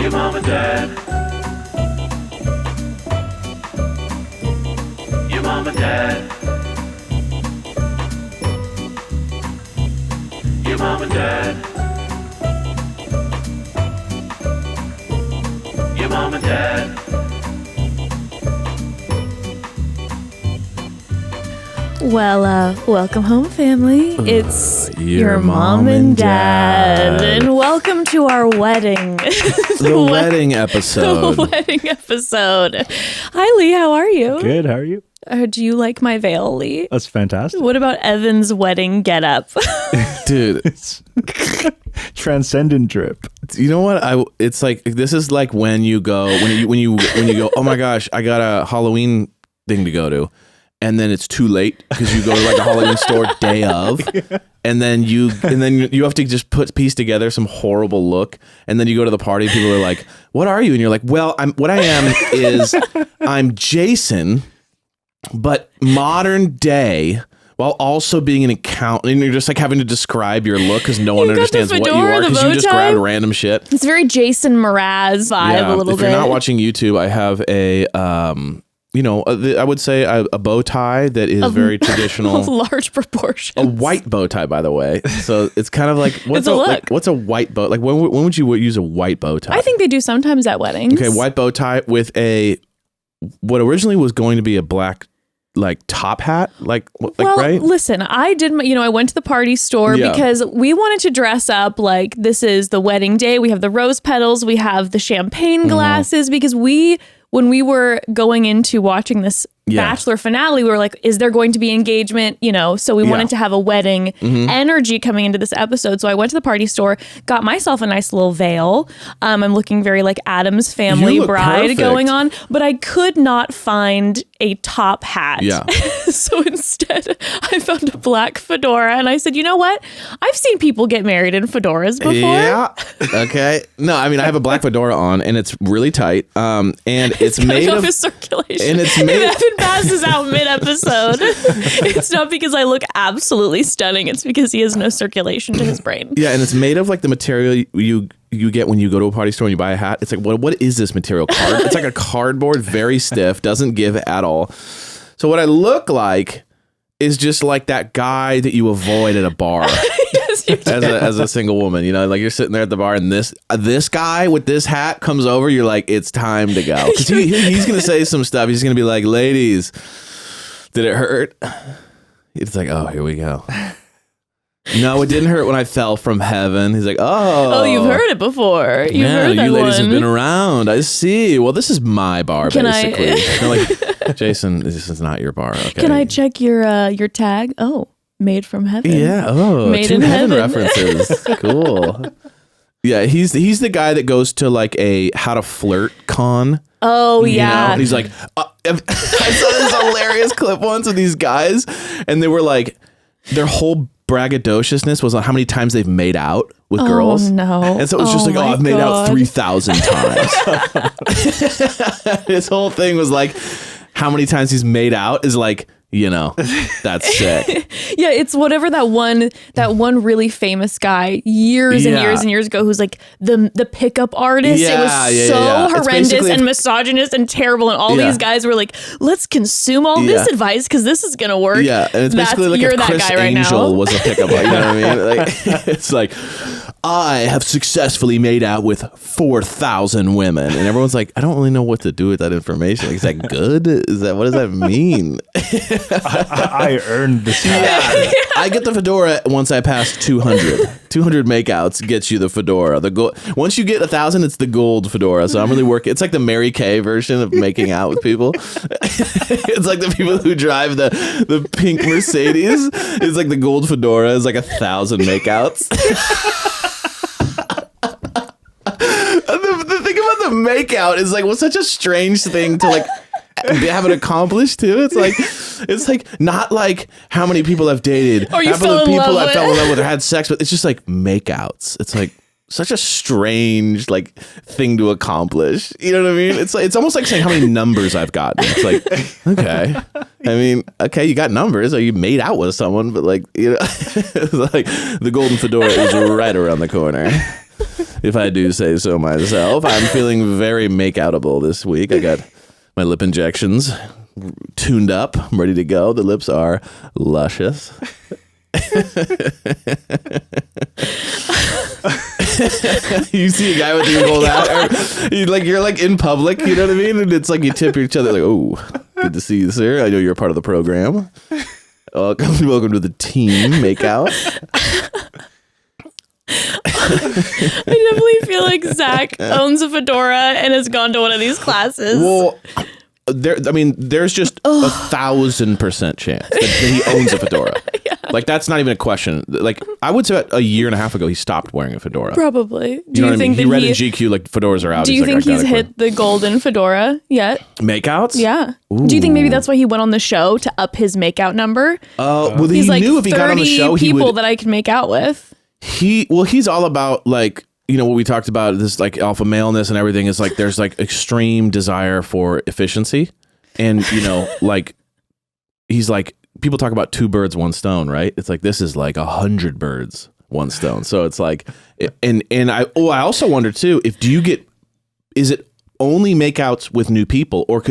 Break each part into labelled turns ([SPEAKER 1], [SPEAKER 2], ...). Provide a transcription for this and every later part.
[SPEAKER 1] Your mom and dad. Your mom and dad. Your mom and dad. Your mom and dad.
[SPEAKER 2] Well, welcome home, family. It's your mom and dad. And welcome to our wedding.
[SPEAKER 3] The wedding episode.
[SPEAKER 2] The wedding episode. Hi, Lee. How are you?
[SPEAKER 4] Good. How are you?
[SPEAKER 2] Do you like my veil, Lee?
[SPEAKER 4] That's fantastic.
[SPEAKER 2] What about Evan's wedding getup?
[SPEAKER 3] Dude,
[SPEAKER 4] It's transcendent drip.
[SPEAKER 3] you know what? It's like, this is like when you go, when you go, oh my gosh, I got a Halloween thing to go to. And then it's too late because you go to like a Halloween store day of, and then you have to just piece together some horrible look, and then you go to the party. People are like, "What are you?" And you're like, "Well, I'm Jason, but modern day." While also being an accountant, and you're just like having to describe your look because no one understands what you are because you just grabbed random shit.
[SPEAKER 2] It's very Jason Mraz vibe a little bit.
[SPEAKER 3] If you're not watching YouTube, I have I would say a bow tie that is very traditional.
[SPEAKER 2] Large proportions.
[SPEAKER 3] A white bow tie, by the way. So it's kind of like, what's a white bow? Like when would you use a white bow tie?
[SPEAKER 2] I think they do sometimes at weddings.
[SPEAKER 3] Okay, white bow tie with what originally was going to be a black like top hat, right?
[SPEAKER 2] Listen, I went to the party store because we wanted to dress up like this is the wedding day. We have the rose petals, we have the champagne glasses because when we were going into watching this Bachelor finale, we were like, is there going to be engagement? So we wanted to have a wedding energy coming into this episode. So I went to the party store, got myself a nice little veil. I'm looking very like Addams Family bride
[SPEAKER 3] perfect.
[SPEAKER 2] Going on, but I could not find a top hat.
[SPEAKER 3] Yeah.
[SPEAKER 2] So instead I found a black fedora and I said, you know what? I've seen people get married in fedoras before.
[SPEAKER 3] Yeah. Okay. No, I mean, I have a black fedora on and it's really tight. And it's made of
[SPEAKER 2] his circulation.
[SPEAKER 3] And it's made
[SPEAKER 2] Evan passes out mid-episode. It's not because I look absolutely stunning. It's because he has no circulation to his brain.
[SPEAKER 3] Yeah, and it's made of like the material you get when you go to a party store and you buy a hat. It's like, what is this material? It's like a cardboard, very stiff, doesn't give at all. So what I look like is just like that guy that you avoid at a bar. As a single woman, like you're sitting there at the bar and this guy with this hat comes over, you're like, it's time to go. Because he's going to say some stuff. He's going to be like, ladies, did it hurt? It's like, oh, here we go. No, it didn't hurt when I fell from heaven. He's like, oh,
[SPEAKER 2] you've heard it before. You've heard that
[SPEAKER 3] you ladies
[SPEAKER 2] one.
[SPEAKER 3] have been around. I see. Well, this is my bar, basically. They're like, Jason, this is not your bar. Okay.
[SPEAKER 2] Can I check your tag? Oh. Made from heaven.
[SPEAKER 3] Yeah. Oh,
[SPEAKER 2] Made
[SPEAKER 3] two
[SPEAKER 2] in
[SPEAKER 3] heaven
[SPEAKER 2] heaven.
[SPEAKER 3] references. Cool. Yeah, he's the guy that goes to like a how to flirt con.
[SPEAKER 2] Oh yeah.
[SPEAKER 3] And he's like, I saw this hilarious clip once of these guys, and they were like, their whole braggadociousness was on how many times they've made out with girls.
[SPEAKER 2] No.
[SPEAKER 3] And so it was just like, I've made out 3,000 times. His whole thing was like, how many times he's made out is like, that's sick.
[SPEAKER 2] Yeah, it's whatever that one really famous guy years and years and years ago who's like the pickup artist. It was so horrendous and misogynist and terrible, and all these guys were like, let's consume all this advice because this is gonna work.
[SPEAKER 3] Yeah, and it's basically like
[SPEAKER 2] you're
[SPEAKER 3] if
[SPEAKER 2] that
[SPEAKER 3] Chris
[SPEAKER 2] guy right
[SPEAKER 3] Angel
[SPEAKER 2] now.
[SPEAKER 3] was a pickup artist. You know what I mean? Like, it's like, I have successfully made out with 4,000 women, and everyone's like, I don't really know what to do with that information. Is that good? What does that mean?
[SPEAKER 4] I earned this.
[SPEAKER 3] Yeah. I get the fedora once I pass 200. 200 makeouts gets you the fedora. The gold. Once you get 1,000, it's the gold fedora. So I'm really working. It's like the Mary Kay version of making out with people. It's like the people who drive the pink Mercedes. It's like the gold fedora is like 1,000 makeouts. The thing about the makeout is like, such a strange thing to like have it accomplished too. It's like not like how many people I've dated,
[SPEAKER 2] or you
[SPEAKER 3] half of
[SPEAKER 2] fell
[SPEAKER 3] the
[SPEAKER 2] in
[SPEAKER 3] people
[SPEAKER 2] love
[SPEAKER 3] I
[SPEAKER 2] with.
[SPEAKER 3] fell in love with or had sex with. It's just like makeouts. It's like such a strange like thing to accomplish. You know what I mean? It's almost like saying how many numbers I've gotten. It's like, okay. I mean, okay, you got numbers, or you made out with someone, but like, it's like the golden fedora is right around the corner. if I do say so myself. I'm feeling very make-outable this week. I got my lip injections tuned up. I'm ready to go. The lips are luscious. You see a guy with you hold out, or you're like in public, you know what I mean? And it's like you tip each other like, "Oh, good to see you, sir. I know you're a part of the program. Welcome to the team makeout."
[SPEAKER 2] I definitely feel like Zach owns a fedora and has gone to one of these classes.
[SPEAKER 3] Well, there's just 1,000% chance that he owns a fedora. Yeah. Like, that's not even a question. Like, I would say a year and a half ago, he stopped wearing a fedora.
[SPEAKER 2] Probably.
[SPEAKER 3] Do you think that he read in GQ, like, fedoras are out?
[SPEAKER 2] Do you think he's hit the golden fedora yet?
[SPEAKER 3] Makeouts?
[SPEAKER 2] Yeah. Ooh. Do you think maybe that's why he went on the show to up his makeout number?
[SPEAKER 3] Well,
[SPEAKER 2] he's
[SPEAKER 3] he
[SPEAKER 2] like,
[SPEAKER 3] knew if he got on the show, he would...
[SPEAKER 2] people that I can make out with.
[SPEAKER 3] He's all about, like, you know, what we talked about, this like alpha maleness and everything is like, there's like extreme desire for efficiency. And, you know, like, he's like, people talk about 2 birds, 1 stone, right? It's like, this is like 100 birds, 1 stone. So it's like, and I also wonder too, is it only makeouts with new people, or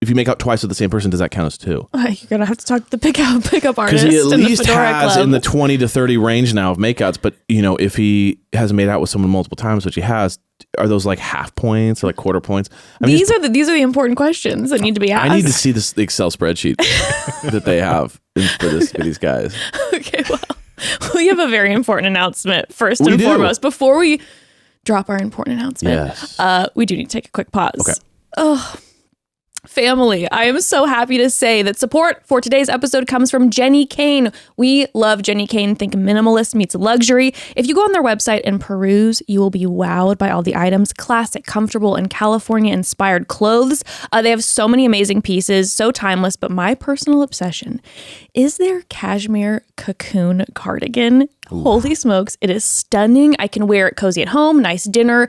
[SPEAKER 3] if you make out twice with the same person, does that count as 2?
[SPEAKER 2] You're gonna have to talk to the pickup artist.
[SPEAKER 3] Because he at
[SPEAKER 2] in
[SPEAKER 3] least
[SPEAKER 2] the fedora
[SPEAKER 3] has
[SPEAKER 2] club.
[SPEAKER 3] in the 20 to 30 range now of makeouts. But, you know, if he has made out with someone multiple times, which he has, are those like half points or like quarter points?
[SPEAKER 2] These are the important questions that need to be asked.
[SPEAKER 3] I need to see the Excel spreadsheet that they have for these guys.
[SPEAKER 2] Okay, well, we have a very important announcement first and foremost. Before we drop our important announcement, we do need to take a quick pause.
[SPEAKER 3] Okay.
[SPEAKER 2] Oh. Family, I am so happy to say that support for today's episode comes from Jenny Kane. We love Jenny Kane. Think minimalist meets luxury. If you go on their website and peruse, you will be wowed by all the items. Classic, comfortable, and California-inspired clothes. They have so many amazing pieces, so timeless, but my personal obsession is their cashmere cocoon cardigan. Ooh. Holy smokes, it is stunning. I can wear it cozy at home, nice dinner,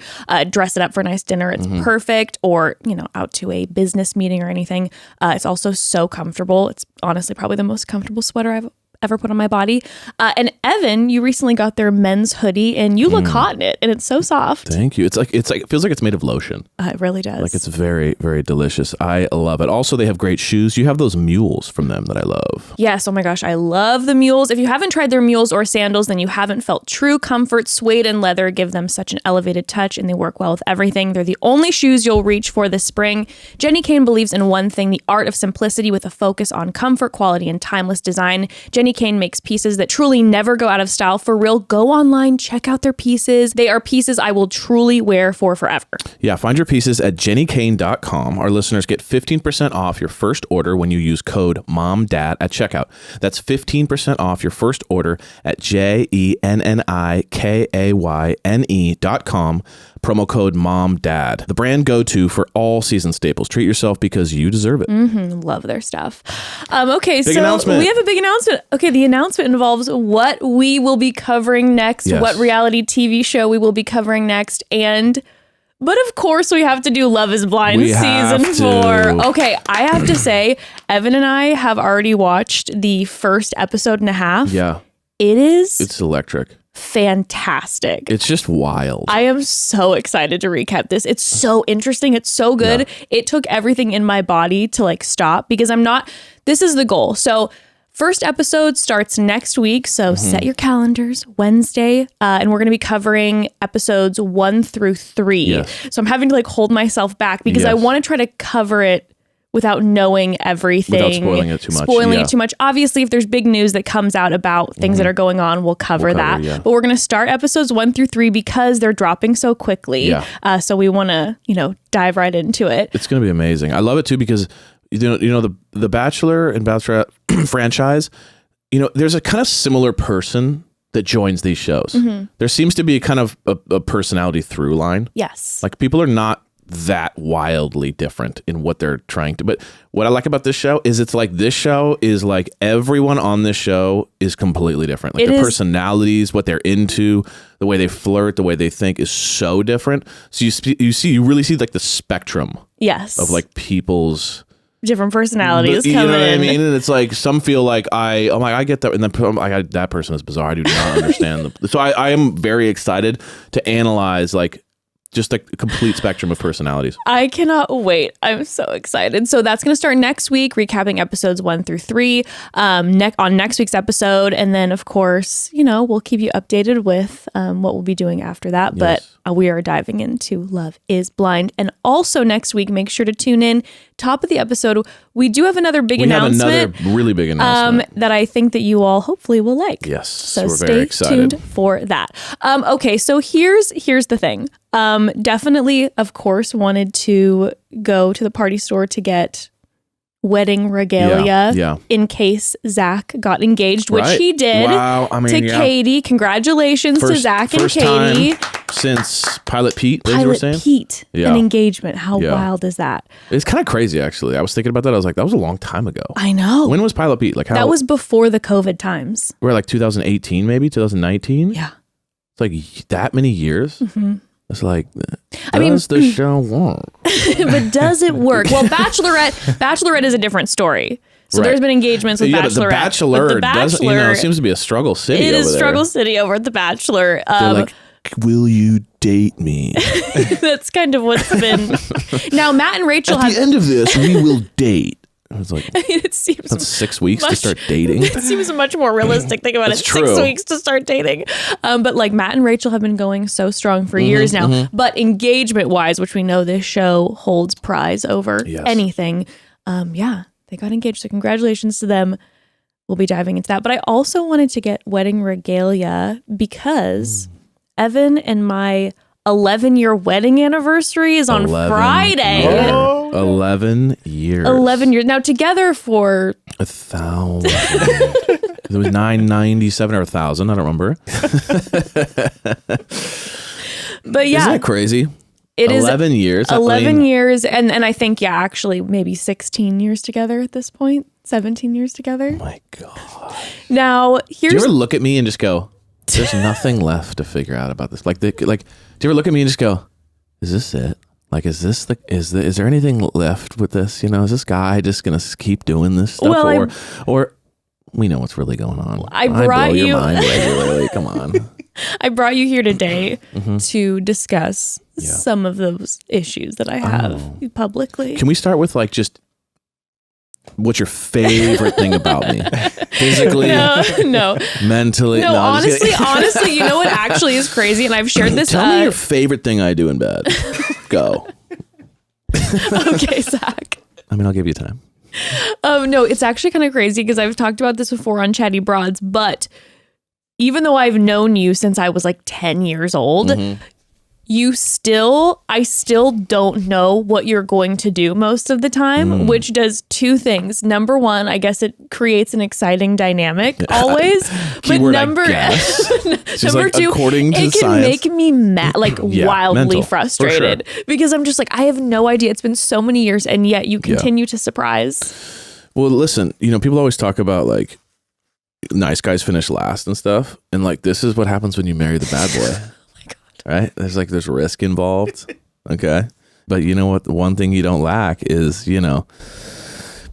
[SPEAKER 2] dress it up for a nice dinner. It's perfect. Or, you know, out to a business meeting or anything. It's also so comfortable. It's honestly probably the most comfortable sweater I've ever put on my body. And Evan, you recently got their men's hoodie and you look hot in it and it's so soft.
[SPEAKER 3] Thank you. It's like it feels like it's made of lotion.
[SPEAKER 2] It really does.
[SPEAKER 3] Like, it's very, very delicious. I love it. Also, they have great shoes. You have those mules from them that I love.
[SPEAKER 2] Yes. Oh my gosh. I love the mules. If you haven't tried their mules or sandals, then you haven't felt true comfort. Suede and leather give them such an elevated touch and they work well with everything. They're the only shoes you'll reach for this spring. Jenny Kane believes in one thing, the art of simplicity with a focus on comfort, quality, and timeless design. Jenny Kane makes pieces that truly never go out of style. For real, go online, check out their pieces. They are pieces I will truly wear for forever.
[SPEAKER 3] Yeah, find your pieces at jennykane.com. Our listeners get 15% off your first order when you use code MOMDAD at checkout. That's 15% off your first order at jennykayne.com. Promo code MOMDAD. The brand go-to for all season staples. Treat yourself because you deserve it.
[SPEAKER 2] Love their stuff. Okay,
[SPEAKER 3] big
[SPEAKER 2] so
[SPEAKER 3] announcement.
[SPEAKER 2] We have a big announcement. Okay, the announcement involves what we will be covering next, what reality TV show we will be covering next, but of course we have to do Love is Blind season 4. Okay, I have to say, Evan and I have already watched the first episode and a half.
[SPEAKER 3] Yeah.
[SPEAKER 2] It's
[SPEAKER 3] electric.
[SPEAKER 2] Fantastic.
[SPEAKER 3] It's just wild.
[SPEAKER 2] I am so excited to recap this. It's so interesting. It's so good. Yeah. It took everything in my body to like stop because this is the goal. So first episode starts next week. So set your calendars, Wednesday. And we're going to be covering episodes 1 through 3.
[SPEAKER 3] Yes.
[SPEAKER 2] So I'm having to like hold myself back because I want to try to cover it without knowing everything.
[SPEAKER 3] Without spoiling it too much.
[SPEAKER 2] It too much. Obviously, if there's big news that comes out about things that are going on, we'll cover that. Yeah. But we're going to start episodes 1 through 3 because they're dropping so quickly. Yeah. So we want to, dive right into it.
[SPEAKER 3] It's going to be amazing. I love it too because, the Bachelor and Bachelorette franchise, there's a kind of similar person that joins these shows. There seems to be kind of a personality through line.
[SPEAKER 2] Yes.
[SPEAKER 3] Like, people are not that wildly different in what they're trying to, but what I like about this show is it's like this show is like everyone on this show is completely different. Like their personalities, what they're into, the way they flirt, the way they think is so different. So you really see like the spectrum
[SPEAKER 2] yes
[SPEAKER 3] of like people's
[SPEAKER 2] different personalities
[SPEAKER 3] You
[SPEAKER 2] coming
[SPEAKER 3] know what I
[SPEAKER 2] in.
[SPEAKER 3] mean? And it's like some feel like I get that, and then that person is bizarre. I do not understand them. So I am very excited to analyze like just a complete spectrum of personalities.
[SPEAKER 2] I cannot wait. I'm so excited. So that's going to start next week, recapping episodes 1 through 3 on next week's episode. And then, of course, we'll keep you updated with what we'll be doing after that.
[SPEAKER 3] Yes.
[SPEAKER 2] But we are diving into Love is Blind. And also next week, make sure to tune in. Top of the episode, we do have another big announcement.
[SPEAKER 3] We have another really big announcement.
[SPEAKER 2] That I think that you all hopefully will like.
[SPEAKER 3] Yes,
[SPEAKER 2] So
[SPEAKER 3] we're
[SPEAKER 2] stay
[SPEAKER 3] very excited.
[SPEAKER 2] tuned for that. Okay, so here's the thing. Definitely, of course, wanted to go to the party store to get wedding regalia
[SPEAKER 3] Yeah.
[SPEAKER 2] in case Zach got engaged, which
[SPEAKER 3] Right.
[SPEAKER 2] he did
[SPEAKER 3] Wow, I mean,
[SPEAKER 2] to
[SPEAKER 3] yeah.
[SPEAKER 2] Kaity. Congratulations to Zach and
[SPEAKER 3] First
[SPEAKER 2] Kaity.
[SPEAKER 3] time since Pilot Pete, as you were saying.
[SPEAKER 2] Pilot Pete,
[SPEAKER 3] Yeah.
[SPEAKER 2] an engagement. How
[SPEAKER 3] Yeah.
[SPEAKER 2] wild is that?
[SPEAKER 3] It's kind of crazy, actually. I was thinking about that. I was like, that was a long time ago.
[SPEAKER 2] I know.
[SPEAKER 3] When was Pilot Pete? Like how?
[SPEAKER 2] That was before the COVID times.
[SPEAKER 3] We're like 2018, maybe 2019.
[SPEAKER 2] Yeah.
[SPEAKER 3] It's like that many years.
[SPEAKER 2] Mm-hmm.
[SPEAKER 3] It's like,
[SPEAKER 2] I mean,
[SPEAKER 3] does the show work?
[SPEAKER 2] But does it work? Well, Bachelorette is a different story. So
[SPEAKER 3] Right.
[SPEAKER 2] there's been engagements with
[SPEAKER 3] Yeah,
[SPEAKER 2] Bachelorette.
[SPEAKER 3] the
[SPEAKER 2] but
[SPEAKER 3] Bachelor
[SPEAKER 2] the
[SPEAKER 3] doesn't.
[SPEAKER 2] Bachelor,
[SPEAKER 3] It seems to be a struggle city.
[SPEAKER 2] it
[SPEAKER 3] over
[SPEAKER 2] is
[SPEAKER 3] there.
[SPEAKER 2] struggle city over at the Bachelor.
[SPEAKER 3] They're like, will you date me?
[SPEAKER 2] That's kind of what's been. Now Matt and Rachel
[SPEAKER 3] At
[SPEAKER 2] have.
[SPEAKER 3] the end of this, we will date. I was like,
[SPEAKER 2] It seems
[SPEAKER 3] that's 6 weeks to
[SPEAKER 2] much-
[SPEAKER 3] start dating.
[SPEAKER 2] It seems much more realistic. Think about
[SPEAKER 3] That's
[SPEAKER 2] it.
[SPEAKER 3] true.
[SPEAKER 2] 6 weeks to start dating. But like Matt and Rachel have been going so strong for
[SPEAKER 3] Mm-hmm,
[SPEAKER 2] years now. But engagement wise, which we know this show holds prize over
[SPEAKER 3] Yes.
[SPEAKER 2] anything. They got engaged. So congratulations to them. We'll be diving into that. But I also wanted to get wedding regalia because Evan and my 11-year wedding anniversary is on
[SPEAKER 3] 11
[SPEAKER 2] Friday.
[SPEAKER 3] years. 11 years.
[SPEAKER 2] 11 years. Now together for
[SPEAKER 3] 1,000. It was 997 or 1,000. I don't remember.
[SPEAKER 2] but yeah,
[SPEAKER 3] Isn't that crazy?
[SPEAKER 2] it is
[SPEAKER 3] 11 years.
[SPEAKER 2] 11 years and I think actually maybe 16 years together at this point. 17 years together.
[SPEAKER 3] Oh my God.
[SPEAKER 2] Now
[SPEAKER 3] Do you
[SPEAKER 2] here's
[SPEAKER 3] ever look at me and just go, there's nothing left to figure out about this? Like, do you ever look at me and just go, is this it? Like, is there anything left with this? Is this guy just going to keep doing this stuff?
[SPEAKER 2] Well,
[SPEAKER 3] or we know what's really going on.
[SPEAKER 2] I brought
[SPEAKER 3] blow
[SPEAKER 2] you-
[SPEAKER 3] your mind regularly. Come on.
[SPEAKER 2] I brought you here today
[SPEAKER 3] Mm-hmm.
[SPEAKER 2] to discuss some of those issues that I have publicly.
[SPEAKER 3] Can we start with like just what's your favorite thing about me? Physically,
[SPEAKER 2] No.
[SPEAKER 3] mentally?
[SPEAKER 2] No,
[SPEAKER 3] I'm just kidding.
[SPEAKER 2] honestly, you know what actually is crazy? And I've shared this.
[SPEAKER 3] Tell me your favorite thing I do in bed. Go.
[SPEAKER 2] Okay, Zach.
[SPEAKER 3] I mean, I'll give you time.
[SPEAKER 2] No, it's actually kind of crazy because I've talked about this before on Chatty Broads, but even though I've known you since I was like 10 years old, I still don't know what you're going to do most of the time, which does two things. Number one, I guess it creates an exciting dynamic always. But
[SPEAKER 3] Keyword,
[SPEAKER 2] number
[SPEAKER 3] I guess. She's
[SPEAKER 2] number
[SPEAKER 3] like,
[SPEAKER 2] two,
[SPEAKER 3] according to
[SPEAKER 2] it can
[SPEAKER 3] science.
[SPEAKER 2] make me mad, like
[SPEAKER 3] Yeah,
[SPEAKER 2] wildly
[SPEAKER 3] mental, for
[SPEAKER 2] frustrated because I'm just like, I have no idea. It's been so many years and yet you continue to surprise.
[SPEAKER 3] Well, listen, people always talk about like nice guys finish last and stuff. And like, this is what happens when you marry the bad boy. Right? There's risk involved. Okay. But you know what? The one thing you don't lack is,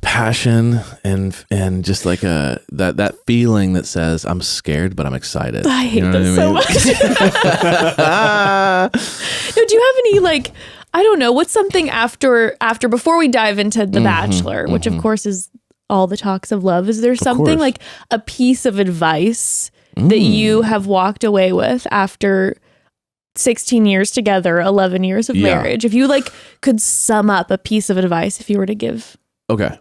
[SPEAKER 3] passion and just like that feeling that says I'm scared, but I'm excited.
[SPEAKER 2] I hate
[SPEAKER 3] You know
[SPEAKER 2] this
[SPEAKER 3] what
[SPEAKER 2] so
[SPEAKER 3] I mean?
[SPEAKER 2] much. No, do you have any like, I don't know, what's something after before we dive into The Bachelor, which of course is all the talks of love, is there something
[SPEAKER 3] course.
[SPEAKER 2] like a piece of advice that you have walked away with after 16 years together, 11 years of marriage? If you like could sum up a piece of advice if you were to give.
[SPEAKER 3] Okay.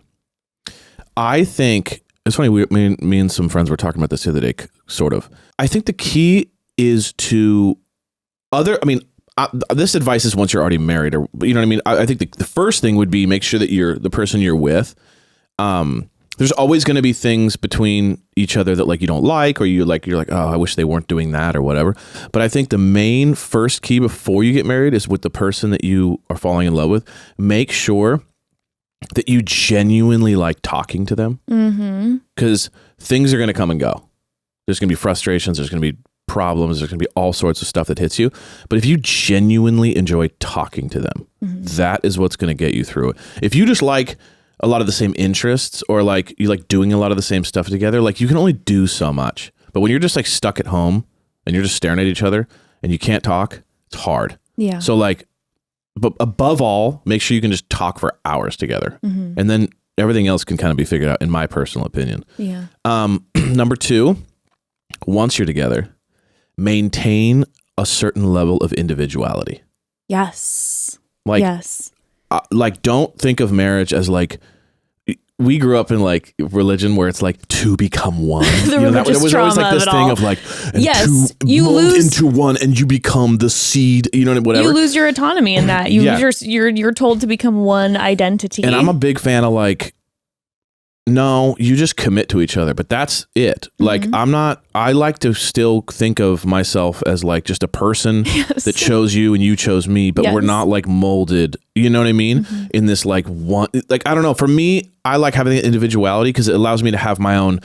[SPEAKER 3] I think it's funny. Me and some friends were talking about this the other day, sort of. I think the key is to this advice is once you're already married, or you know what I mean? I think the first thing would be make sure that the person you're with, there's always going to be things between each other that like you don't like, or you're like, oh, I wish they weren't doing that or whatever. But I think the main first key before you get married is with the person that you are falling in love with. Make sure that you genuinely like talking to them, because things are going to come and go. There's going to be frustrations. There's going to be problems. There's going to be all sorts of stuff that hits you. But if you genuinely enjoy talking to them, that is what's going to get you through it. If you just like a lot of the same interests, or like you like doing a lot of the same stuff together, like you can only do so much. But when you're just like stuck at home and you're just staring at each other and you can't talk, it's hard.
[SPEAKER 2] Yeah.
[SPEAKER 3] So like, but above all, make sure you can just talk for hours together, and then everything else can kind of be figured out, in my personal opinion.
[SPEAKER 2] Yeah.
[SPEAKER 3] Number 2, once you're together, maintain a certain level of individuality.
[SPEAKER 2] Yes.
[SPEAKER 3] Like,
[SPEAKER 2] yes.
[SPEAKER 3] Like, don't think of marriage as like, we grew up in like religion where it's like to become one.
[SPEAKER 2] The religious
[SPEAKER 3] there was always like this
[SPEAKER 2] trauma of it
[SPEAKER 3] thing
[SPEAKER 2] all.
[SPEAKER 3] of like, and
[SPEAKER 2] Yes,
[SPEAKER 3] two
[SPEAKER 2] you
[SPEAKER 3] mold
[SPEAKER 2] lose-
[SPEAKER 3] into one and you become the seed, whatever.
[SPEAKER 2] You lose your autonomy in that. You're told to become one identity.
[SPEAKER 3] And I'm a big fan of like, no, you just commit to each other, but that's it. Like, I like to still think of myself as like just a person that chose you and you chose me, but we're not like molded, you know what I mean? In this like one, like, I don't know, for me, I like having individuality because it allows me to have my own,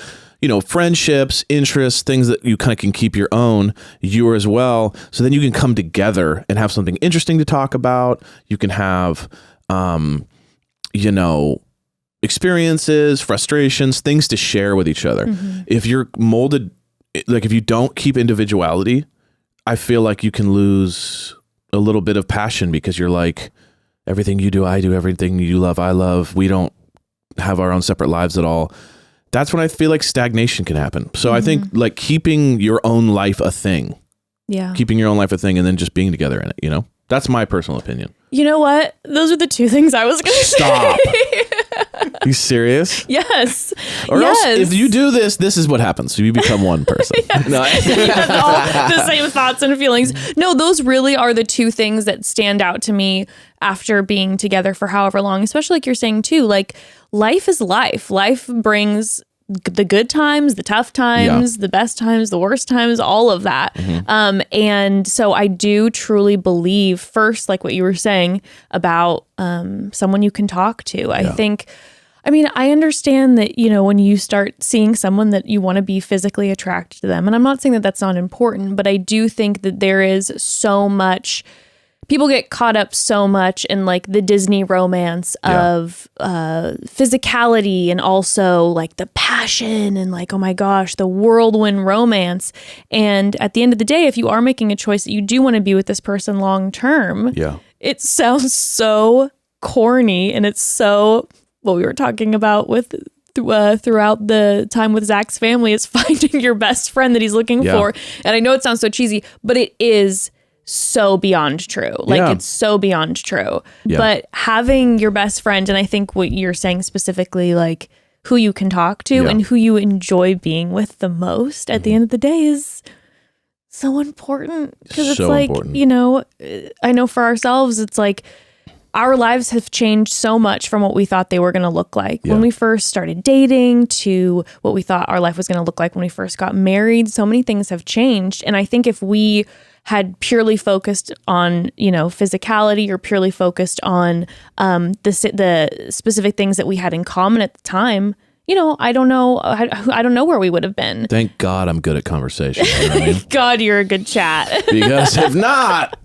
[SPEAKER 3] friendships, interests, things that you kind of can keep your own, you as well. So then you can come together and have something interesting to talk about. You can have, experiences, frustrations, things to share with each other. If you're molded, like if you don't keep individuality, I feel like you can lose a little bit of passion because you're like, everything you do, I do, everything you love, I love. We don't have our own separate lives at all. That's when I feel like stagnation can happen. So I think like keeping your own life a thing.
[SPEAKER 2] Yeah.
[SPEAKER 3] Keeping your own life a thing and then just being together in it, That's my personal opinion.
[SPEAKER 2] You know what? Those are the 2 things I was going to say.
[SPEAKER 3] Stop. Are you serious?
[SPEAKER 2] Yes.
[SPEAKER 3] Or
[SPEAKER 2] yes.
[SPEAKER 3] else, if you do this, this is what happens. So you become one person. No.
[SPEAKER 2] All the same thoughts and feelings. No, those really are the 2 things that stand out to me after being together for however long, especially like you're saying too, like life is life. Life brings the good times, the tough times, the best times, the worst times, all of that. And so I do truly believe, first, like what you were saying about someone you can talk to. I understand that, when you start seeing someone that you want to be physically attracted to them, and I'm not saying that that's not important, but I do think that there is so much, people get caught up so much in like the Disney romance of physicality and also like the passion and like, oh my gosh, the whirlwind romance. And at the end of the day, if you are making a choice that you do want to be with this person long term, it sounds so corny, and it's so what we were talking about with throughout the time with Zach's family is finding your best friend that he's looking for. And I know it sounds so cheesy, but it is so beyond true. Like it's so beyond true. But having your best friend, and I think what you're saying specifically, like who you can talk to and who you enjoy being with the most at the end of the day is so important. Because it's like, I know for ourselves, it's like, our lives have changed so much from what we thought they were going to look like when we first started dating to what we thought our life was going to look like when we first got married. So many things have changed. And I think if we had purely focused on, physicality or purely focused on the specific things that we had in common at the time, I don't know where we would have been.
[SPEAKER 3] Thank God I'm good at conversation. You know what I mean?
[SPEAKER 2] God, you're a good chat.
[SPEAKER 3] Because if not,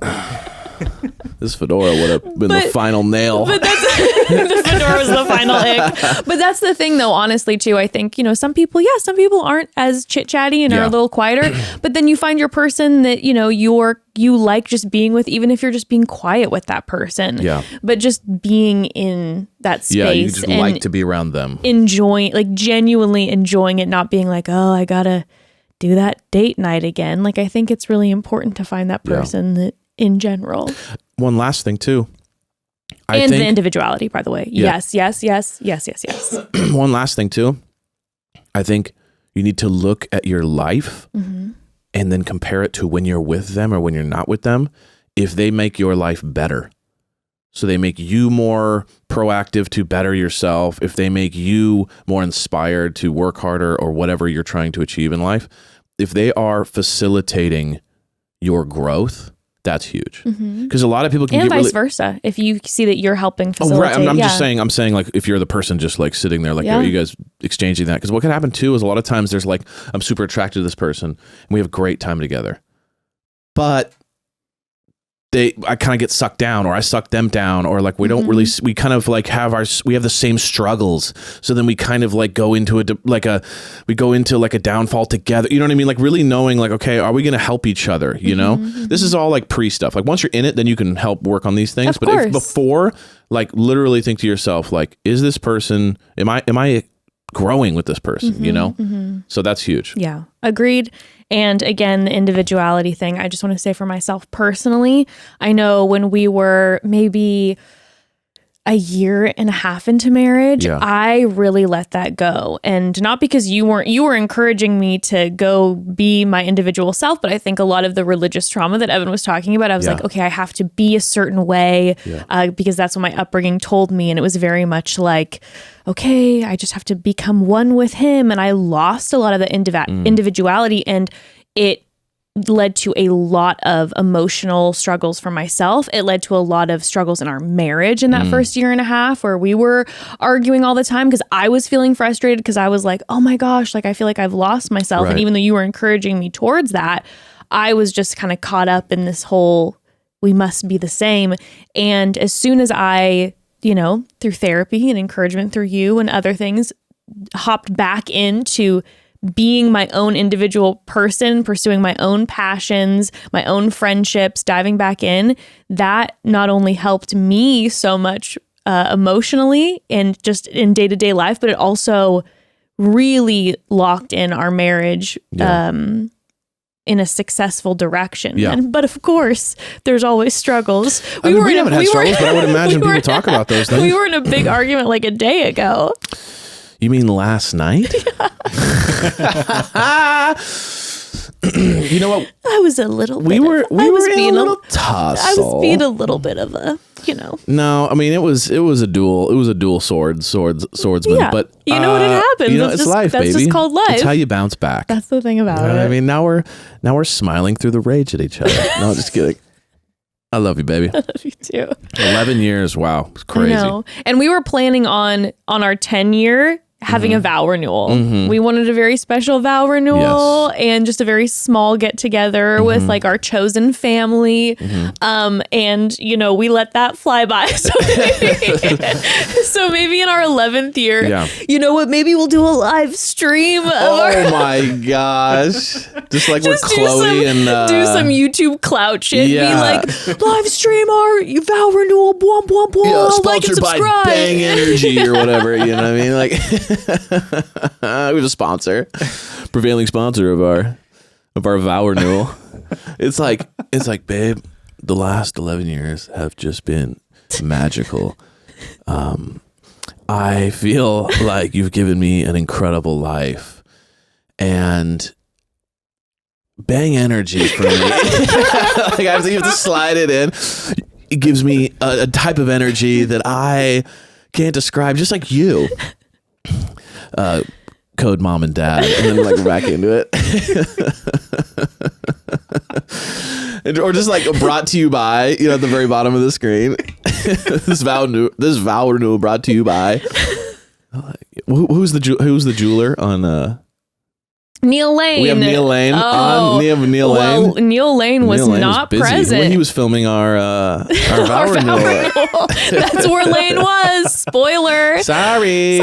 [SPEAKER 3] this fedora would have been the final nail.
[SPEAKER 2] But that's the fedora was the final ick. But that's the thing, though. Honestly, too, I think some people aren't as chit chatty and are a little quieter. But then you find your person that you like just being with, even if you're just being quiet with that person. Yeah. But just being in that space. Yeah, you just
[SPEAKER 3] like to be around them.
[SPEAKER 2] Enjoying, like genuinely enjoying it, not being like, oh, I gotta do that date night again. Like I think it's really important to find that person that. In general.
[SPEAKER 3] One last thing too.
[SPEAKER 2] And the individuality, by the way. Yeah. Yes.
[SPEAKER 3] One last thing too. I think you need to look at your life and then compare it to when you're with them or when you're not with them. If they make your life better. So they make you more proactive to better yourself. If they make you more inspired to work harder or whatever you're trying to achieve in life. If they are facilitating your growth, that's huge. Because a lot of people can
[SPEAKER 2] and
[SPEAKER 3] get
[SPEAKER 2] vice versa. If you see that you're helping facilitate.
[SPEAKER 3] I'm just saying, like if you're the person just like sitting there, like, are you guys exchanging that? Because what can happen too is a lot of times there's like, I'm super attracted to this person and we have a great time together. But I kind of get sucked down, or I suck them down, or like we don't really, we kind of like we have the same struggles. So then we kind of like go into a downfall together. You know what I mean? Like really knowing like, okay, are we going to help each other? You know, this is all like pre stuff. Like once you're in it, then you can help work on these things. But if before, like literally think to yourself, like, is this person, am I growing with this person, you know? So that's huge.
[SPEAKER 2] Yeah, agreed. And again, the individuality thing, I just want to say for myself personally, I know when we were maybe a year and a half into marriage, I really let that go. And not because you were encouraging me to go be my individual self, but I think a lot of the religious trauma that Evan was talking about, I was like, okay, I have to be a certain way because that's what my upbringing told me. And it was very much like, okay, I just have to become one with him. And I lost a lot of the individuality, and it led to a lot of emotional struggles for myself. It led to a lot of struggles in our marriage in that first year and a half, where we were arguing all the time because I was feeling frustrated because I was like, oh my gosh, like I feel like I've lost myself.
[SPEAKER 3] Right.
[SPEAKER 2] And even though you were encouraging me towards that, I was just kind of caught up in this whole, we must be the same. And as soon as I, through therapy and encouragement through you and other things, hopped back into being my own individual person, pursuing my own passions, my own friendships, diving back in, that not only helped me so much emotionally and just in day-to-day life, but it also really locked in our marriage in a successful direction.
[SPEAKER 3] Yeah.
[SPEAKER 2] But of course, there's always struggles.
[SPEAKER 3] We haven't had struggles, but I would imagine people talk about those things.
[SPEAKER 2] We were in a big argument like a day ago.
[SPEAKER 3] You mean last night? You know what?
[SPEAKER 2] I was a little.
[SPEAKER 3] We were in a little tussle.
[SPEAKER 2] I was being a little bit of a,
[SPEAKER 3] No, I mean it was a dual swordsman.
[SPEAKER 2] Yeah.
[SPEAKER 3] But
[SPEAKER 2] you know what it happens.
[SPEAKER 3] It's life, baby.
[SPEAKER 2] That's just called life.
[SPEAKER 3] It's how you bounce back.
[SPEAKER 2] That's the thing about it.
[SPEAKER 3] I mean, now we're smiling through the rage at each other. No, just kidding. I love you, baby.
[SPEAKER 2] I love you too.
[SPEAKER 3] 11 years. Wow. It's crazy.
[SPEAKER 2] I know. And we were planning on our 10-year having a vow renewal. We wanted a very special vow renewal and just a very small get together with like our chosen family. And we let that fly by. So maybe in our 11th year, you know what? Maybe we'll do a live stream.
[SPEAKER 3] My gosh. Just like we're Chloe and
[SPEAKER 2] do some YouTube clout shit.
[SPEAKER 3] Yeah.
[SPEAKER 2] Be like, live stream our vow renewal. Blah, blah, blah.
[SPEAKER 3] Yeah,
[SPEAKER 2] like and
[SPEAKER 3] sponsored by
[SPEAKER 2] subscribe.
[SPEAKER 3] Bang Energy or whatever. You know what I mean? Like we have a sponsor, prevailing sponsor of our vow renewal. It's like, babe, the last 11 years have just been magical. I feel like you've given me an incredible life, and Bang Energy for me. Like you have to slide it in. It gives me a type of energy that I can't describe, just like you. Code mom and dad, and then like back into it. Or just like brought to you by, at the very bottom of the screen. this vow renewal brought to you by. Who's the jeweler on
[SPEAKER 2] Neil Lane.
[SPEAKER 3] We have Neil Lane on. Neil Lane.
[SPEAKER 2] Well, Neil Lane was not
[SPEAKER 3] busy
[SPEAKER 2] present
[SPEAKER 3] when he was filming our vow renewal.
[SPEAKER 2] That's where Lane was. Spoiler.
[SPEAKER 3] Sorry.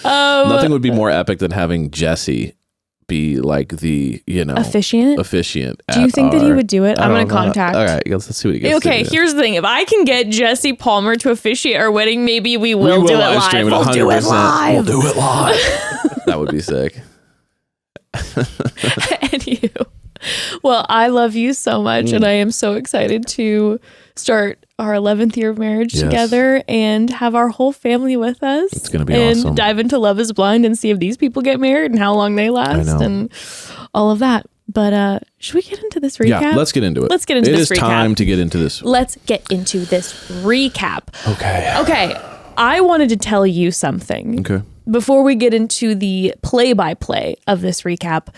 [SPEAKER 3] Nothing would be more epic than having Jesse be like the officiant.
[SPEAKER 2] Do you think that he would do it? I'm going to
[SPEAKER 3] know.
[SPEAKER 2] contact.
[SPEAKER 3] All right, let's see what he gets.
[SPEAKER 2] Okay, here's the thing. If I can get Jesse Palmer to officiate our wedding, maybe we will do it live.
[SPEAKER 3] Stream it 100%.
[SPEAKER 2] We'll do it live.
[SPEAKER 3] We'll do it live. That would be sick.
[SPEAKER 2] Anywho, well, I love you so much, and I am so excited to start our 11th year of marriage together and have our whole family with us.
[SPEAKER 3] It's going to be
[SPEAKER 2] awesome.
[SPEAKER 3] And
[SPEAKER 2] dive into Love is Blind and see if these people get married and how long they last and all of that. But should we get into this recap?
[SPEAKER 3] Yeah, let's get into it.
[SPEAKER 2] It is
[SPEAKER 3] time to get into this.
[SPEAKER 2] Let's get into this recap.
[SPEAKER 3] Okay.
[SPEAKER 2] I wanted to tell you something.
[SPEAKER 3] Okay.
[SPEAKER 2] Before we get into the play-by-play of this recap,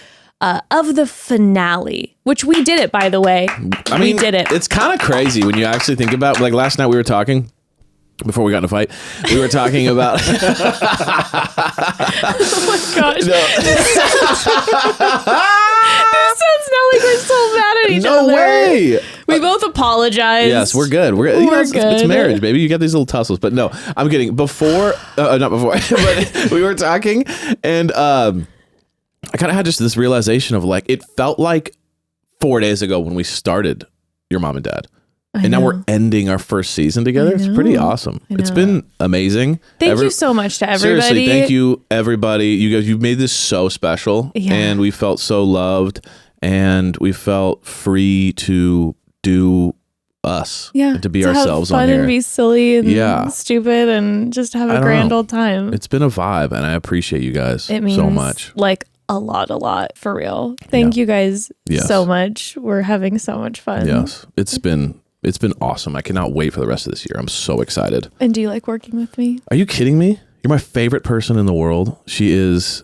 [SPEAKER 2] of the finale, which we did it, by the way. We did it.
[SPEAKER 3] It's kind of crazy when you actually think about, like last night we were talking, before we got in a fight, we were talking about.
[SPEAKER 2] Oh my gosh. This sounds now like we're each
[SPEAKER 3] No
[SPEAKER 2] other.
[SPEAKER 3] way.
[SPEAKER 2] We both apologized.
[SPEAKER 3] Yes, we're good. We're
[SPEAKER 2] We're
[SPEAKER 3] it's
[SPEAKER 2] good.
[SPEAKER 3] marriage, baby. You got these little tussles. But no, I'm kidding. Before, not before, but we were talking, and I kind of had just this realization of like, it felt like 4 days ago when we started Your Mom and Dad. And now we're ending our first season together. It's pretty awesome. It's been amazing.
[SPEAKER 2] Thank you so much to everybody.
[SPEAKER 3] Seriously, thank you, everybody. You guys, you've made this so special.
[SPEAKER 2] Yeah.
[SPEAKER 3] And we felt so loved. And we felt free to do us.
[SPEAKER 2] Yeah.
[SPEAKER 3] And to be
[SPEAKER 2] have
[SPEAKER 3] ourselves
[SPEAKER 2] fun
[SPEAKER 3] on here.
[SPEAKER 2] and be silly and
[SPEAKER 3] Yeah.
[SPEAKER 2] stupid and just have
[SPEAKER 3] I
[SPEAKER 2] a
[SPEAKER 3] don't
[SPEAKER 2] grand
[SPEAKER 3] know.
[SPEAKER 2] old time.
[SPEAKER 3] It's been a vibe. And I appreciate you guys
[SPEAKER 2] It means
[SPEAKER 3] so much.
[SPEAKER 2] like a lot for real. Thank you guys
[SPEAKER 3] Yes.
[SPEAKER 2] so much. We're having so much fun.
[SPEAKER 3] Yes. It's been awesome. I cannot wait for the rest of this year. I'm so excited.
[SPEAKER 2] And do you like working with me?
[SPEAKER 3] Are you kidding me? You're my favorite person in the world. She is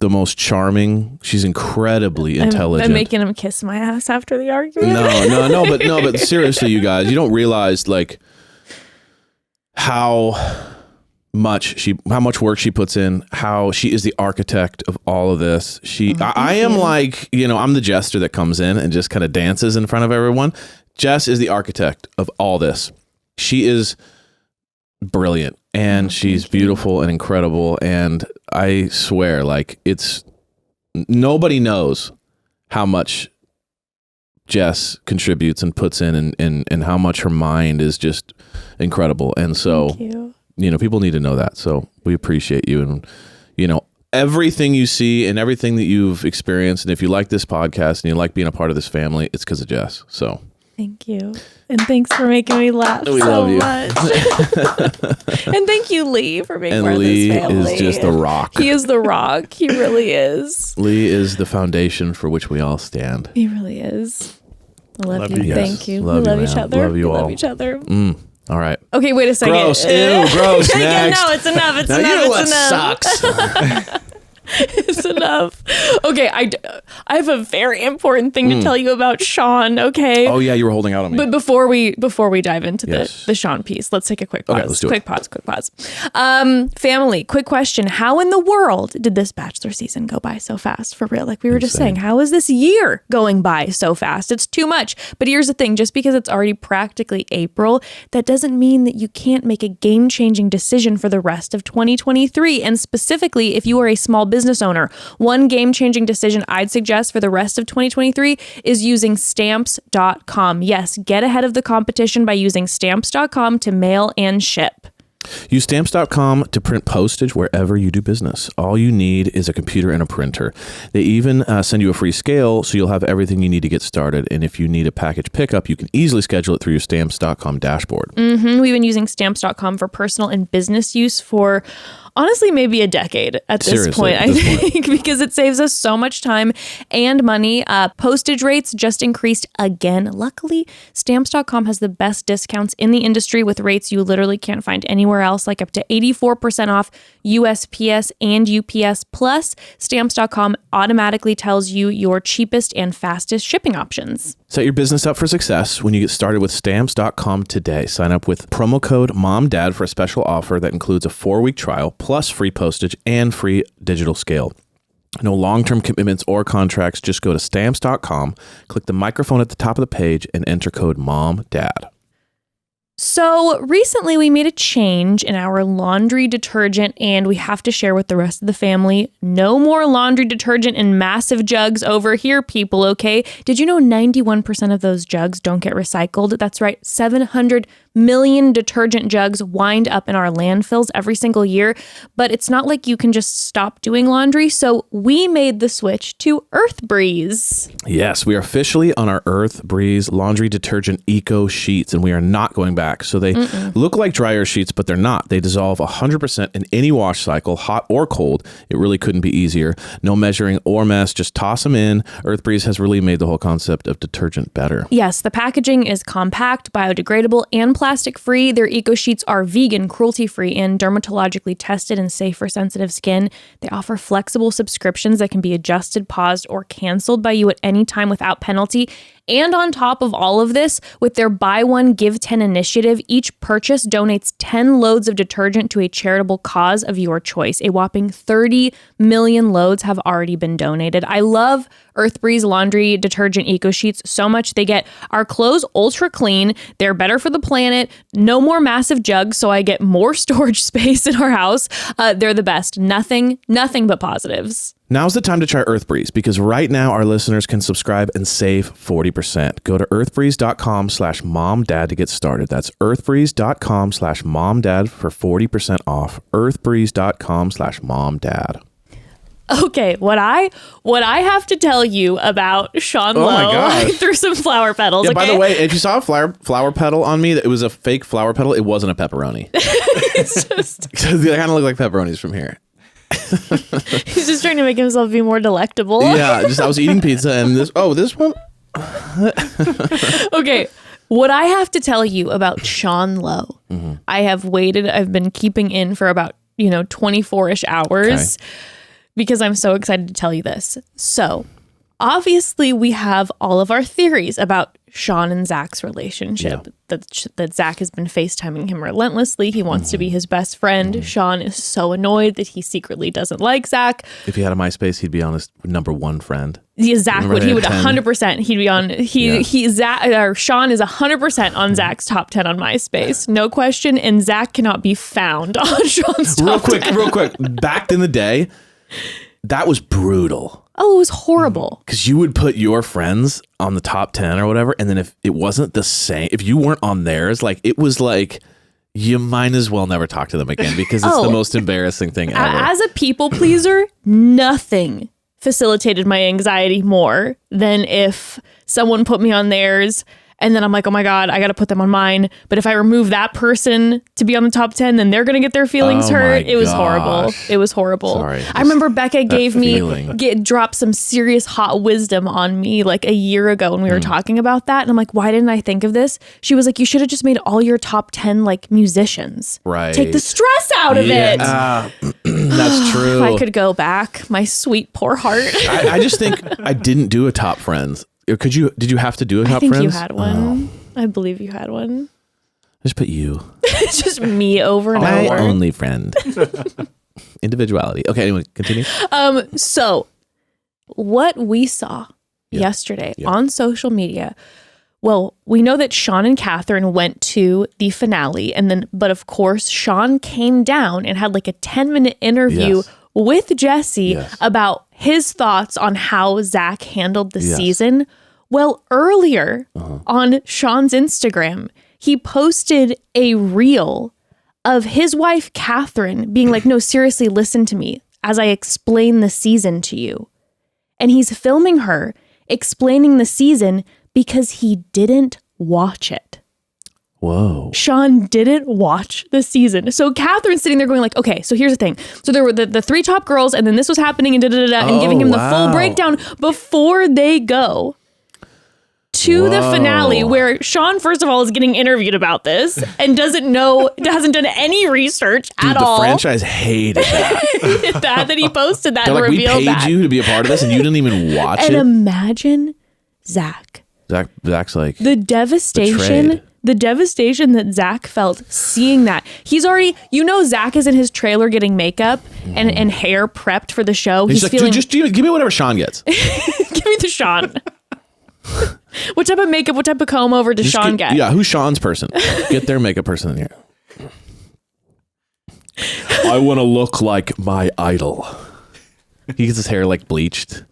[SPEAKER 3] the most charming. She's incredibly intelligent.
[SPEAKER 2] I'm making him kiss my ass after the argument.
[SPEAKER 3] But seriously, you guys, you don't realize like how much work she puts in, how she is the architect of all of this. I am like, I'm the jester that comes in and just kind of dances in front of everyone. Jess is the architect of all this. She is brilliant and she's beautiful and incredible. And I swear, like, nobody knows how much Jess contributes and puts in and how much her mind is just incredible. And so, people need to know that. So we appreciate you. And, everything you see and everything that you've experienced. And if you like this podcast and you like being a part of this family, it's because of Jess. So
[SPEAKER 2] thank you. And thanks for making me laugh
[SPEAKER 3] We
[SPEAKER 2] so
[SPEAKER 3] love you.
[SPEAKER 2] much. And thank you, Lee, for being part
[SPEAKER 3] Lee
[SPEAKER 2] of this family.
[SPEAKER 3] is just the rock.
[SPEAKER 2] He is the rock. He really is.
[SPEAKER 3] Lee is the foundation for which we all stand.
[SPEAKER 2] He really is. I love you.
[SPEAKER 3] Yes.
[SPEAKER 2] Thank you.
[SPEAKER 3] Love
[SPEAKER 2] we
[SPEAKER 3] you,
[SPEAKER 2] love each
[SPEAKER 3] man.
[SPEAKER 2] other.
[SPEAKER 3] Love you
[SPEAKER 2] we
[SPEAKER 3] all.
[SPEAKER 2] love each other.
[SPEAKER 3] All right.
[SPEAKER 2] Okay, wait a second.
[SPEAKER 3] Gross. Ew, gross.
[SPEAKER 2] Yeah,
[SPEAKER 3] Next.
[SPEAKER 2] no, it's enough. It's
[SPEAKER 3] Now
[SPEAKER 2] enough.
[SPEAKER 3] you know
[SPEAKER 2] It's
[SPEAKER 3] what
[SPEAKER 2] enough.
[SPEAKER 3] sucks.
[SPEAKER 2] It's enough. Okay, I have a very important thing to tell you about Sean, okay?
[SPEAKER 3] Oh yeah, you were holding out on me.
[SPEAKER 2] But before we dive into
[SPEAKER 3] Yes.
[SPEAKER 2] the Sean piece, let's take a quick pause.
[SPEAKER 3] Okay, let's do it.
[SPEAKER 2] Quick pause. Family, quick question. How in the world did this Bachelor season go by so fast? For real. Like we were just saying, how is this year going by so fast? It's too much. But here's the thing, just because it's already practically April, that doesn't mean that you can't make a game-changing decision for the rest of 2023. And specifically, if you are a small business owner, one game-changing decision I'd suggest for the rest of 2023 is using stamps.com. Yes, get ahead of the competition by using stamps.com to mail and ship.
[SPEAKER 3] Use stamps.com to print postage wherever you do business. All you need is a computer and a printer. They even send you a free scale, so you'll have everything you need to get started. And if you need a package pickup, you can easily schedule it through your stamps.com dashboard.
[SPEAKER 2] We've been using stamps.com for personal and business use for honestly maybe a decade at this
[SPEAKER 3] Seriously,
[SPEAKER 2] point,
[SPEAKER 3] at this
[SPEAKER 2] I think, because it saves us so much time and money. Postage rates just increased again. Luckily, stamps.com has the best discounts in the industry with rates you literally can't find anywhere else, like up to 84% off USPS and UPS. Plus, stamps.com automatically tells you your cheapest and fastest shipping options.
[SPEAKER 3] Set your business up for success when you get started with stamps.com today. Sign up with promo code MOMDAD for a special offer that includes a 4-week trial plus free postage and free digital scale. No long-term commitments or contracts. Just go to stamps.com, click the microphone at the top of the page, and enter code MOMDAD.
[SPEAKER 2] So recently we made a change in our laundry detergent and we have to share with the rest of the family. No more laundry detergent in massive jugs over here, people, okay? Did you know 91% of those jugs don't get recycled? That's right, 700 million detergent jugs wind up in our landfills every single year, but it's not like you can just stop doing laundry, so we made the switch to Earth Breeze.
[SPEAKER 3] Yes, we are officially on our Earth Breeze laundry detergent eco sheets, and we are not going back. So they look like dryer sheets, but they're not. They dissolve 100% in any wash cycle, hot or cold. It really couldn't be easier. No measuring or mess, just toss them in. Earth Breeze has really made the whole concept of detergent better.
[SPEAKER 2] Yes, the packaging is compact, biodegradable, and plastic-free. Their eco sheets are vegan, cruelty-free, and dermatologically tested and safe for sensitive skin. They offer flexible subscriptions that can be adjusted, paused, or canceled by you at any time without penalty. And on top of all of this, with their Buy One, Give 10 initiative, each purchase donates 10 loads of detergent to a charitable cause of your choice. A whopping 30 million loads have already been donated. I love Earthbreeze laundry detergent eco sheets so much. They get our clothes ultra clean. They're better for the planet. No more massive jugs, so I get more storage space in our house. They're the best. Nothing but positives.
[SPEAKER 3] Now's the time to try Earthbreeze because right now our listeners can subscribe and save 40%. Go to earthbreeze.com/momdad to get started. That's earthbreeze.com/momdad for 40% off. earthbreeze.com/momdad.
[SPEAKER 2] Okay, what I have to tell you about Sean Lowe.
[SPEAKER 3] My gosh.
[SPEAKER 2] Threw some flower petals.
[SPEAKER 3] Yeah,
[SPEAKER 2] Okay?
[SPEAKER 3] by the way, if you saw a flower petal on me, it was a fake flower petal. It wasn't a pepperoni.
[SPEAKER 2] It's just,
[SPEAKER 3] Because they kind of look like pepperonis from here.
[SPEAKER 2] he's just trying to make himself be more delectable.
[SPEAKER 3] Yeah, I was eating pizza and this one.
[SPEAKER 2] Okay, what I have to tell you about Sean Lowe, I've been keeping in for about 24-ish hours because I'm so excited to tell you this. So obviously we have all of our theories about Sean and Zach's relationship, that Zach has been FaceTiming him relentlessly. He wants to be his best friend. Sean is so annoyed that he secretly doesn't like Zach.
[SPEAKER 3] If he had a MySpace, he'd be on his number one friend.
[SPEAKER 2] Yeah, Zach
[SPEAKER 3] Remember
[SPEAKER 2] would. He would
[SPEAKER 3] 10?
[SPEAKER 2] 100%. He'd be on. Sean is 100% on Zach's top 10 on MySpace, no question. And Zach cannot be found on Sean's top 10.
[SPEAKER 3] Real quick. Back in the day, that was brutal.
[SPEAKER 2] Oh, it was horrible.
[SPEAKER 3] Because you would put your friends on the top 10 or whatever, and then if it wasn't the same, if you weren't on theirs, it was like you might as well never talk to them again because it's the most embarrassing thing ever.
[SPEAKER 2] As a people pleaser, nothing facilitated my anxiety more than if someone put me on theirs and then I'm like, oh my God, I got to put them on mine. But if I remove that person to be on the top 10, then they're going to get their feelings hurt. It was horrible. It was horrible.
[SPEAKER 3] Sorry,
[SPEAKER 2] I remember Becca dropped some serious hot wisdom on me like a year ago when we were talking about that. And I'm like, why didn't I think of this? She was like, you should have just made all your top 10 like musicians.
[SPEAKER 3] Right.
[SPEAKER 2] Take the stress out of it.
[SPEAKER 3] That's true.
[SPEAKER 2] If I could go back, my sweet poor heart.
[SPEAKER 3] I just think I didn't do a top friends. Did you have to do a top friends?
[SPEAKER 2] I think you had one. I believe you had one.
[SPEAKER 3] Just put you.
[SPEAKER 2] It's just me over and
[SPEAKER 3] My
[SPEAKER 2] over.
[SPEAKER 3] only friend. Individuality. Okay, anyway, continue.
[SPEAKER 2] So what we saw yesterday on social media, well, we know that Sean and Catherine went to the finale, but of course Sean came down and had like a 10-minute interview with Jesse about his thoughts on how Zach handled the season. Well, earlier on Sean's Instagram, he posted a reel of his wife, Catherine, being like, no, seriously, listen to me as I explain the season to you. And he's filming her explaining the season because he didn't watch it.
[SPEAKER 3] Whoa.
[SPEAKER 2] Sean didn't watch the season. So Catherine's sitting there going like, okay, so here's the thing. So there were the three top girls and then this was happening and and giving him the full breakdown before they go to the finale where Sean, first of all, is getting interviewed about this and hasn't done any research at all.
[SPEAKER 3] The franchise hated that.
[SPEAKER 2] that he posted that
[SPEAKER 3] They're
[SPEAKER 2] and
[SPEAKER 3] like,
[SPEAKER 2] revealed
[SPEAKER 3] we
[SPEAKER 2] that.
[SPEAKER 3] paid you to be a part of this and you didn't even watch
[SPEAKER 2] and
[SPEAKER 3] it?
[SPEAKER 2] imagine Zach's like
[SPEAKER 3] the
[SPEAKER 2] devastation.
[SPEAKER 3] betrayed.
[SPEAKER 2] The devastation that Zach felt seeing that. He's already, Zach is in his trailer getting makeup and hair prepped for the show.
[SPEAKER 3] He's like, feeling, just give me whatever Sean gets.
[SPEAKER 2] Give me the Sean. What type of makeup, what type of comb over does Sean get?
[SPEAKER 3] Yeah, who's Sean's person? Get their makeup person in here. I want to look like my idol. He gets his hair like bleached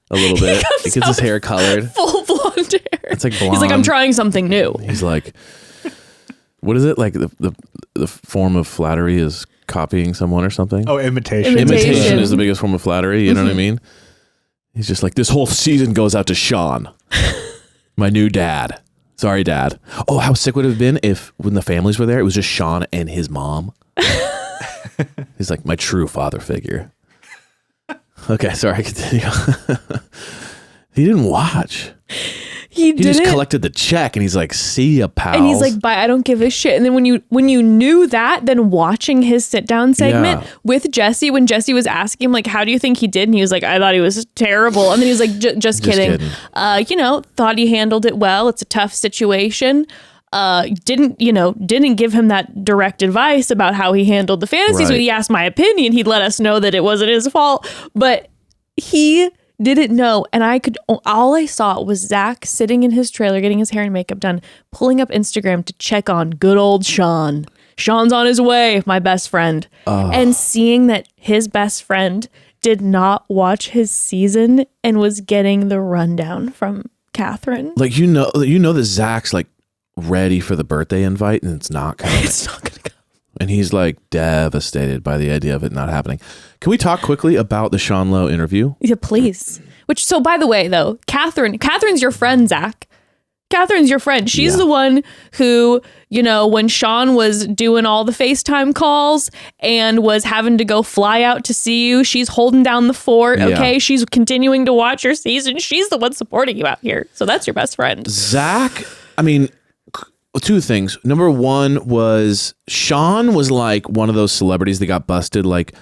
[SPEAKER 3] a little bit. He gets his hair colored.
[SPEAKER 2] Full blonde hair.
[SPEAKER 3] It's like blonde.
[SPEAKER 2] He's like, I'm trying something new.
[SPEAKER 3] He's like, what is it? Like the form of flattery is copying someone or something?
[SPEAKER 4] Oh, imitation.
[SPEAKER 3] Imitation is the biggest form of flattery. You know what I mean? He's just like, this whole season goes out to Sean, my new dad. Sorry, Dad. Oh, how sick would it have been if when the families were there, it was just Sean and his mom. He's like my true father figure. Okay, sorry, continue. He didn't watch. He just collected the check and he's like, see ya, pals.
[SPEAKER 2] And he's like, bye, I don't give a shit. And then when you knew that, then watching his sit down segment with Jesse, when Jesse was asking him, like, how do you think he did? And he was like, I thought he was terrible. And then he was like, just kidding. Thought he handled it well. It's a tough situation. Didn't give him that direct advice about how he handled the fantasies. When he asked my opinion, he'd let us know that it wasn't his fault. But he didn't know. And all I saw was Zach sitting in his trailer, getting his hair and makeup done, pulling up Instagram to check on good old Sean. Sean's on his way, my best friend. And seeing that his best friend did not watch his season and was getting the rundown from Catherine.
[SPEAKER 3] Like, that Zach's like ready for the birthday invite and it's not coming.
[SPEAKER 2] It's not going to come.
[SPEAKER 3] And he's like devastated by the idea of it not happening. Can we talk quickly about the Sean Lowe interview?
[SPEAKER 2] Yeah, please. So by the way, though, Catherine's your friend, Zach. Catherine's your friend. She's the one who, when Sean was doing all the FaceTime calls and was having to go fly out to see you, she's holding down the fort. Okay. She's continuing to watch your season. She's the one supporting you out here. So that's your best friend.
[SPEAKER 3] Zach, two things. Number one was Sean was like one of those celebrities that got busted, like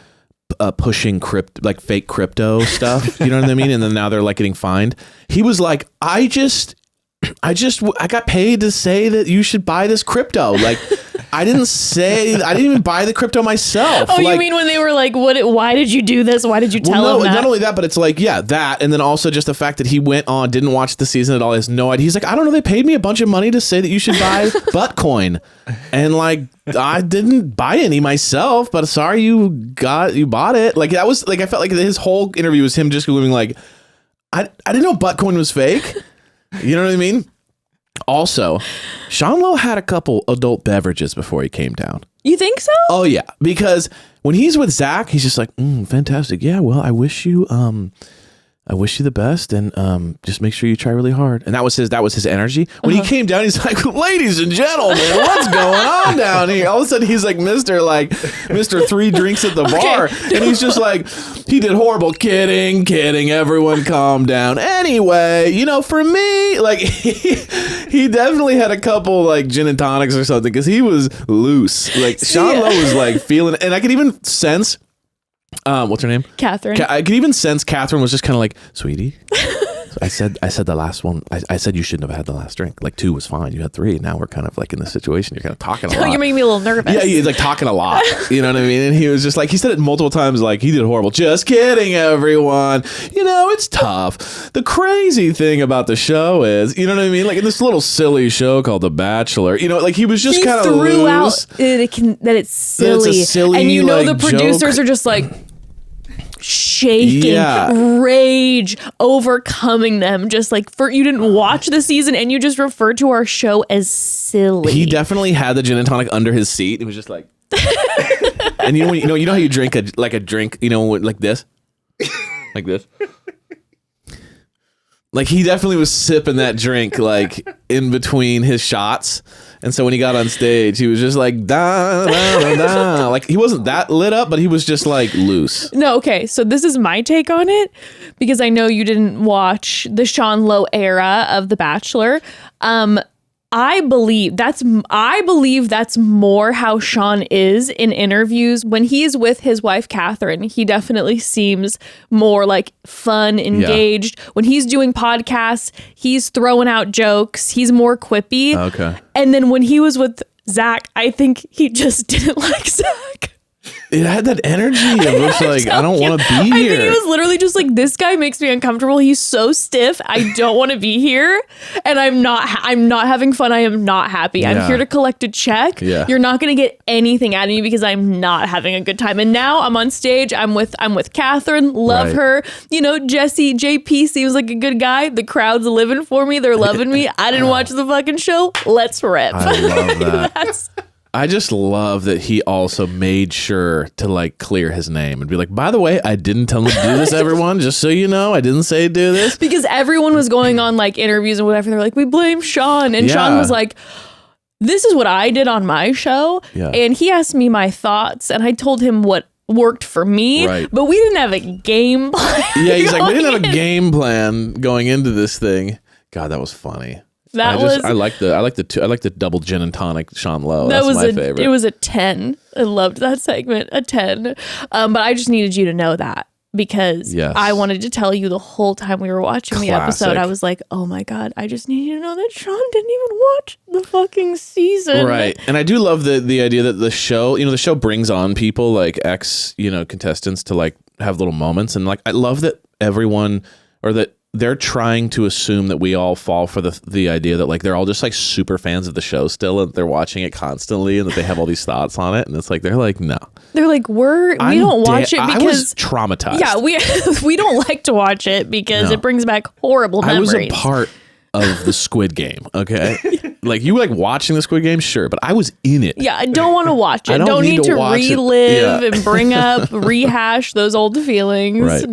[SPEAKER 3] pushing fake crypto stuff. You know what I mean? And then now they're like getting fined. He was like, I got paid to say that you should buy this crypto. Like, I didn't even buy the crypto myself.
[SPEAKER 2] Oh, you mean when they were like, why did you do this? Why did you tell him that?
[SPEAKER 3] Not only that, but it's like, that. And then also just the fact that he went on, didn't watch the season at all. He has no idea. He's like, I don't know. They paid me a bunch of money to say that you should buy Buttcoin. And like, I didn't buy any myself, but sorry, you bought it. Like, that was like, I felt like his whole interview was him just going like, I didn't know Buttcoin was fake. You know what I mean? Also, Sean Lowe had a couple adult beverages before he came down.
[SPEAKER 2] You think so?
[SPEAKER 3] Oh, yeah. Because when he's with Zach, he's just like, fantastic. Yeah, well, I wish you the best and just make sure you try really hard. And that was his energy. When he came down, he's like, ladies and gentlemen, what's going on down here? All of a sudden, he's like Mr. 3 drinks at the bar. Okay. And he's just like, he did horrible. Kidding. Everyone calm down. Anyway, for me, like, he definitely had a couple like gin and tonics or something because he was loose. Like, Sean Lowe was like feeling, and I could even sense, what's her name?
[SPEAKER 2] Catherine.
[SPEAKER 3] I could even sense Catherine was just kind of like, sweetie, I said the last one. I said you shouldn't have had the last drink. Like 2 was fine. You had 3. Now we're kind of like in this situation. You're kind of talking a lot.
[SPEAKER 2] You're making me a little nervous.
[SPEAKER 3] Yeah, he's like talking a lot. You know what I mean? And he was just like, he said it multiple times. Like, he did horrible. Just kidding, everyone. It's tough. The crazy thing about the show is, you know what I mean? Like in this little silly show called The Bachelor, like he was just kind of loose.
[SPEAKER 2] Threw out that it's silly.
[SPEAKER 3] It's a silly,
[SPEAKER 2] and
[SPEAKER 3] like,
[SPEAKER 2] the producers
[SPEAKER 3] joke.
[SPEAKER 2] Are just like shaking, rage, overcoming them. Just like, you didn't watch the season and you just referred to our show as silly.
[SPEAKER 3] He definitely had the gin and tonic under his seat. It was just like, and you know how you drink a drink, like this, like this. Like, he definitely was sipping that drink like in between his shots. And so when he got on stage, he was just like, da, da, da, da. Like, he wasn't that lit up, but he was just like loose.
[SPEAKER 2] No, okay. So this is my take on it because I know you didn't watch the Sean Lowe era of The Bachelor. I believe that's more how Sean is in interviews. When he's with his wife, Catherine, he definitely seems more like fun, engaged. Yeah. When he's doing podcasts, he's throwing out jokes. He's more quippy.
[SPEAKER 3] Okay.
[SPEAKER 2] And then when he was with Zach, I think he just didn't like Zach.
[SPEAKER 3] It had that energy of just like, I don't want to be here.
[SPEAKER 2] I think he was literally just like, this guy makes me uncomfortable. He's so stiff. I don't want to be here. And I'm not having fun. I am not happy. I'm here to collect a check.
[SPEAKER 3] Yeah.
[SPEAKER 2] You're not going to get anything out of me because I'm not having a good time. And now I'm on stage. I'm with Catherine. Love her. Jesse, JP seems like a good guy. The crowd's living for me. They're loving me. I didn't watch the fucking show. Let's rip.
[SPEAKER 3] I love that. I just love that he also made sure to like clear his name and be like, by the way, I didn't tell him to do this, everyone. Just so you know, I didn't say do this.
[SPEAKER 2] Because everyone was going on like interviews and whatever. They're like, we blame Sean. And Sean was like, this is what I did on my show. Yeah. And he asked me my thoughts and I told him what worked for me.
[SPEAKER 3] Right.
[SPEAKER 2] But we didn't have a game plan.
[SPEAKER 3] Yeah, he's like, we didn't have a game plan going into this thing. God, that was funny.
[SPEAKER 2] I
[SPEAKER 3] like the double gin and tonic Sean Lowe.
[SPEAKER 2] That
[SPEAKER 3] That's
[SPEAKER 2] was
[SPEAKER 3] my favorite.
[SPEAKER 2] It was a 10. I loved that segment. A 10. But I just needed you to know that because
[SPEAKER 3] Yes.
[SPEAKER 2] I wanted to tell you the whole time we were watching the episode.
[SPEAKER 3] Classic.
[SPEAKER 2] I was like, oh my God, I just need you to know that Sean didn't even watch the fucking season.
[SPEAKER 3] Right. And I do love the idea that the show brings on people like contestants to like have little moments. And like, I love that everyone or that they're trying to assume that we all fall for the idea that like they're all just like super fans of the show still and they're watching it constantly and that they have all these thoughts on it. And it's like, they're like, no.
[SPEAKER 2] They're like, we don't watch it because
[SPEAKER 3] I was traumatized.
[SPEAKER 2] Yeah, we don't like to watch it because it brings back horrible memories.
[SPEAKER 3] I was a part of the Squid Game, okay? Like you like watching the Squid Game, sure, but I was in it.
[SPEAKER 2] Yeah, I don't want to watch it.
[SPEAKER 3] I don't
[SPEAKER 2] need to relive and bring up, rehash those old feelings.
[SPEAKER 3] Right.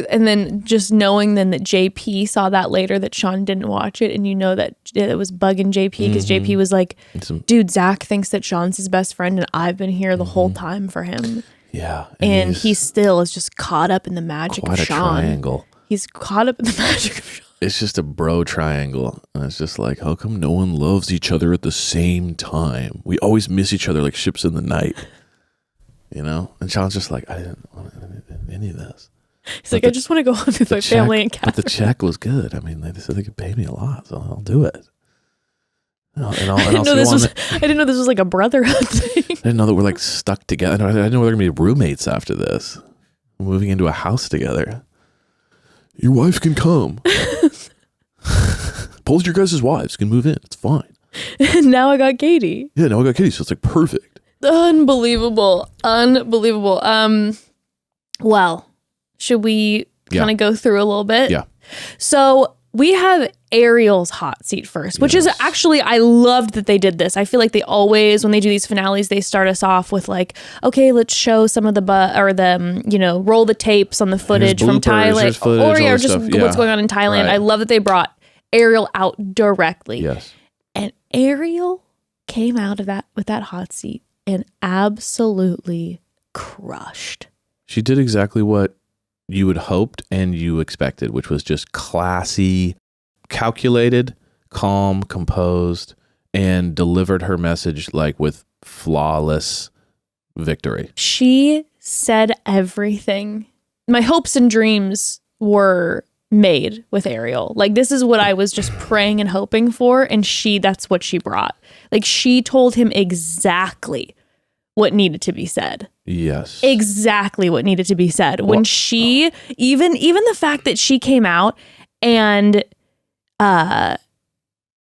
[SPEAKER 2] And then just knowing then that JP saw that later that Sean didn't watch it, and you know that it was bugging JP because JP was like, dude, Zach thinks that Sean's his best friend, and I've been here the whole time for him.
[SPEAKER 3] Yeah.
[SPEAKER 2] And he still is just caught up in the magic of
[SPEAKER 3] quite a
[SPEAKER 2] Sean.
[SPEAKER 3] triangle.
[SPEAKER 2] He's caught up in the magic of Sean.
[SPEAKER 3] It's just a bro triangle. And it's just like, how come no one loves each other at the same time? We always miss each other like ships in the night. And Sean's just like, I didn't want any of this.
[SPEAKER 2] He's like, I just want to go home with my family and
[SPEAKER 3] But the check was good. I mean, they said they could pay me a lot, so I'll do it. I didn't know
[SPEAKER 2] this was like a brotherhood thing.
[SPEAKER 3] I didn't know that we're like stuck together. I didn't know we're going to be roommates after this. We're moving into a house together. Your wife can come. Both your guys' wives can move in. It's fine.
[SPEAKER 2] And now I got Kaity.
[SPEAKER 3] Yeah, now I got Kaity, so it's like perfect.
[SPEAKER 2] Unbelievable. Well, should we kind of go through a little bit?
[SPEAKER 3] Yeah.
[SPEAKER 2] So we have Ariel's hot seat first, which is actually, I loved that they did this. I feel like they always, when they do these finales, they start us off with like, okay, let's show some of the, roll the tapes on the footage from Thailand. Or just what's going on in Thailand. Right. I love that they brought Ariel out directly.
[SPEAKER 3] Yes.
[SPEAKER 2] And Ariel came out of that with that hot seat and absolutely crushed.
[SPEAKER 3] She did exactly what you had hoped and you expected, which was just classy, calculated, calm, composed, and delivered her message like with flawless victory.
[SPEAKER 2] She said everything. My hopes and dreams were made with Ariel. Like, this is what I was just praying and hoping for, and that's what she brought. Like, she told him exactly what needed to be said.
[SPEAKER 3] Yes.
[SPEAKER 2] Exactly what needed to be said. When she, even the fact that she came out and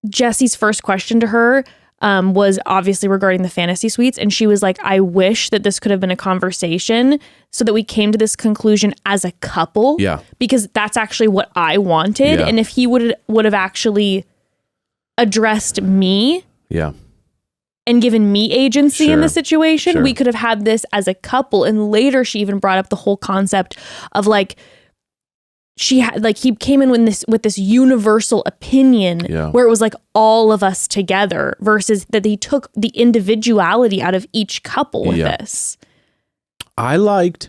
[SPEAKER 2] Jesse's first question to her was obviously regarding the fantasy suites. And she was like, I wish that this could have been a conversation so that we came to this conclusion as a couple.
[SPEAKER 3] Yeah.
[SPEAKER 2] Because that's actually what I wanted.
[SPEAKER 3] Yeah.
[SPEAKER 2] And if he would have actually addressed me.
[SPEAKER 3] Yeah.
[SPEAKER 2] And given me agency in the situation, we could have had this as a couple. And later she even brought up the whole concept of like, she had like, he came in with this universal opinion where it was like all of us together versus that he took the individuality out of each couple with this.
[SPEAKER 3] I liked,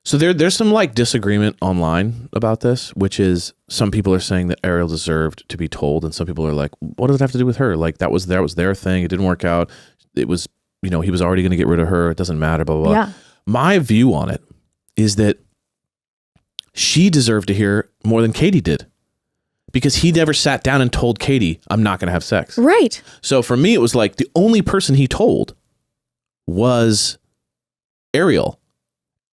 [SPEAKER 3] so there's some like disagreement online about this, which is some people are saying that Ariel deserved to be told. And some people are like, what does it have to do with her? Like that was their thing. It didn't work out. It was, he was already going to get rid of her. It doesn't matter, blah, blah, blah.
[SPEAKER 2] Yeah.
[SPEAKER 3] My view on it is that she deserved to hear more than Kaity did because he never sat down and told Kaity, I'm not going to have sex.
[SPEAKER 2] Right.
[SPEAKER 3] So for me, it was like the only person he told was Ariel.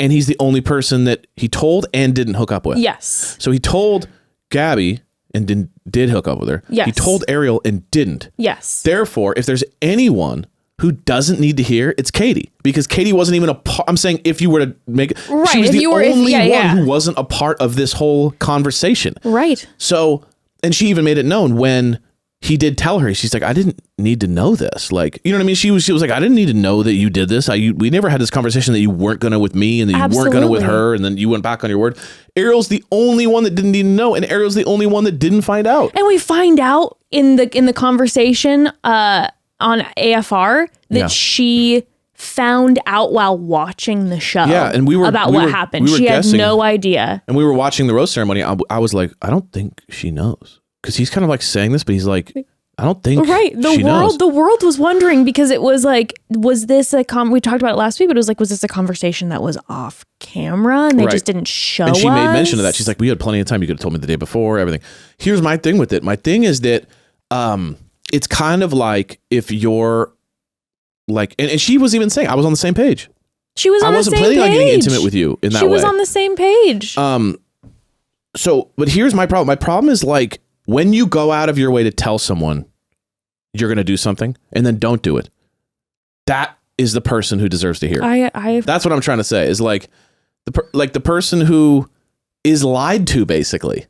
[SPEAKER 3] And he's the only person that he told and didn't hook up with.
[SPEAKER 2] Yes.
[SPEAKER 3] So he told Gabi and did hook up with her.
[SPEAKER 2] Yes.
[SPEAKER 3] He told Ariel and didn't.
[SPEAKER 2] Yes.
[SPEAKER 3] Therefore, if there's anyone who doesn't need to hear, it's Kaity. Because Kaity wasn't even a part. I'm saying if you were to make it, she was the only one who wasn't a part of this whole conversation.
[SPEAKER 2] Right.
[SPEAKER 3] So, and she even made it known when he did tell her, she's like, I didn't need to know this. Like, you know what I mean? She was like, I didn't need to know that you did this. We never had this conversation that you weren't going to with me and that you weren't going to with her. And then you went back on your word. Ariel's the only one that didn't need to know. And Ariel's the only one that didn't find out.
[SPEAKER 2] And we find out in the conversation on AFR that she found out while watching the show
[SPEAKER 3] and
[SPEAKER 2] about what happened. She had no idea.
[SPEAKER 3] And we were watching the rose ceremony. I was like, I don't think she knows. Because he's kind of like saying this, but he's like, I don't think she knows.
[SPEAKER 2] The world was wondering because it was like, was this a we talked about it last week, but it was like, was this a conversation that was off camera and they just didn't show us?
[SPEAKER 3] And she made mention of that. She's like, we had plenty of time. You could have told me the day before, everything. Here's my thing with it. My thing is that it's kind of like if you're like, and she was even saying, I was on the same page.
[SPEAKER 2] She was on the same page. I wasn't planning on getting
[SPEAKER 3] intimate with you in that way.
[SPEAKER 2] She was on the same page.
[SPEAKER 3] So, but here's my problem. My problem is like, when you go out of your way to tell someone you're going to do something and then don't do it, that is the person who deserves to hear. That's what I'm trying to say is like the person who is lied to basically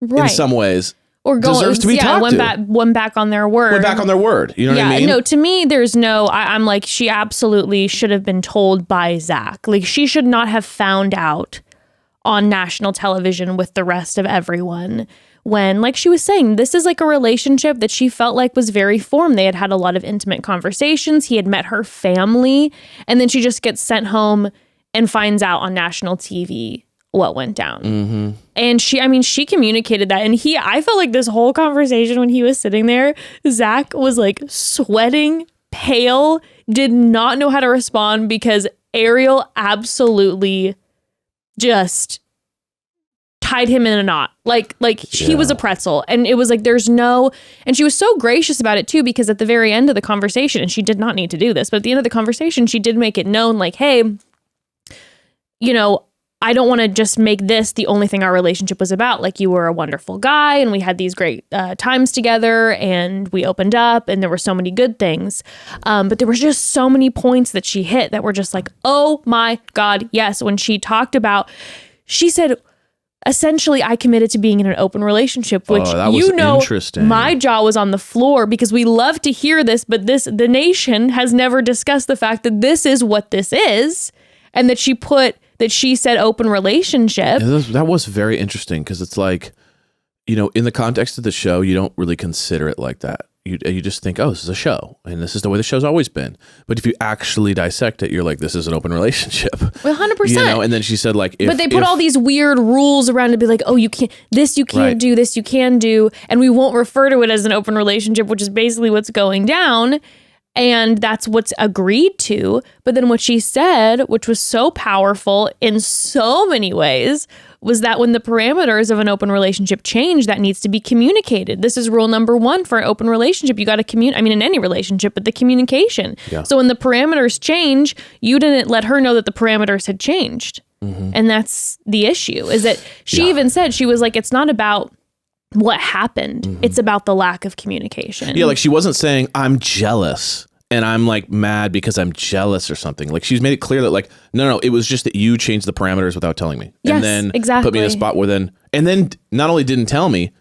[SPEAKER 3] in some ways
[SPEAKER 2] or
[SPEAKER 3] deserves to be talked
[SPEAKER 2] to. Went back on their word.
[SPEAKER 3] Went back on their word. You know what I mean?
[SPEAKER 2] No, to me, there's no, I'm like, she absolutely should have been told by Zach. Like she should not have found out on national television with the rest of everyone. When, like she was saying, this is like a relationship that she felt like was very formed. They had had a lot of intimate conversations. He had met her family. And then she just gets sent home and finds out on national TV what went down. Mm-hmm. And she communicated that. And I felt like this whole conversation when he was sitting there, Zach was like sweating, pale, did not know how to respond because Ariel absolutely just tied him in a knot. Like he was a pretzel. And it was like, and she was so gracious about it too, because at the very end of the conversation, and she did not need to do this, but at the end of the conversation, she did make it known like, hey, you know, I don't want to just make this the only thing our relationship was about. Like you were a wonderful guy and we had these great times together and we opened up and there were so many good things. But there was just so many points that she hit that were just like, oh my God, yes. When she talked about, she said, essentially, I committed to being in an open relationship, which my jaw was on the floor because we love to hear this, but the nation has never discussed the fact that this is what this is, and that she said open relationship.
[SPEAKER 3] Yeah, that was very interesting because it's like, you know, in the context of the show, you don't really consider it like that. You just think, oh, this is a show, and this is the way the show's always been. But if you actually dissect it, you're like, this is an open relationship.
[SPEAKER 2] Well, 100%.
[SPEAKER 3] You know, and then she said, like,
[SPEAKER 2] but they put all these weird rules around to be like, oh, you can't do, this you can do, and we won't refer to it as an open relationship, which is basically what's going down, and that's what's agreed to. But then what she said, which was so powerful in so many ways, was that when the parameters of an open relationship change, that needs to be communicated. This is rule number 1 for an open relationship. You got to communicate. I mean, in any relationship, but the communication. Yeah. So when the parameters change, you didn't let her know that the parameters had changed. Mm-hmm. And that's the issue, is that she even said, she was like, it's not about what happened. Mm-hmm. It's about the lack of communication.
[SPEAKER 3] Yeah, like she wasn't saying, I'm jealous and I'm like mad because I'm jealous or something. Like she's made it clear that like, no, it was just that you changed the parameters without telling me.
[SPEAKER 2] Yes,
[SPEAKER 3] and then
[SPEAKER 2] exactly.
[SPEAKER 3] Put me in a spot where and then not only didn't tell me,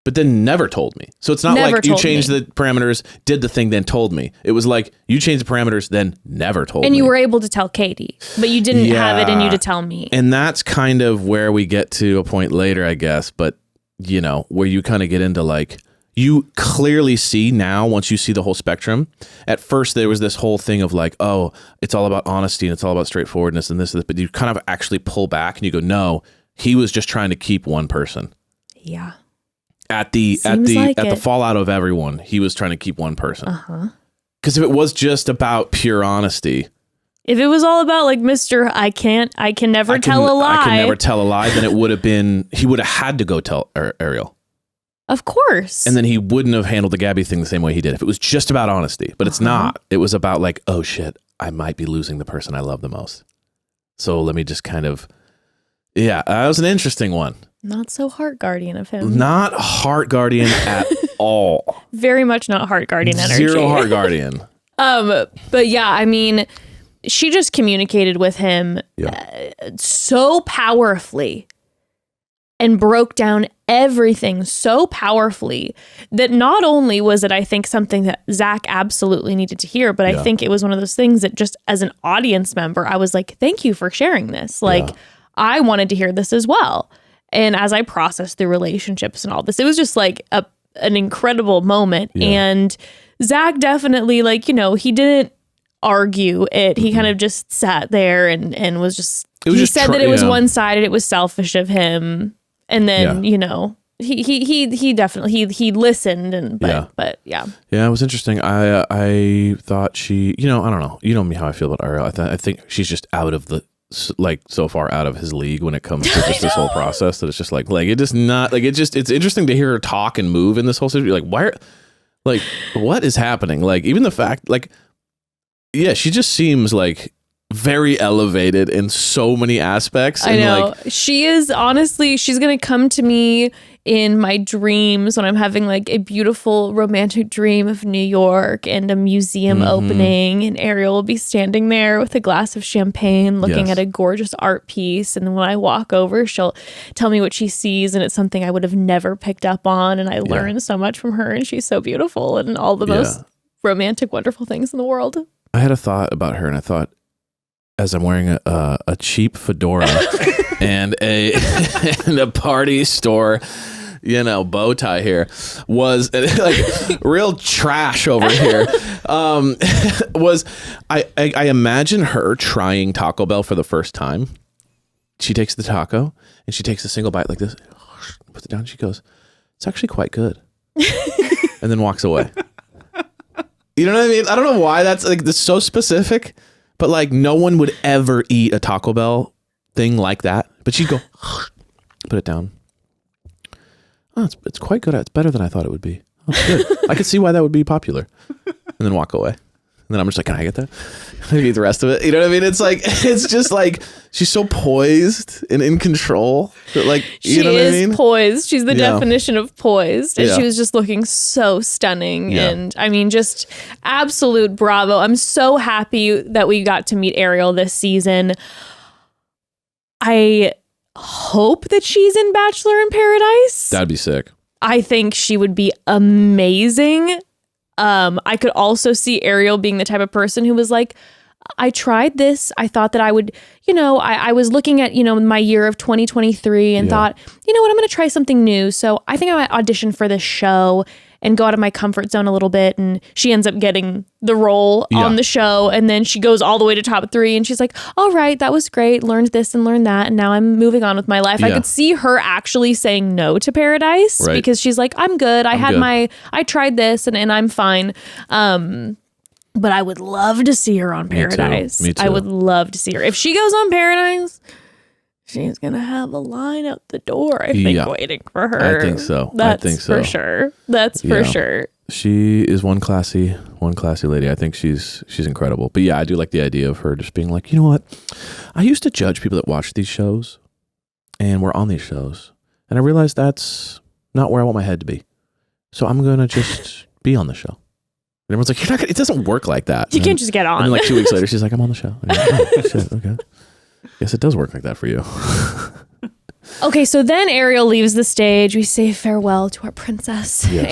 [SPEAKER 3] but then never told me. So it's not like you changed the parameters, did the thing, then told me. It was like you changed the parameters, then never told me.
[SPEAKER 2] And you were able to tell Kaity, but you didn't have it in you to tell me.
[SPEAKER 3] And that's kind of where we get to a point later, I guess. But, you know, where you kind of get into like, you clearly see now, once you see the whole spectrum. At first, there was this whole thing of like, oh, it's all about honesty and it's all about straightforwardness and this. But you kind of actually pull back and you go, no, he was just trying to keep one person.
[SPEAKER 2] Yeah.
[SPEAKER 3] At the fallout of everyone, he was trying to keep one person.
[SPEAKER 2] Uh-huh.
[SPEAKER 3] Because if it was just about pure honesty,
[SPEAKER 2] if it was all about like Mr. I can never tell a lie,
[SPEAKER 3] then it would have been, he would have had to go tell Ariel.
[SPEAKER 2] Of course.
[SPEAKER 3] And then he wouldn't have handled the Gabi thing the same way he did if it was just about honesty. But it's not. It was about like, oh shit, I might be losing the person I love the most. So let me just kind of, that was an interesting one.
[SPEAKER 2] Not so heart guardian of him.
[SPEAKER 3] Not heart guardian at all.
[SPEAKER 2] Very much not heart guardian energy.
[SPEAKER 3] Zero heart guardian.
[SPEAKER 2] But yeah, I mean, she just communicated with him so powerfully and broke down everything so powerfully that not only was it, I think, something that Zach absolutely needed to hear, but I think it was one of those things that just as an audience member, I was like, thank you for sharing this. Like, I wanted to hear this as well. And as I processed the relationships and all this, it was just like an incredible moment. Yeah. And Zach definitely, like, you know, he didn't argue it. He kind of just sat there and was just, he said that it was one-sided. It was selfish of him. And then, you know, he definitely, he listened but yeah.
[SPEAKER 3] Yeah, it was interesting. I thought she, you know, I don't know. You know me how I feel about Ariel. I think she's just out of the, like, so far out of his league when it comes to just this whole process that it's just like it just not like it's interesting to hear her talk and move in this whole situation. Like, why like what is happening? Like, even the fact, like, yeah, she just seems like very elevated in so many aspects.
[SPEAKER 2] I know.
[SPEAKER 3] Like,
[SPEAKER 2] she is, honestly, she's going to come to me in my dreams when I'm having like a beautiful romantic dream of New York and a museum opening, and Ariel will be standing there with a glass of champagne looking at a gorgeous art piece. And then when I walk over, she'll tell me what she sees, and it's something I would have never picked up on. And I learn so much from her, and she's so beautiful and all the most romantic, wonderful things in the world.
[SPEAKER 3] I had a thought about her, and I thought, as I'm wearing a cheap fedora and a party store, you know, bow tie here, was like real trash over here. Was I imagine her trying Taco Bell for the first time. She takes the taco and she takes a single bite like this, puts it down. She goes, "It's actually quite good," and then walks away. You know what I mean? I don't know why that's like this so specific. But like no one would ever eat a Taco Bell thing like that. But she'd go, put it down. Oh, it's quite good. It's better than I thought it would be. Oh, it's good. I could see why that would be popular. And then walk away. And then I'm just like, can I get that? I eat the rest of it. You know what I mean? It's like, it's just like, she's so poised and in control. That like, you know what I mean?
[SPEAKER 2] She is poised. She's the definition of poised. And she was just looking so stunning. Yeah. And I mean, just absolute bravo. I'm so happy that we got to meet Ariel this season. I hope that she's in Bachelor in Paradise.
[SPEAKER 3] That'd be sick.
[SPEAKER 2] I think she would be amazing. I could also see Ariel being the type of person who was like, I tried this. I thought that I would, you know, I was looking at, you know, my year of 2023 and thought, you know what, I'm going to try something new. So I think I might audition for this show and go out of my comfort zone a little bit. And she ends up getting the role on the show. And then she goes all the way to top 3 and she's like, all right, that was great. Learned this and learned that. And now I'm moving on with my life. I could see her actually saying no to Paradise because she's like, I'm good. I tried this and I'm fine. But I would love to see her on Paradise.
[SPEAKER 3] Me too.
[SPEAKER 2] I would love to see her. If she goes on Paradise, she's going to have a line out the door, I think, waiting for her.
[SPEAKER 3] I think so.
[SPEAKER 2] That's for sure. That's for sure.
[SPEAKER 3] She is one classy lady. I think she's incredible. But yeah, I do like the idea of her just being like, you know what? I used to judge people that watch these shows and were on these shows. And I realized that's not where I want my head to be. So I'm going to just be on the show. And everyone's like, you're not gonna, it doesn't work like that.
[SPEAKER 2] You can't just get on.
[SPEAKER 3] And then like 2 weeks later, she's like, I'm on the show. And I'm like, oh, shit, okay. Yes, it does work like that for you.
[SPEAKER 2] Okay, so then Ariel leaves the stage. We say farewell to our princess.
[SPEAKER 3] Yes.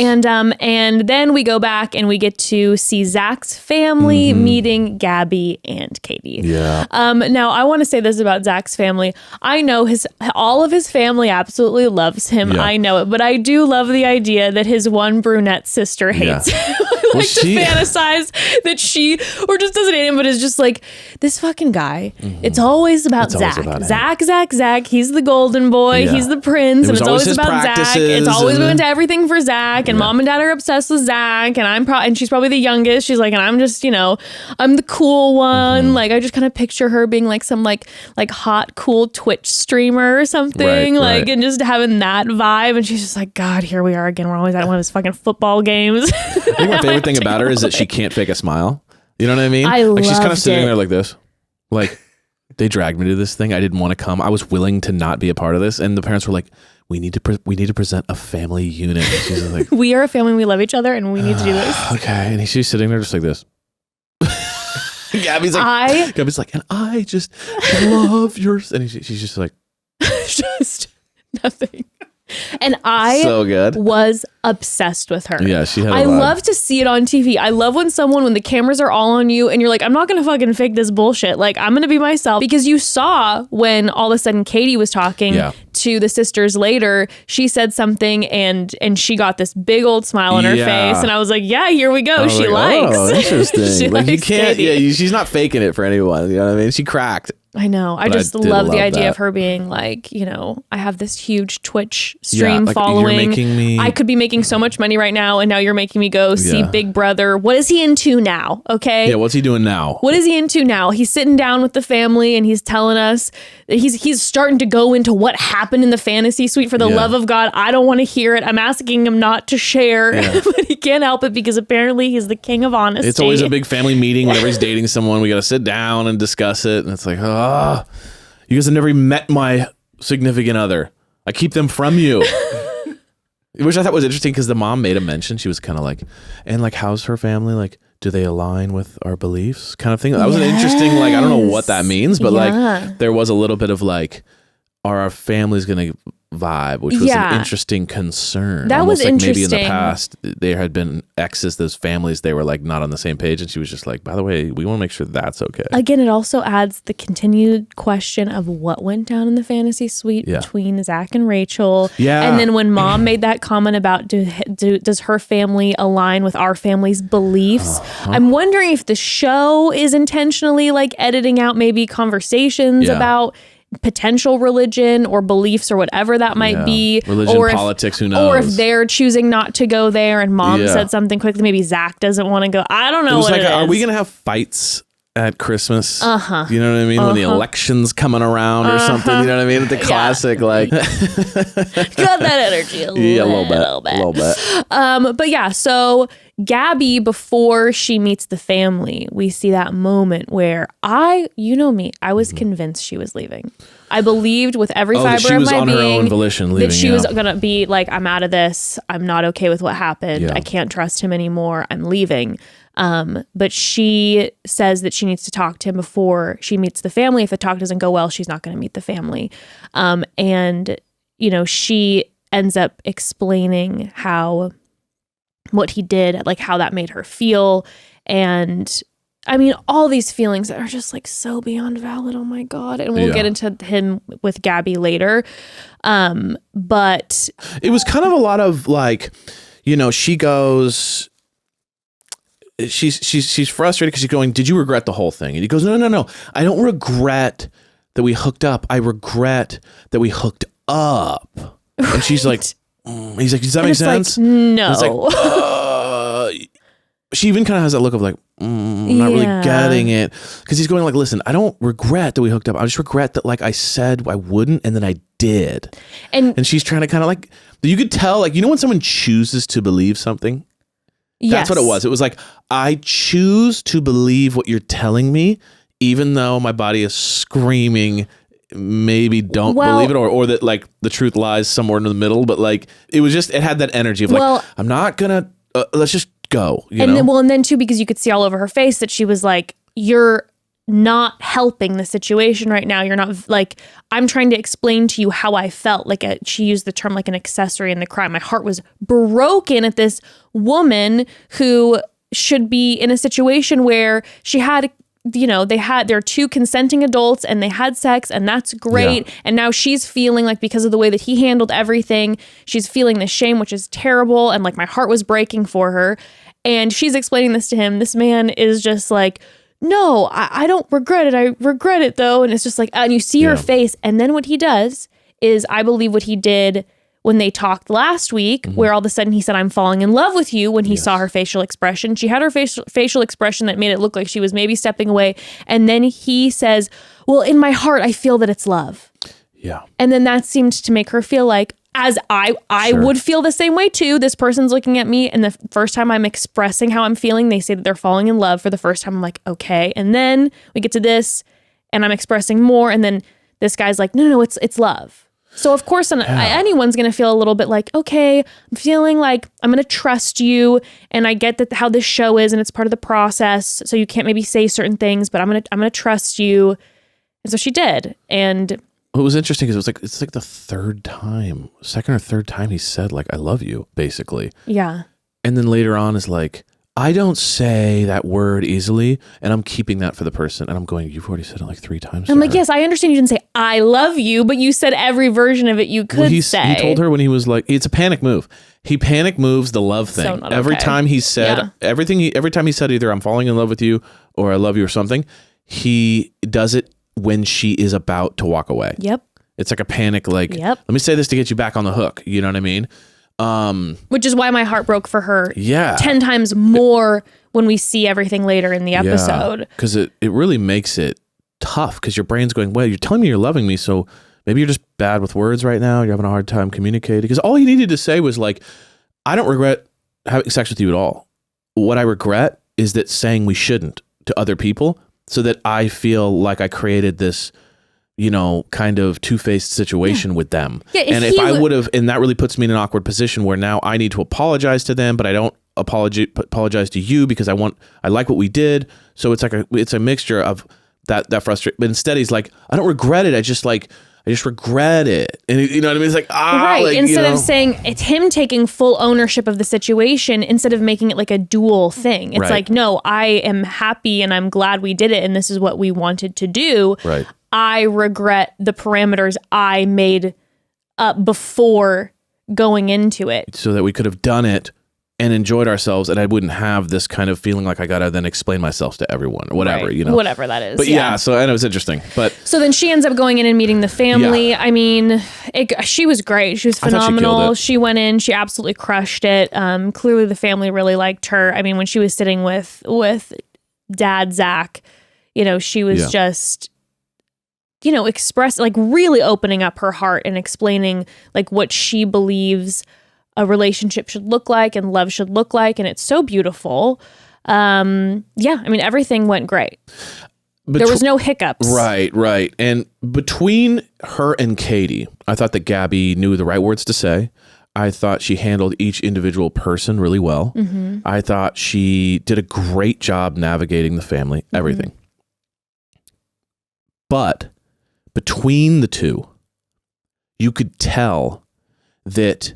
[SPEAKER 2] And then we go back and we get to see Zach's family meeting Gabi and Kaity.
[SPEAKER 3] Yeah.
[SPEAKER 2] Now, I want to say this about Zach's family. I know all of his family absolutely loves him. Yeah. I know it. But I do love the idea that his one brunette sister hates him. I like to fantasize that she, or just doesn't hate him, but is just like, this fucking guy. It's always about Zach. Zach. He's the golden boy. Yeah. He's the prince. And it's always about Zach. It's always been to everything for Zach. And mom and dad are obsessed with Zach. And and she's probably the youngest. She's like, and I'm just, you know, I'm the cool one. Like, I just kind of picture her being like some like hot, cool Twitch streamer or something. Right. And just having that vibe. And she's just like, God, here we are again. We're always at one of his fucking football games.
[SPEAKER 3] I think my favorite thing about her is that she can't fake a smile. You know what I mean?
[SPEAKER 2] Like
[SPEAKER 3] she's kind of sitting there like this. Like, they dragged me to this thing. I didn't want to come. I was willing to not be a part of this. And the parents were like, we need to present a family unit. And she's like,
[SPEAKER 2] we are a family. We love each other and we need to do this.
[SPEAKER 3] Okay. And she's sitting there just like this. Gabi's like, and I just love yours. And she's just like,
[SPEAKER 2] just nothing. And I
[SPEAKER 3] so good.
[SPEAKER 2] Was obsessed with her.
[SPEAKER 3] Yeah, she had a
[SPEAKER 2] I
[SPEAKER 3] vibe.
[SPEAKER 2] love to see it on TV. I love when the cameras are all on you and you're like, I'm not going to fucking fake this bullshit. Like, I'm going to be myself. Because you saw when all of a sudden Kaity was talking to the sisters later, she said something and she got this big old smile on her
[SPEAKER 3] Yeah.
[SPEAKER 2] face. And I was like, yeah, here we go.
[SPEAKER 3] I was
[SPEAKER 2] She
[SPEAKER 3] like,
[SPEAKER 2] likes.
[SPEAKER 3] Oh, interesting.
[SPEAKER 2] She
[SPEAKER 3] like you
[SPEAKER 2] likes
[SPEAKER 3] can't.
[SPEAKER 2] Kaity.
[SPEAKER 3] Yeah, she's not faking it for anyone. You know what I mean? She cracked.
[SPEAKER 2] I know. I
[SPEAKER 3] But I
[SPEAKER 2] just
[SPEAKER 3] did
[SPEAKER 2] love the
[SPEAKER 3] love
[SPEAKER 2] idea
[SPEAKER 3] that.
[SPEAKER 2] of her being like, I have this huge Twitch stream
[SPEAKER 3] like,
[SPEAKER 2] following.
[SPEAKER 3] You're making me.
[SPEAKER 2] I could be making so much money right now, and now you're making me go see
[SPEAKER 3] Yeah.
[SPEAKER 2] Big Brother. What is he into now? Okay.
[SPEAKER 3] Yeah, what's he doing now?
[SPEAKER 2] What is he into now? He's sitting down with the family and he's telling us that he's starting to go into what happened in the fantasy suite. For the
[SPEAKER 3] Yeah.
[SPEAKER 2] love of God, I don't want to hear it. I'm asking him not to share, but he can't help it because apparently he's the king of honesty.
[SPEAKER 3] It's always a big family meeting whenever he's dating someone. We got to sit down and discuss it. And it's like, you guys have never met my significant other. I keep them from you. Which I thought was interesting because the mom made a mention. She was kind of like, and like, how's her family? Like, do they align with our beliefs? Kind of thing. That was an interesting, like, I don't know what that means, but like, there was a little bit of like, are our families going to vibe, which was an interesting concern.
[SPEAKER 2] That
[SPEAKER 3] Almost
[SPEAKER 2] was
[SPEAKER 3] like
[SPEAKER 2] interesting.
[SPEAKER 3] maybe in the past there had been exes, those families, they were like not on the same page, and she was just like, by the way, we want to make sure that's okay.
[SPEAKER 2] Again, it also adds the continued question of what went down in the fantasy suite between Zach and Rachel.
[SPEAKER 3] Yeah.
[SPEAKER 2] And then when mom made that comment about does her family align with our family's beliefs, I'm wondering if the show is intentionally like editing out maybe conversations about potential religion or beliefs or whatever that might be.
[SPEAKER 3] Religion,
[SPEAKER 2] or
[SPEAKER 3] politics, who knows?
[SPEAKER 2] Or if they're choosing not to go there and mom said something quickly, maybe Zach doesn't want to go. I don't know what it is.
[SPEAKER 3] Are we going to have fights at Christmas? You know what I mean? When the election's coming around or something, you know what I mean? The classic, like.
[SPEAKER 2] Got that energy a little bit. But yeah, so Gabi, before she meets the family, we see that moment where you know me, I was convinced she was leaving. I believed with every fiber
[SPEAKER 3] she
[SPEAKER 2] of
[SPEAKER 3] was
[SPEAKER 2] my
[SPEAKER 3] on
[SPEAKER 2] being
[SPEAKER 3] her own volition leaving,
[SPEAKER 2] that she was going to be like, I'm out of this. I'm not okay with what happened.
[SPEAKER 3] Yeah.
[SPEAKER 2] I can't trust him anymore. I'm leaving. But she says that she needs to talk to him before she meets the family. If the talk doesn't go well, she's not going to meet the family. And, she ends up explaining what he did, like how that made her feel. And I mean, all these feelings that are just like so beyond valid. Oh my God. And we'll get into him with Gabi later. But
[SPEAKER 3] it was kind of a lot of like, she goes, she's frustrated because she's going, did you regret the whole thing? And he goes, no. I don't regret that we hooked up. I regret that we hooked up. And she's like, he's like, does that make sense?
[SPEAKER 2] Like, no.
[SPEAKER 3] And it's like, she even kind of has that look of like, I'm not really getting it. Because he's going like, listen, I don't regret that we hooked up. I just regret that like I said I wouldn't and then I did. And she's trying to kind of like, you could tell like, when someone chooses to believe something? That's what it was. It was like, I choose to believe what you're telling me, even though my body is screaming, maybe don't believe it, or that like the truth lies somewhere in the middle. But like, it had that energy of like, I'm not gonna, let's just go.
[SPEAKER 2] And then too, because you could see all over her face that she was like, you're not helping the situation right now. You're not like, I'm trying to explain to you how I felt. Like she used the term like an accessory in the crime. My heart was broken at this woman who should be in a situation where she had, they're two consenting adults and they had sex and that's great. Yeah. And now she's feeling like because of the way that he handled everything, she's feeling the shame, which is terrible. And like my heart was breaking for her. And she's explaining this to him. This man is just like, no, I don't regret it. I regret it though. And it's just like, and you see her face. And then what he does is, I believe what he did when they talked last week, where all of a sudden he said, I'm falling in love with you, when he saw her facial expression. She had her facial expression that made it look like she was maybe stepping away. And then he says, well, in my heart, I feel that it's love.
[SPEAKER 3] Yeah.
[SPEAKER 2] And then that seemed to make her feel like, as I would feel the same way too. This person's looking at me, and the first time I'm expressing how I'm feeling, they say that they're falling in love for the first time. I'm like, okay. And then we get to this, and I'm expressing more, and then this guy's like, no, it's love. So of course, anyone's going to feel a little bit like, okay, I'm feeling like I'm going to trust you, and I get that how this show is, and it's part of the process. So you can't maybe say certain things, but I'm going to trust you. And so she did, and.
[SPEAKER 3] What was interesting is it's like the second or third time he said like, I love you, basically.
[SPEAKER 2] Yeah.
[SPEAKER 3] And then later on is like, I don't say that word easily, and I'm keeping that for the person. And I'm going, you've already said it like 3 times.
[SPEAKER 2] I'm like, yes, I understand you didn't say I love you, but you said every version of it you could say.
[SPEAKER 3] He told her when he was like, it's a panic move. He panic moves the love thing. Every time he said every time he said either I'm falling in love with you or I love you or something, he does it when she is about to walk away.
[SPEAKER 2] Yep.
[SPEAKER 3] It's like a panic, like, let me say this to get you back on the hook. You know what I mean?
[SPEAKER 2] Which is why my heart broke for her 10 times more when we see everything later in the episode.
[SPEAKER 3] Because it really makes it tough because your brain's going, well, you're telling me you're loving me, so maybe you're just bad with words right now. You're having a hard time communicating. Because all he needed to say was like, I don't regret having sex with you at all. What I regret is that saying we shouldn't to other people so that I feel like I created this, kind of two-faced situation with them. Yeah, and if I would have, and that really puts me in an awkward position where now I need to apologize to them, but I don't apologize to you because I like what we did. So it's like it's a mixture of that frustration. But instead he's like, I don't regret it. I just regret it. And you know what I mean? It's like,
[SPEAKER 2] right.
[SPEAKER 3] Like,
[SPEAKER 2] instead of saying it's him taking full ownership of the situation, instead of making it like a dual thing. It's like, no, I am happy and I'm glad we did it. And this is what we wanted to do.
[SPEAKER 3] Right.
[SPEAKER 2] I regret the parameters I made up before going into it.
[SPEAKER 3] So that we could have done it and enjoyed ourselves, and I wouldn't have this kind of feeling like I gotta then explain myself to everyone or whatever,
[SPEAKER 2] right. Whatever that is.
[SPEAKER 3] But so I know it's interesting. But
[SPEAKER 2] so then she ends up going in and meeting the family. Yeah. I mean, she was great. She was phenomenal. She went in, she absolutely crushed it. Clearly the family really liked her. I mean, when she was sitting with Dad Zach, she was just really opening up her heart and explaining like what she believes a relationship should look like and love should look like. And it's so beautiful. I mean, everything went great. There was no hiccups.
[SPEAKER 3] Right. And between her and Kaity, I thought that Gabi knew the right words to say. I thought she handled each individual person really well. Mm-hmm. I thought she did a great job navigating the family, everything. Mm-hmm. But between the two, you could tell that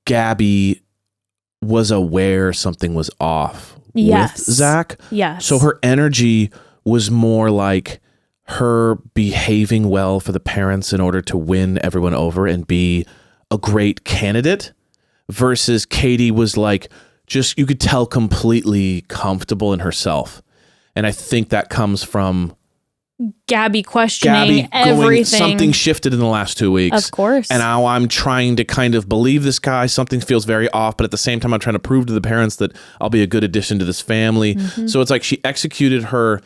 [SPEAKER 3] Gabi was aware something was off with Zach.
[SPEAKER 2] Yes.
[SPEAKER 3] So her energy was more like her behaving well for the parents in order to win everyone over and be a great candidate versus Kaity was like, just, you could tell completely comfortable in herself. And I think that comes from
[SPEAKER 2] Gabi questioning everything.
[SPEAKER 3] Something shifted in the last 2 weeks.
[SPEAKER 2] Of course.
[SPEAKER 3] And now I'm trying to kind of believe this guy. Something feels very off, but at the same time, I'm trying to prove to the parents that I'll be a good addition to this family. Mm-hmm. So it's like she executed her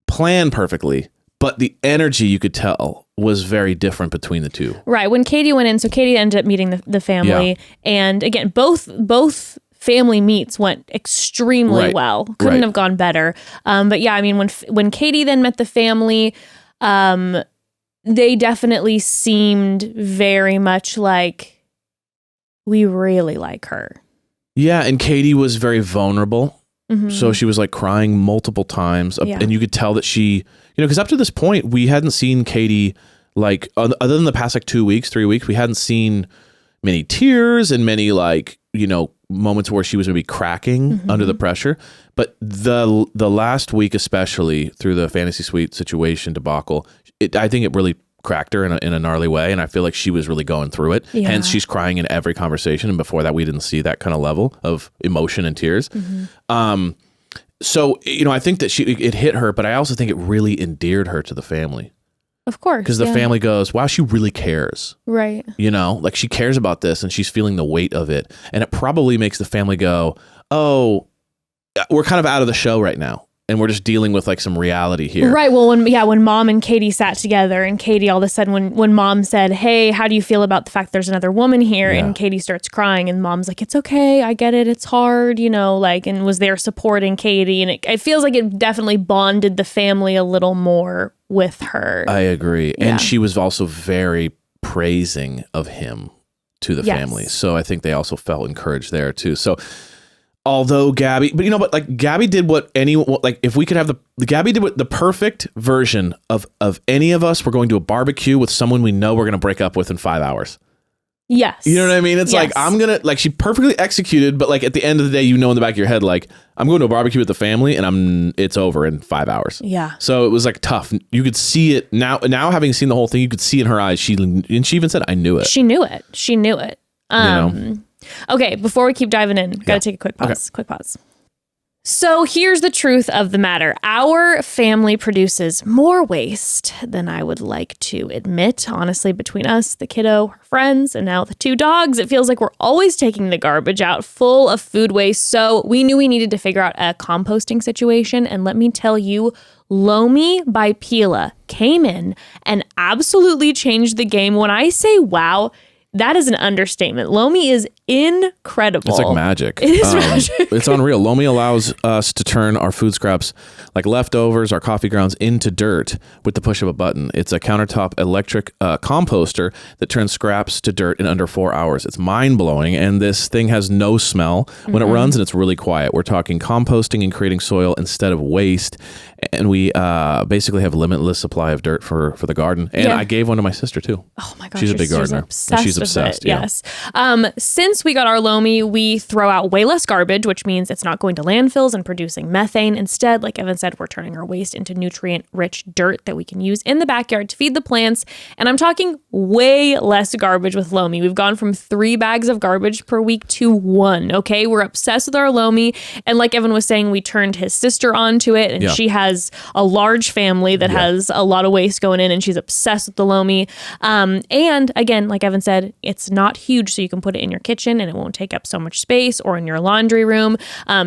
[SPEAKER 3] plan perfectly, but the energy you could tell was very different between the two.
[SPEAKER 2] Right. When Kaity went in, so Kaity ended up meeting the family. And again, both family meets went extremely well. Couldn't have gone better. But yeah, I mean, when Kaity then met the family, they definitely seemed very much like, we really like her.
[SPEAKER 3] Yeah, and Kaity was very vulnerable. Mm-hmm. So she was like crying multiple times. And you could tell that she, because up to this point, we hadn't seen Kaity, like, other than the past like 2 weeks, 3 weeks, we hadn't seen many tears and many like, moments where she was maybe cracking under the pressure. But the last week, especially through the fantasy suite situation debacle, I think it really cracked her in a gnarly way. And I feel like she was really going through it. Yeah. Hence, she's crying in every conversation. And before that, we didn't see that kind of level of emotion and tears. Mm-hmm. So, I think that it hit her, but I also think it really endeared her to the family.
[SPEAKER 2] Of course.
[SPEAKER 3] Because the family goes, wow, she really cares.
[SPEAKER 2] Right.
[SPEAKER 3] Like she cares about this and she's feeling the weight of it. And it probably makes the family go, oh, we're kind of out of the show right now. And we're just dealing with like some reality here.
[SPEAKER 2] Right. Well, when Mom and Kaity sat together and Kaity all of a sudden, when Mom said, hey, how do you feel about the fact there's another woman here? Yeah. And Kaity starts crying and Mom's like, it's okay. I get it. It's hard, and was there supporting Kaity. And it feels like it definitely bonded the family a little more with her.
[SPEAKER 3] I agree. Yeah. And she was also very praising of him to the family. So I think they also felt encouraged there too. So although Gabi, but like Gabi did what anyone, like if we could have Gabi did what the perfect version of any of us, we're going to a barbecue with someone we know we're going to break up with in 5 hours.
[SPEAKER 2] Yes.
[SPEAKER 3] You know what I mean? It's like, I'm going to, like, she perfectly executed, but like at the end of the day, you know, in the back of your head, like, I'm going to a barbecue with the family and it's over in 5 hours.
[SPEAKER 2] Yeah.
[SPEAKER 3] So it was like tough. You could see it now having seen the whole thing, you could see in her eyes. She even said, I knew it.
[SPEAKER 2] She knew it. Okay. Before we keep diving in, got to take a quick pause.
[SPEAKER 3] Okay.
[SPEAKER 2] Quick pause. So here's the truth of the matter. Our family produces more waste than I would like to admit. Honestly, between us, the kiddo, her friends, and now the 2 dogs, it feels like we're always taking the garbage out full of food waste. So we knew we needed to figure out a composting situation. And let me tell you, Lomi by Pila came in and absolutely changed the game. When I say wow, that is an understatement. Lomi is incredible.
[SPEAKER 3] It's like magic.
[SPEAKER 2] It is magic.
[SPEAKER 3] It's unreal. Lomi allows us to turn our food scraps, like leftovers, our coffee grounds, into dirt with the push of a button. It's a countertop electric composter that turns scraps to dirt in under 4 hours. It's mind-blowing, and this thing has no smell when it runs, and it's really quiet. We're talking composting and creating soil instead of waste, and we basically have limitless supply of dirt for the garden. And I gave one to my sister, too.
[SPEAKER 2] Oh my gosh.
[SPEAKER 3] She's a big gardener.
[SPEAKER 2] She's
[SPEAKER 3] obsessed.
[SPEAKER 2] With it. Yes. Since we got our Lomi, we throw out way less garbage, which means it's not going to landfills and producing methane. Instead, like Evan said, we're turning our waste into nutrient-rich dirt that we can use in the backyard to feed the plants. And I'm talking way less garbage with Lomi. We've gone from 3 bags of garbage per week to 1. Okay, we're obsessed with our Lomi. And like Evan was saying, we turned his sister onto it, and she has a large family that has a lot of waste going in, and she's obsessed with the Lomi. And again, like Evan said, it's not huge, so you can put it in your kitchen and it won't take up so much space, or in your laundry room.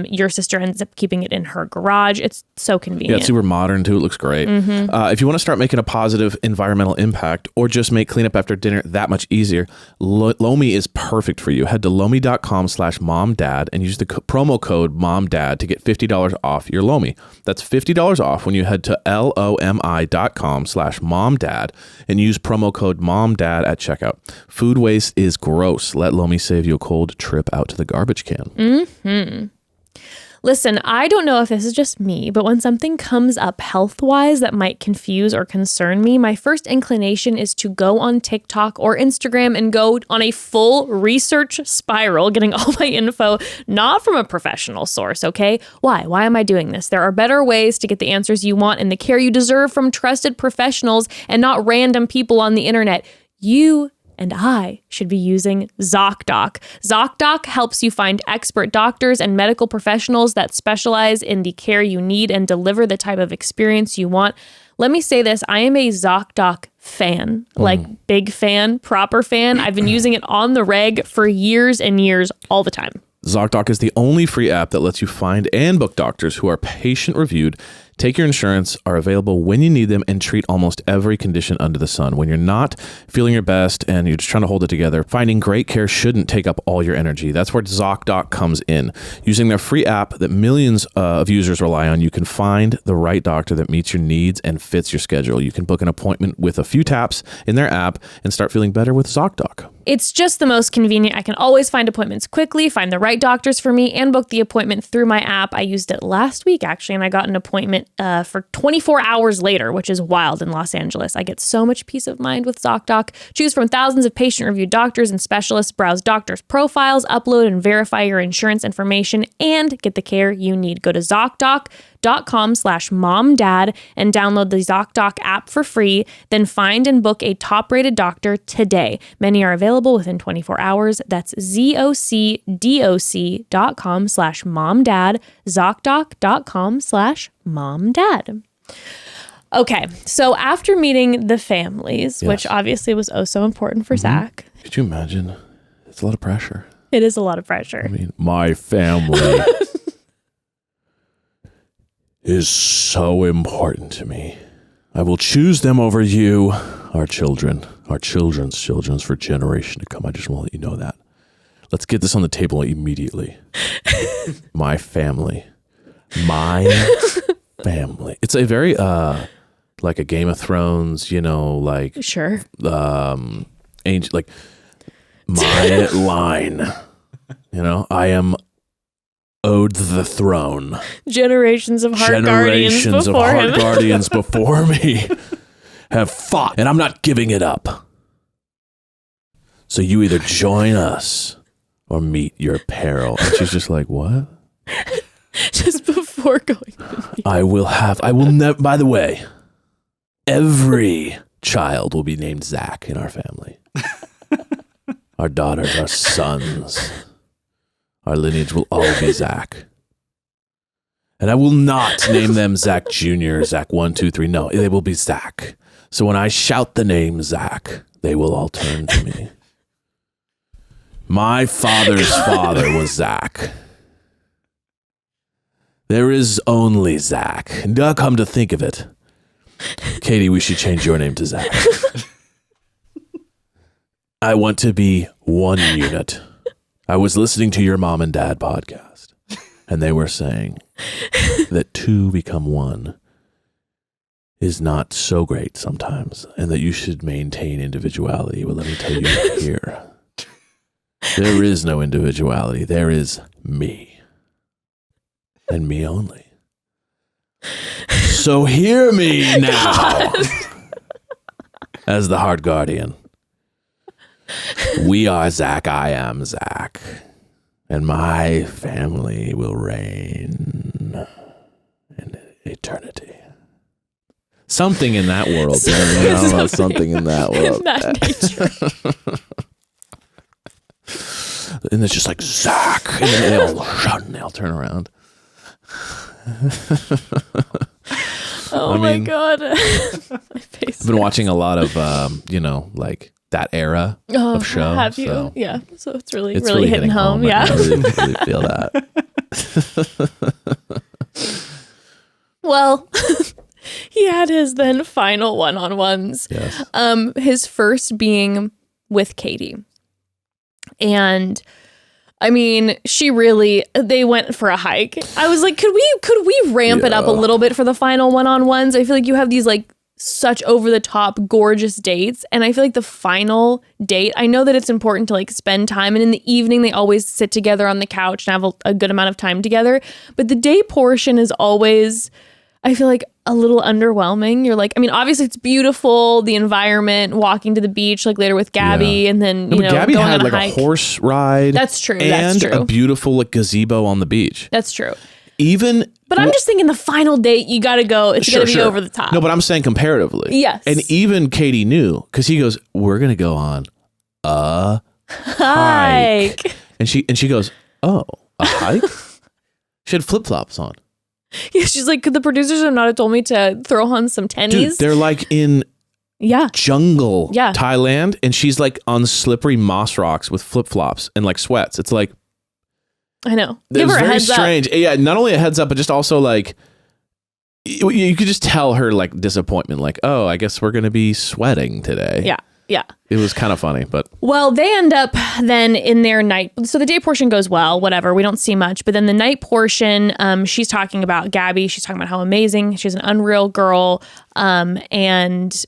[SPEAKER 2] Your sister ends up keeping it in her garage. It's so convenient.
[SPEAKER 3] Yeah, it's super modern too. It looks great. If you want to start making a positive environmental impact, or just make cleanup after dinner that much easier, Lomi is perfect for you. Head to lomi.com/momdad and use the promo code momdad to get $50 off your Lomi. That's $50 off when you head to lomi.com/momdad and use promo code momdad at checkout. Food waste is gross. Let Lomi save you a cold trip out to the garbage can.
[SPEAKER 2] Listen, I don't know if this is just me, but when something comes up health-wise that might confuse or concern me, my first inclination is to go on TikTok or Instagram and go on a full research spiral, getting all my info not from a professional source, okay? Why? Why am I doing this? There are better ways to get the answers you want and the care you deserve from trusted professionals and not random people on the internet. You and I should be using ZocDoc. ZocDoc helps you find expert doctors and medical professionals that specialize in the care you need and deliver the type of experience you want. Let me say this, I am a ZocDoc fan, like big fan, proper fan. I've been using it on the reg for years and years, all the time.
[SPEAKER 3] ZocDoc is the only free app that lets you find and book doctors who are patient-reviewed, take your insurance, are available when you need them, and treat almost every condition under the sun. When you're not feeling your best and you're just trying to hold it together, finding great care shouldn't take up all your energy. That's where ZocDoc comes in. Using their free app that millions of users rely on, you can find the right doctor that meets your needs and fits your schedule. You can book an appointment with a few taps in their app and start feeling better with ZocDoc.
[SPEAKER 2] It's just the most convenient. I can always find appointments quickly, find the right doctors for me, and book the appointment through my app. I used it last week, actually, and I got an appointment for 24 hours later, which is wild in Los Angeles. I get so much peace of mind with ZocDoc. Choose from thousands of patient-reviewed doctors and specialists, browse doctors' profiles, upload and verify your insurance information, and get the care you need. Go to ZocDoc.com/momdad and download the ZocDoc app for free. Then find and book a top-rated doctor today. Many are available within 24 hours. That's ZocDoc.com/momdad, ZocDoc.com/momdad. Okay, so after meeting the families, which obviously was oh so important for Zach.
[SPEAKER 3] Could you imagine? It's a lot of pressure.
[SPEAKER 2] It is a lot of pressure.
[SPEAKER 3] I mean, my family is so important to me. I will choose them over you, our children, our children's children for generation to come. I just want to let you know that. Let's get this on the table immediately. My family. My family. It's a very, like a Game of Thrones, you know, like.
[SPEAKER 2] Sure.
[SPEAKER 3] Ancient, like, my line. You know, I am owed the throne.
[SPEAKER 2] Generations of heart guardians before him.
[SPEAKER 3] Guardians before me have fought, and I'm not giving it up. So you either join us or meet your peril. And she's just like, what?
[SPEAKER 2] Just before going to the meeting.
[SPEAKER 3] I will never, by the way, every child will be named Zach in our family. Our daughters, our sons, our lineage will all be Zach. And I will not name them Zach Jr., Zach 1, 2, 3. No, they will be Zach. So when I shout the name Zach, they will all turn to me. My father's father was Zach. There is only Zach. And come to think of it, Katie, we should change your name to Zach. I want to be one unit. I was listening to your mom and dad podcast, and they were saying that two become one is not so great sometimes, and that you should maintain individuality. Well, let me tell you here. There is no individuality. There is me. And me only. So hear me now. As the Heart Guardian. We are Zach. I am Zach. And my family will reign in eternity. Something in that world. I don't know, something in that world.
[SPEAKER 2] In that nature.
[SPEAKER 3] And it's just like, Zach. And then they all shut and they all turn around.
[SPEAKER 2] My God. My face
[SPEAKER 3] I've been watching a lot of, like that era of show.
[SPEAKER 2] Have you?
[SPEAKER 3] So
[SPEAKER 2] Yeah. So it's really
[SPEAKER 3] it's
[SPEAKER 2] hitting home. Yeah.
[SPEAKER 3] I really feel that.
[SPEAKER 2] Well, he had his then final one-on-ones.
[SPEAKER 3] Yes.
[SPEAKER 2] His first being with Kaity. And I mean, they went for a hike. I was like, could we ramp it up a little bit for the final one-on-ones? I feel like you have these like such over the top gorgeous dates. And I feel like the final date, I know that it's important to like spend time. And in the evening, they always sit together on the couch and have a good amount of time together. But the day portion is always, I feel like, a little underwhelming. You're like, I mean, obviously it's beautiful, the environment, walking to the beach, like later with Gabi, and then,
[SPEAKER 3] Gabi
[SPEAKER 2] going
[SPEAKER 3] had
[SPEAKER 2] on
[SPEAKER 3] like
[SPEAKER 2] hike.
[SPEAKER 3] a horse ride.
[SPEAKER 2] That's true.
[SPEAKER 3] And
[SPEAKER 2] That's true.
[SPEAKER 3] a beautiful like gazebo on the beach.
[SPEAKER 2] That's true.
[SPEAKER 3] But
[SPEAKER 2] I'm just thinking the final date, you got to go. It's going to be over the top.
[SPEAKER 3] No, but I'm saying comparatively.
[SPEAKER 2] Yes.
[SPEAKER 3] And even Katie knew, because he goes, we're going to go on a hike. And she goes, oh, a hike? She had flip-flops on.
[SPEAKER 2] Yeah, she's like, could the producers have not told me to throw on some tennies?
[SPEAKER 3] Dude, they're like in jungle Thailand, and she's like on slippery moss rocks with flip-flops and like sweats. It's like,
[SPEAKER 2] I know.
[SPEAKER 3] It was very strange. Yeah, not only a heads up, but just also like, you could just tell her like disappointment, like, oh, I guess we're going to be sweating today.
[SPEAKER 2] Yeah. Yeah.
[SPEAKER 3] It was kind of funny, but.
[SPEAKER 2] Well, they end up then in their night. So the day portion goes well, whatever. We don't see much. But then the night portion, she's talking about Gabi. She's talking about how amazing. She's an unreal girl. And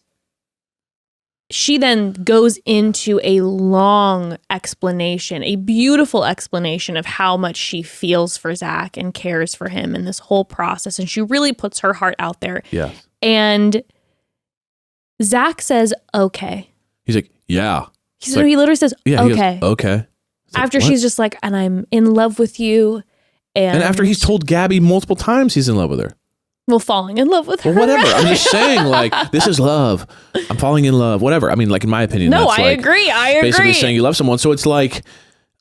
[SPEAKER 2] she then goes into a long explanation, a beautiful explanation of how much she feels for Zach and cares for him in this whole process. And she really puts her heart out there.
[SPEAKER 3] Yeah.
[SPEAKER 2] And Zach says, okay.
[SPEAKER 3] He's like, yeah.
[SPEAKER 2] He literally says, okay.
[SPEAKER 3] Goes, okay.
[SPEAKER 2] After she's just like, and I'm in love with you. And
[SPEAKER 3] after he's told Gabi multiple times he's in love with her.
[SPEAKER 2] Well, falling in love with her.
[SPEAKER 3] Well, whatever. I'm just saying, like, this is love. I'm falling in love. Whatever. I mean, like, in my opinion,
[SPEAKER 2] no,
[SPEAKER 3] that's
[SPEAKER 2] I agree.
[SPEAKER 3] Basically saying you love someone. So it's like,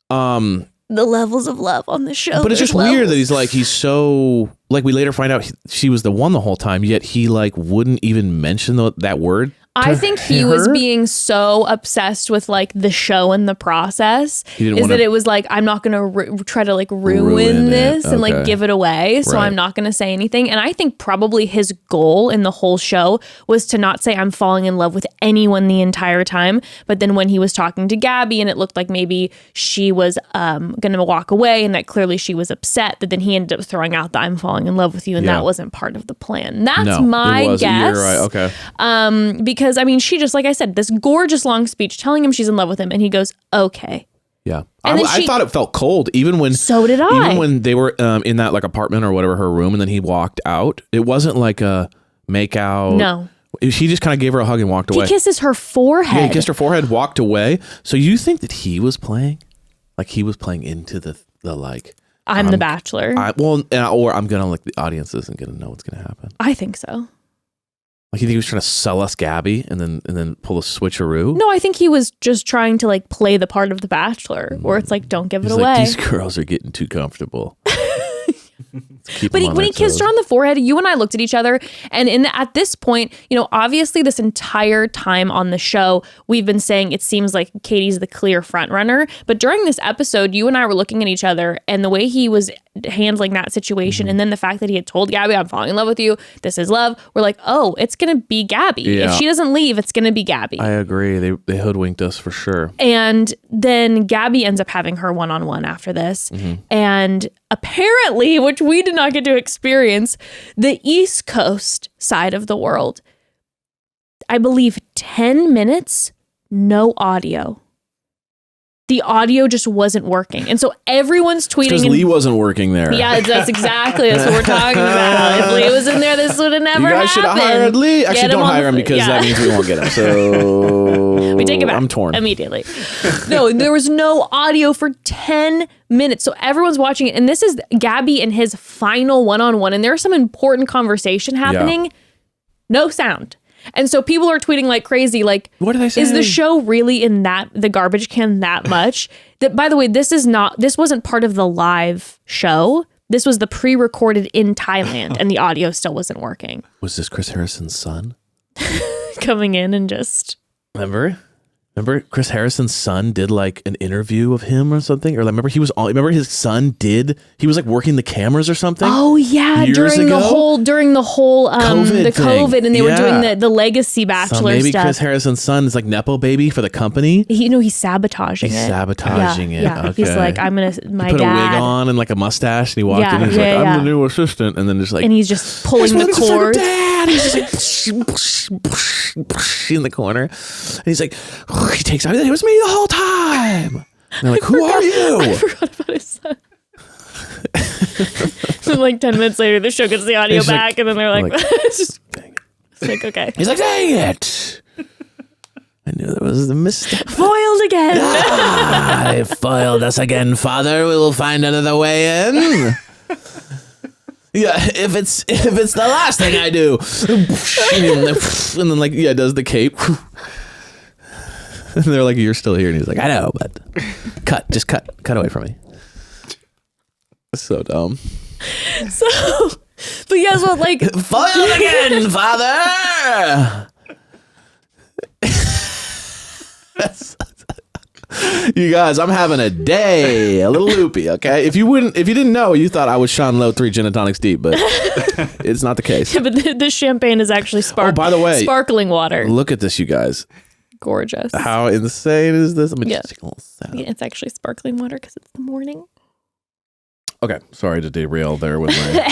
[SPEAKER 2] the levels of love on the show.
[SPEAKER 3] But it's just weird that he's so, like, we later find out she was the one the whole time, yet he like wouldn't even mention that word.
[SPEAKER 2] I think he was being so obsessed with like the show and the process that it was like, I'm not going to try to like ruin this and like give it away. So I'm not going to say anything. And I think probably his goal in the whole show was to not say I'm falling in love with anyone the entire time. But then when he was talking to Gabi and it looked like maybe she was going to walk away and that clearly she was upset, that then he ended up throwing out that I'm falling in love with you. And that wasn't part of the plan. That's my guess.
[SPEAKER 3] You're right. Okay.
[SPEAKER 2] Because I mean, she just, like I said, this gorgeous long speech telling him she's in love with him, and he goes, okay.
[SPEAKER 3] Yeah. I thought it felt cold, even when.
[SPEAKER 2] So did I.
[SPEAKER 3] Even when they were in that like apartment or whatever, her room, and then he walked out. It wasn't like a make out.
[SPEAKER 2] No.
[SPEAKER 3] He just kind of gave her a hug and walked away.
[SPEAKER 2] He kisses her forehead.
[SPEAKER 3] Yeah, he kissed her forehead, walked away. So you think that he was playing? Like he was playing into the like...
[SPEAKER 2] I'm the Bachelor.
[SPEAKER 3] Or I'm going to, like, the audience isn't going to know what's going to happen.
[SPEAKER 2] I think so.
[SPEAKER 3] Like, you think he was trying to sell us Gabi and then pull a switcheroo?
[SPEAKER 2] No, I think he was just trying to, like, play the part of the Bachelor, where it's like, don't give it away.
[SPEAKER 3] Like, these girls are getting too comfortable.
[SPEAKER 2] But when he kissed her on the forehead, you and I looked at each other, and at this point, obviously this entire time on the show, we've been saying it seems like Kaity's the clear front runner. But during this episode, you and I were looking at each other, and the way he was handling that situation, and then the fact that he had told Gabi, I'm falling in love with you, this is love, we're like, oh, it's gonna be Gabi.
[SPEAKER 3] Yeah.
[SPEAKER 2] If she doesn't leave, it's gonna be Gabi.
[SPEAKER 3] I agree. They hoodwinked us for sure.
[SPEAKER 2] And then Gabi ends up having her one-on-one after this. And apparently, which we did not get to experience, the East Coast side of the world, I believe 10 minutes, no audio. The audio just wasn't working. And so everyone's tweeting.
[SPEAKER 3] Because Lee wasn't working there.
[SPEAKER 2] Yeah, that's what we're talking about. If Lee was in there, this would have never happened.
[SPEAKER 3] You guys should have hired Lee. Actually, don't hire him because that means we won't get him. So
[SPEAKER 2] we take it back.
[SPEAKER 3] I'm torn.
[SPEAKER 2] Immediately. No, there was no audio for 10 minutes. So everyone's watching it. And this is Gabi and his final one-on-one. And there's some important conversation happening. Yeah. No sound. And so people are tweeting like crazy, like,
[SPEAKER 3] what did I say?
[SPEAKER 2] Is the show really in the garbage can that much? That, by the way, this wasn't part of the live show. This was the pre-recorded in Thailand, and the audio still wasn't working.
[SPEAKER 3] Was this Chris Harrison's son?
[SPEAKER 2] Coming in and just...
[SPEAKER 3] Remember Chris Harrison's son did like an interview of him or something? Or like, remember his son he was like working the cameras or something?
[SPEAKER 2] Oh yeah, during the whole COVID and they were doing the legacy Bachelor stuff.
[SPEAKER 3] Chris Harrison's son is like Nepo baby for the company.
[SPEAKER 2] He's sabotaging it.
[SPEAKER 3] Yeah. Okay.
[SPEAKER 2] He's like, I'm gonna
[SPEAKER 3] he put a wig on and like a mustache and he walked in and he's like, I'm the new assistant, and then just like,
[SPEAKER 2] and he's just pulling the cord.
[SPEAKER 3] He's just like in the corner, and he's like, he takes out. It was me the whole time. And they're like, who are you?
[SPEAKER 2] I forgot about his son. And like 10 minutes later, the show gets the audio back, and then they're like, it's like, okay.
[SPEAKER 3] He's like, dang it. I knew there was a mistake.
[SPEAKER 2] Foiled again.
[SPEAKER 3] They foiled us again, Father. We will find another way in. Yeah, if it's the last thing I do. And then like, does the cape. And they're like, you're still here. And he's like, I know, but just cut away from me. That's so dumb.
[SPEAKER 2] But yes, well, like,
[SPEAKER 3] foiled again, Father. You guys, I'm having a day, a little loopy. Okay, if you didn't know, you thought I was Sean Lowe 3 gin and tonics deep, but it's not the case.
[SPEAKER 2] Yeah, but this champagne is actually
[SPEAKER 3] by the way,
[SPEAKER 2] sparkling water.
[SPEAKER 3] Look at this, you guys.
[SPEAKER 2] Gorgeous.
[SPEAKER 3] How insane is this? Let me just take a little sound.
[SPEAKER 2] Yeah, it's actually sparkling water because it's the morning.
[SPEAKER 3] Okay, sorry to derail there with my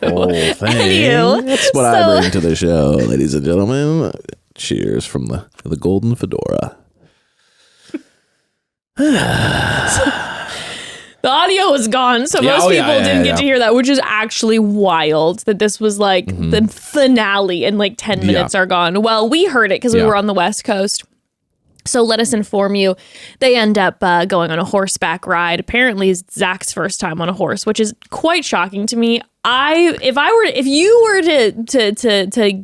[SPEAKER 2] whole
[SPEAKER 3] thing. That's what I bring to the show, ladies and gentlemen. Cheers from the golden fedora.
[SPEAKER 2] The audio was gone, so most people didn't get to hear that, which is actually wild that this was like the finale and like 10 minutes are gone. Well, we heard it because we were on the West Coast. So let us inform you, they end up going on a horseback ride. Apparently it's Zach's first time on a horse, which is quite shocking to me. If you were to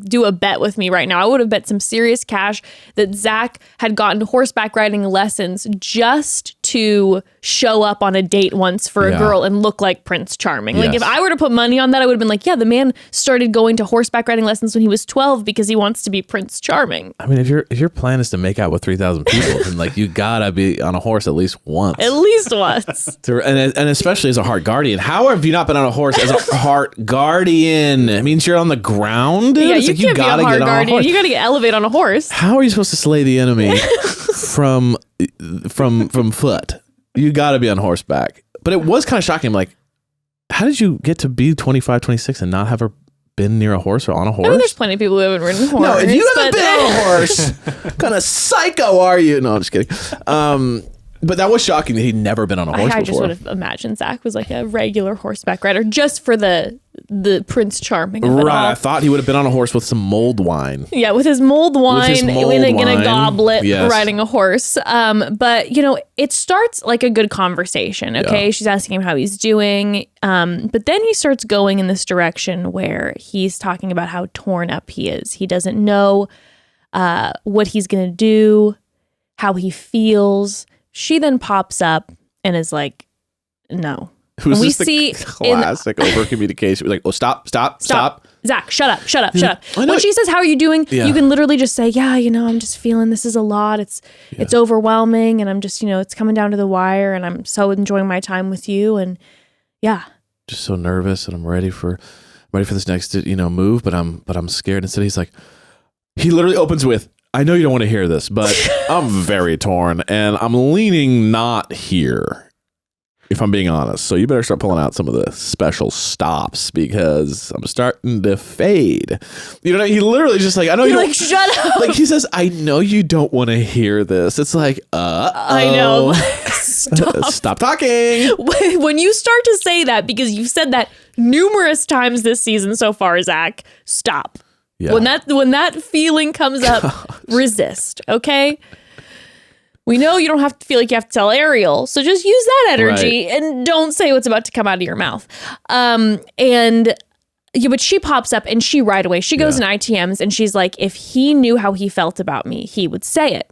[SPEAKER 2] do a bet with me right now, I would have bet some serious cash that Zach had gotten horseback riding lessons just to show up on a date once for a girl and look like Prince Charming. Like if I were to put money on that, I would have been like, yeah, the man started going to horseback riding lessons when he was 12 because he wants to be Prince Charming.
[SPEAKER 3] I mean, if your plan is to make out with 3,000 people, then like you gotta be on a horse at least once.
[SPEAKER 2] At least once.
[SPEAKER 3] And especially as a heart guardian. How have you not been on a horse as a heart guardian? It means you're on the ground. Dude.
[SPEAKER 2] Yeah,
[SPEAKER 3] it's
[SPEAKER 2] you
[SPEAKER 3] like
[SPEAKER 2] can't
[SPEAKER 3] you gotta
[SPEAKER 2] be a heart
[SPEAKER 3] get on
[SPEAKER 2] guardian.
[SPEAKER 3] a horse.
[SPEAKER 2] You gotta elevate on a horse.
[SPEAKER 3] How are you supposed to slay the enemy from foot? You gotta be on horseback. But it was kind of shocking. Like, how did you get to be 25, 26 and not have ever been near a horse or on a horse?
[SPEAKER 2] I mean, there's plenty of people who haven't ridden a horse.
[SPEAKER 3] No, if you haven't been on a horse, what kind of psycho are you? No, I'm just kidding. But that was shocking that he'd never been on a horse
[SPEAKER 2] I
[SPEAKER 3] before.
[SPEAKER 2] just would have imagined Zach was like a regular horseback rider just for the Prince Charming of it
[SPEAKER 3] Right,
[SPEAKER 2] all.
[SPEAKER 3] I thought he would have been on a horse with some mulled wine.
[SPEAKER 2] Yeah, with his mulled wine in a goblet,
[SPEAKER 3] yes.
[SPEAKER 2] riding a horse. But it starts like a good conversation. Okay,
[SPEAKER 3] Yeah.
[SPEAKER 2] She's asking him how he's doing, but then he starts going in this direction where he's talking about how torn up he is. He doesn't know what he's gonna do, how he feels. She then pops up and is like, "No."
[SPEAKER 3] It was
[SPEAKER 2] And we
[SPEAKER 3] just
[SPEAKER 2] see
[SPEAKER 3] the classic over communication. We're like, "Oh, stop.
[SPEAKER 2] Zach, shut up.
[SPEAKER 3] I know.
[SPEAKER 2] When she says, "How are you doing?"
[SPEAKER 3] Yeah.
[SPEAKER 2] You can literally just say, "Yeah, I'm just feeling this is a lot. It's overwhelming, and I'm just, it's coming down to the wire, and I'm so enjoying my time with you." And yeah,
[SPEAKER 3] Just so nervous, and I'm ready for this next, move, but I'm scared. Instead, he literally opens with, "I know you don't want to hear this, but I'm very torn, and I'm leaning not here, if I'm being honest. So you better start pulling out some of the special stops because I'm starting to fade." He literally just like, "I know you
[SPEAKER 2] you're
[SPEAKER 3] don't."
[SPEAKER 2] like, "Shut up."
[SPEAKER 3] Like he says, "I know you don't want to hear this." It's like,
[SPEAKER 2] I know.
[SPEAKER 3] Stop talking.
[SPEAKER 2] When you start to say that, because you've said that numerous times this season so far, Zach, stop.
[SPEAKER 3] Yeah.
[SPEAKER 2] When that feeling comes up, resist. Okay. We know you don't have to feel like you have to tell Ariel, so just use that energy and don't say what's about to come out of your mouth. But she pops up and she right away, she goes in ITMs and she's like, "If he knew how he felt about me, he would say it."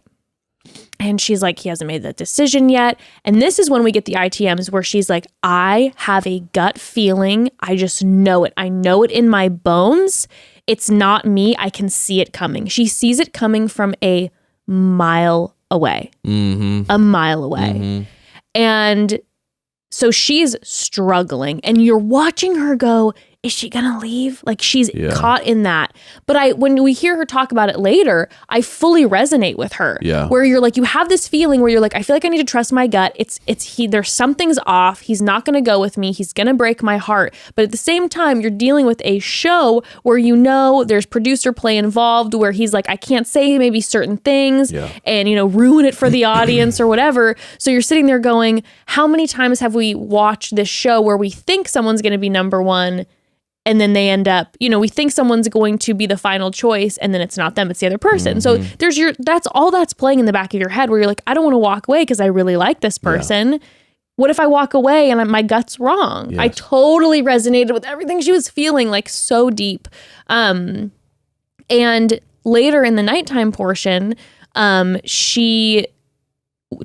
[SPEAKER 2] And she's like, "He hasn't made that decision yet." And this is when we get the ITMs where she's like, "I have a gut feeling. I just know it. I know it in my bones. It's not me. I can see it coming." She sees it coming from a mile away. A mile away. And so she's struggling and you're watching her go, is she gonna leave? Like she's caught in that. But when we hear her talk about it later, I fully resonate with her.
[SPEAKER 3] Yeah.
[SPEAKER 2] Where you're like, you have this feeling where you're like, I feel like I need to trust my gut. There's something's off. He's not gonna go with me. He's gonna break my heart. But at the same time, you're dealing with a show where there's producer play involved where he's like, I can't say maybe certain things and ruin it for the audience or whatever. So you're sitting there going, how many times have we watched this show where we think someone's gonna be number one and then they end up, we think someone's going to be the final choice and then it's not them, it's the other person. So that's all that's playing in the back of your head where you're like, I don't want to walk away because I really like this person. Yeah. What if I walk away and my gut's wrong? Yes. I totally resonated with everything she was feeling, like so deep. And later in the nighttime portion, she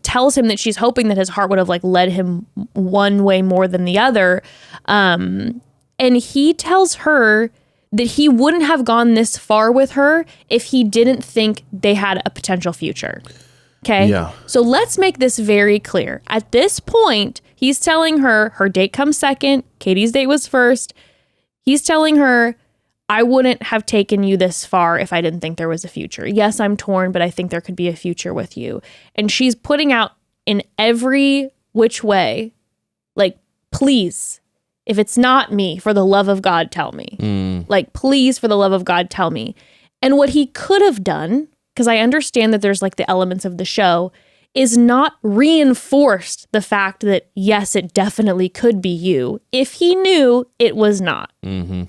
[SPEAKER 2] tells him that she's hoping that his heart would have like led him one way more than the other. And he tells her that he wouldn't have gone this far with her if he didn't think they had a potential future. Okay?
[SPEAKER 3] Yeah.
[SPEAKER 2] So let's make this very clear. At this point, he's telling her date comes second, Kaity's date was first. He's telling her, I wouldn't have taken you this far if I didn't think there was a future. Yes, I'm torn, but I think there could be a future with you. And she's putting out in every which way, like, please, if it's not me, for the love of God, tell me. Like, please, for the love of God, tell me. And what he could have done, because I understand that there's like the elements of the show, is not reinforced the fact that, yes, it definitely could be you if he knew it was not.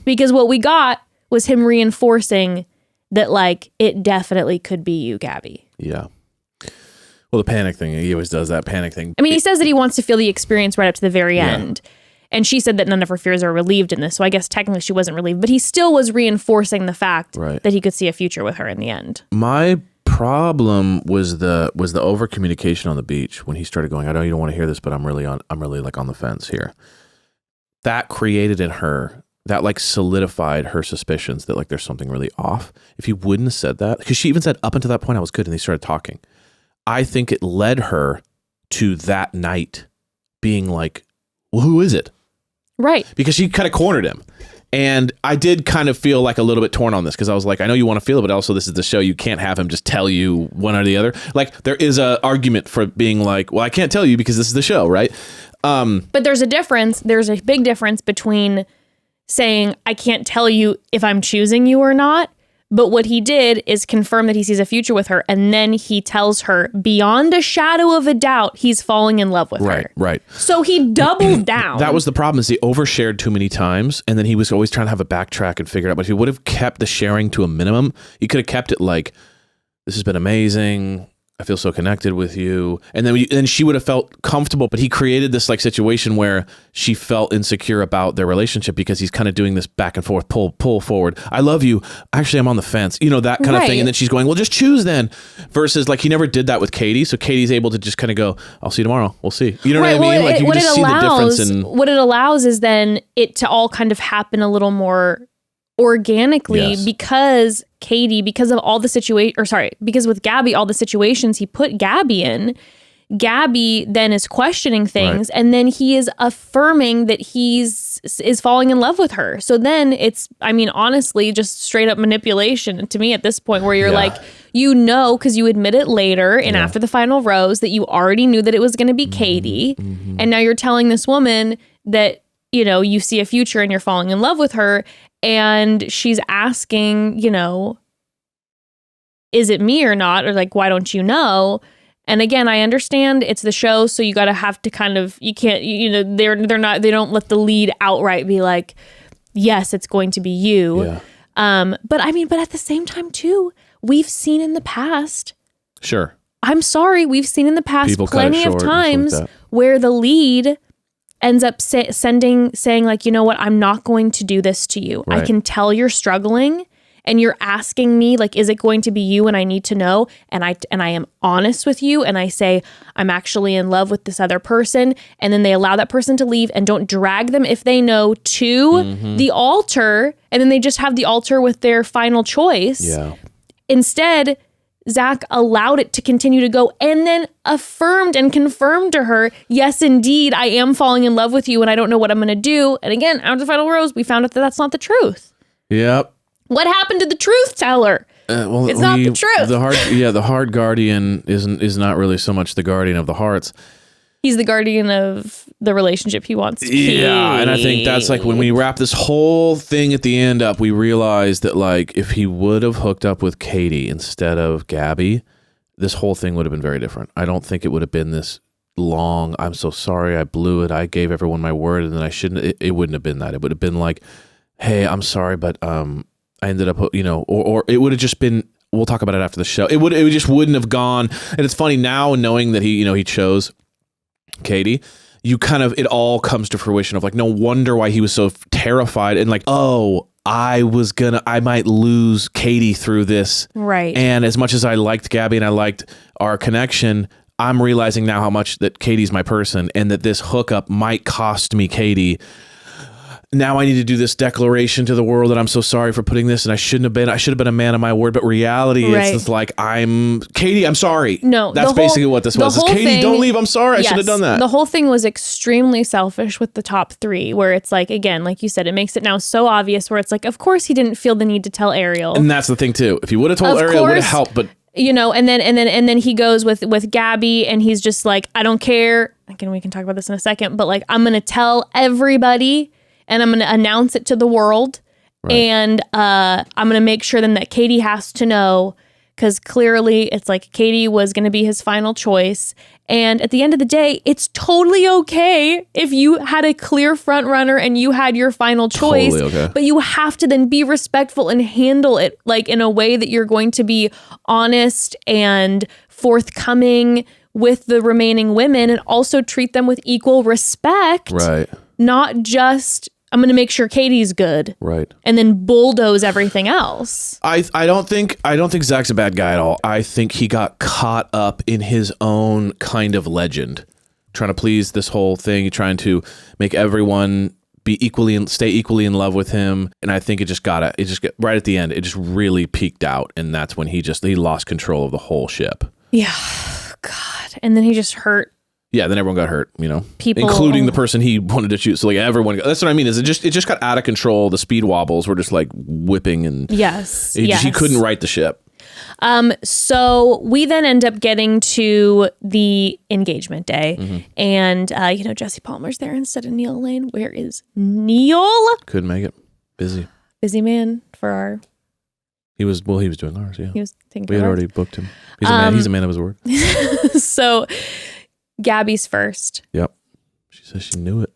[SPEAKER 2] Because what we got was him reinforcing that, like, it definitely could be you, Gabi.
[SPEAKER 3] Yeah. Well, the panic thing, he always does that panic thing.
[SPEAKER 2] I mean, he says that he wants to feel the experience right up to the very end. And she said that none of her fears are relieved in this. So I guess technically she wasn't relieved, but he still was reinforcing the fact that he could see a future with her in the end.
[SPEAKER 3] My problem was the over communication on the beach when he started going, I know you don't want to hear this, but I'm really like on the fence here. That created in her, that like solidified her suspicions that like there's something really off. If he wouldn't have said that, because she even said up until that point I was good, and they started talking. I think it led her to that night being like, well, who is it?
[SPEAKER 2] Right.
[SPEAKER 3] Because she kind of cornered him. And I did kind of feel like a little bit torn on this because I was like, I know you want to feel it, but also this is the show. You can't have him just tell you one or the other. Like there is a argument for being like, well, I can't tell you because this is the show, right?
[SPEAKER 2] But there's a difference. There's a big difference between saying I can't tell you if I'm choosing you or not But what he did is confirm that he sees a future with her. And then he tells her beyond a shadow of a doubt, he's falling in love with her.
[SPEAKER 3] Right.
[SPEAKER 2] So he doubled down.
[SPEAKER 3] That was the problem, is he overshared too many times, and then he was always trying to have a backtrack and figure it out. But if he would have kept the sharing to a minimum, he could have kept it like, this has been amazing. I feel so connected with you. And then she would have felt comfortable, but he created this like situation where she felt insecure about their relationship because he's kind of doing this back and forth, pull forward. I love you. Actually, I'm on the fence, that kind of thing. And then she's going, well, just choose then, versus like he never did that with Kaity. So Katie's able to just kind of go, I'll see you tomorrow. We'll see. You know what I mean? Like you can just see the difference.
[SPEAKER 2] What it allows is then it to all kind of happen a little more organically, because Kaity, because of all the because with Gabi, all the situations he put Gabi in, Gabi then is questioning things, and then he is affirming that is falling in love with her. So then it's, honestly, just straight up manipulation to me at this point, where you're like, because you admit it later and after the final rose that you already knew that it was going to be Kaity, and now you're telling this woman that you see a future and you're falling in love with her. And she's asking, is it me or not? Or like, why don't you know? And again, I understand it's the show, so you gotta have to kind of, you can't, they don't let the lead outright be like, yes, it's going to be you.
[SPEAKER 3] Yeah.
[SPEAKER 2] But at the same time too, we've seen in the past.
[SPEAKER 3] Sure.
[SPEAKER 2] I'm sorry, we've seen in the past
[SPEAKER 3] People
[SPEAKER 2] plenty of times where the lead ends up saying like, you know what, I'm not going to do this to you.
[SPEAKER 3] Right.
[SPEAKER 2] I can tell you're struggling and you're asking me like, is it going to be you? And I need to know. And I am honest with you. And I say, I'm actually in love with this other person. And then they allow that person to leave and don't drag them, if they know, to the altar. And then they just have the altar with their final choice.
[SPEAKER 3] Yeah.
[SPEAKER 2] Instead, Zach allowed it to continue to go and then affirmed and confirmed to her, yes, indeed, I am falling in love with you and I don't know what I'm going to do. And again, after the final rose, we found out that that's not the truth.
[SPEAKER 3] Yep.
[SPEAKER 2] What happened to the truth teller? It's not the truth.
[SPEAKER 3] The heart guardian is not really so much the guardian of the hearts.
[SPEAKER 2] He's the guardian of the relationship he wants to keep.
[SPEAKER 3] Yeah, and I think that's like when we wrap this whole thing at the end up, we realize that like if he would have hooked up with Kaity instead of Gabi, this whole thing would have been very different. I don't think it would have been this long, I'm so sorry, I blew it, I gave everyone my word and then I shouldn't. It wouldn't have been that. It would have been like, hey, I'm sorry, but I ended up, or it would have just been, we'll talk about it after the show. It just wouldn't have gone. And it's funny now knowing that he chose Kaity, you kind of, it all comes to fruition of like, no wonder why he was so terrified and like, oh, I might lose Kaity through this.
[SPEAKER 2] Right.
[SPEAKER 3] And as much as I liked Gabi and I liked our connection, I'm realizing now how much that Katie's my person and that this hookup might cost me Kaity. Now I need to do this declaration to the world that I'm so sorry for putting this and I should have been a man of my word, but reality is it's like Kaity, I'm sorry.
[SPEAKER 2] No,
[SPEAKER 3] that's basically what this was. Kaity, don't leave. I'm sorry. I should have done that.
[SPEAKER 2] The whole thing was extremely selfish with the top three, where it's like, again, like you said, it makes it now so obvious where it's like, of course he didn't feel the need to tell Ariel.
[SPEAKER 3] And that's the thing too. If he would have told Ariel, it would have helped, but
[SPEAKER 2] and then he goes with Gabi and he's just like, I don't care. Again, we can talk about this in a second, but like, I'm going to tell everybody and I'm going to announce it to the world. Right. And I'm going to make sure then that Kaity has to know, because clearly it's like Kaity was going to be his final choice. And at the end of the day, it's totally okay if you had a clear front runner and you had your final choice.
[SPEAKER 3] Totally okay.
[SPEAKER 2] But you have to then be respectful and handle it like in a way that you're going to be honest and forthcoming with the remaining women and also treat them with equal respect.
[SPEAKER 3] Right.
[SPEAKER 2] Not just, I'm going to make sure Katie's good.
[SPEAKER 3] Right.
[SPEAKER 2] And then bulldoze everything else.
[SPEAKER 3] I don't think Zach's a bad guy at all. I think he got caught up in his own kind of legend, trying to please this whole thing, trying to make everyone stay equally in love with him. And I think right at the end, it just really peaked out. And that's when he lost control of the whole ship.
[SPEAKER 2] Yeah. God. And then he just hurt.
[SPEAKER 3] Yeah, then everyone got hurt,
[SPEAKER 2] people,
[SPEAKER 3] including the person he wanted to shoot. So like everyone, that's what I mean. Is it just got out of control. The speed wobbles were just like whipping, and he couldn't right the ship.
[SPEAKER 2] So we then end up getting to the engagement day, and Jesse Palmer's there instead of Neil Lane. Where is Neil?
[SPEAKER 3] Couldn't make it. Busy
[SPEAKER 2] man for our.
[SPEAKER 3] He was doing ours, yeah.
[SPEAKER 2] He was thinking
[SPEAKER 3] We had already booked him. He's a man of his word.
[SPEAKER 2] So Gabi's first.
[SPEAKER 3] Yep. She says she knew it.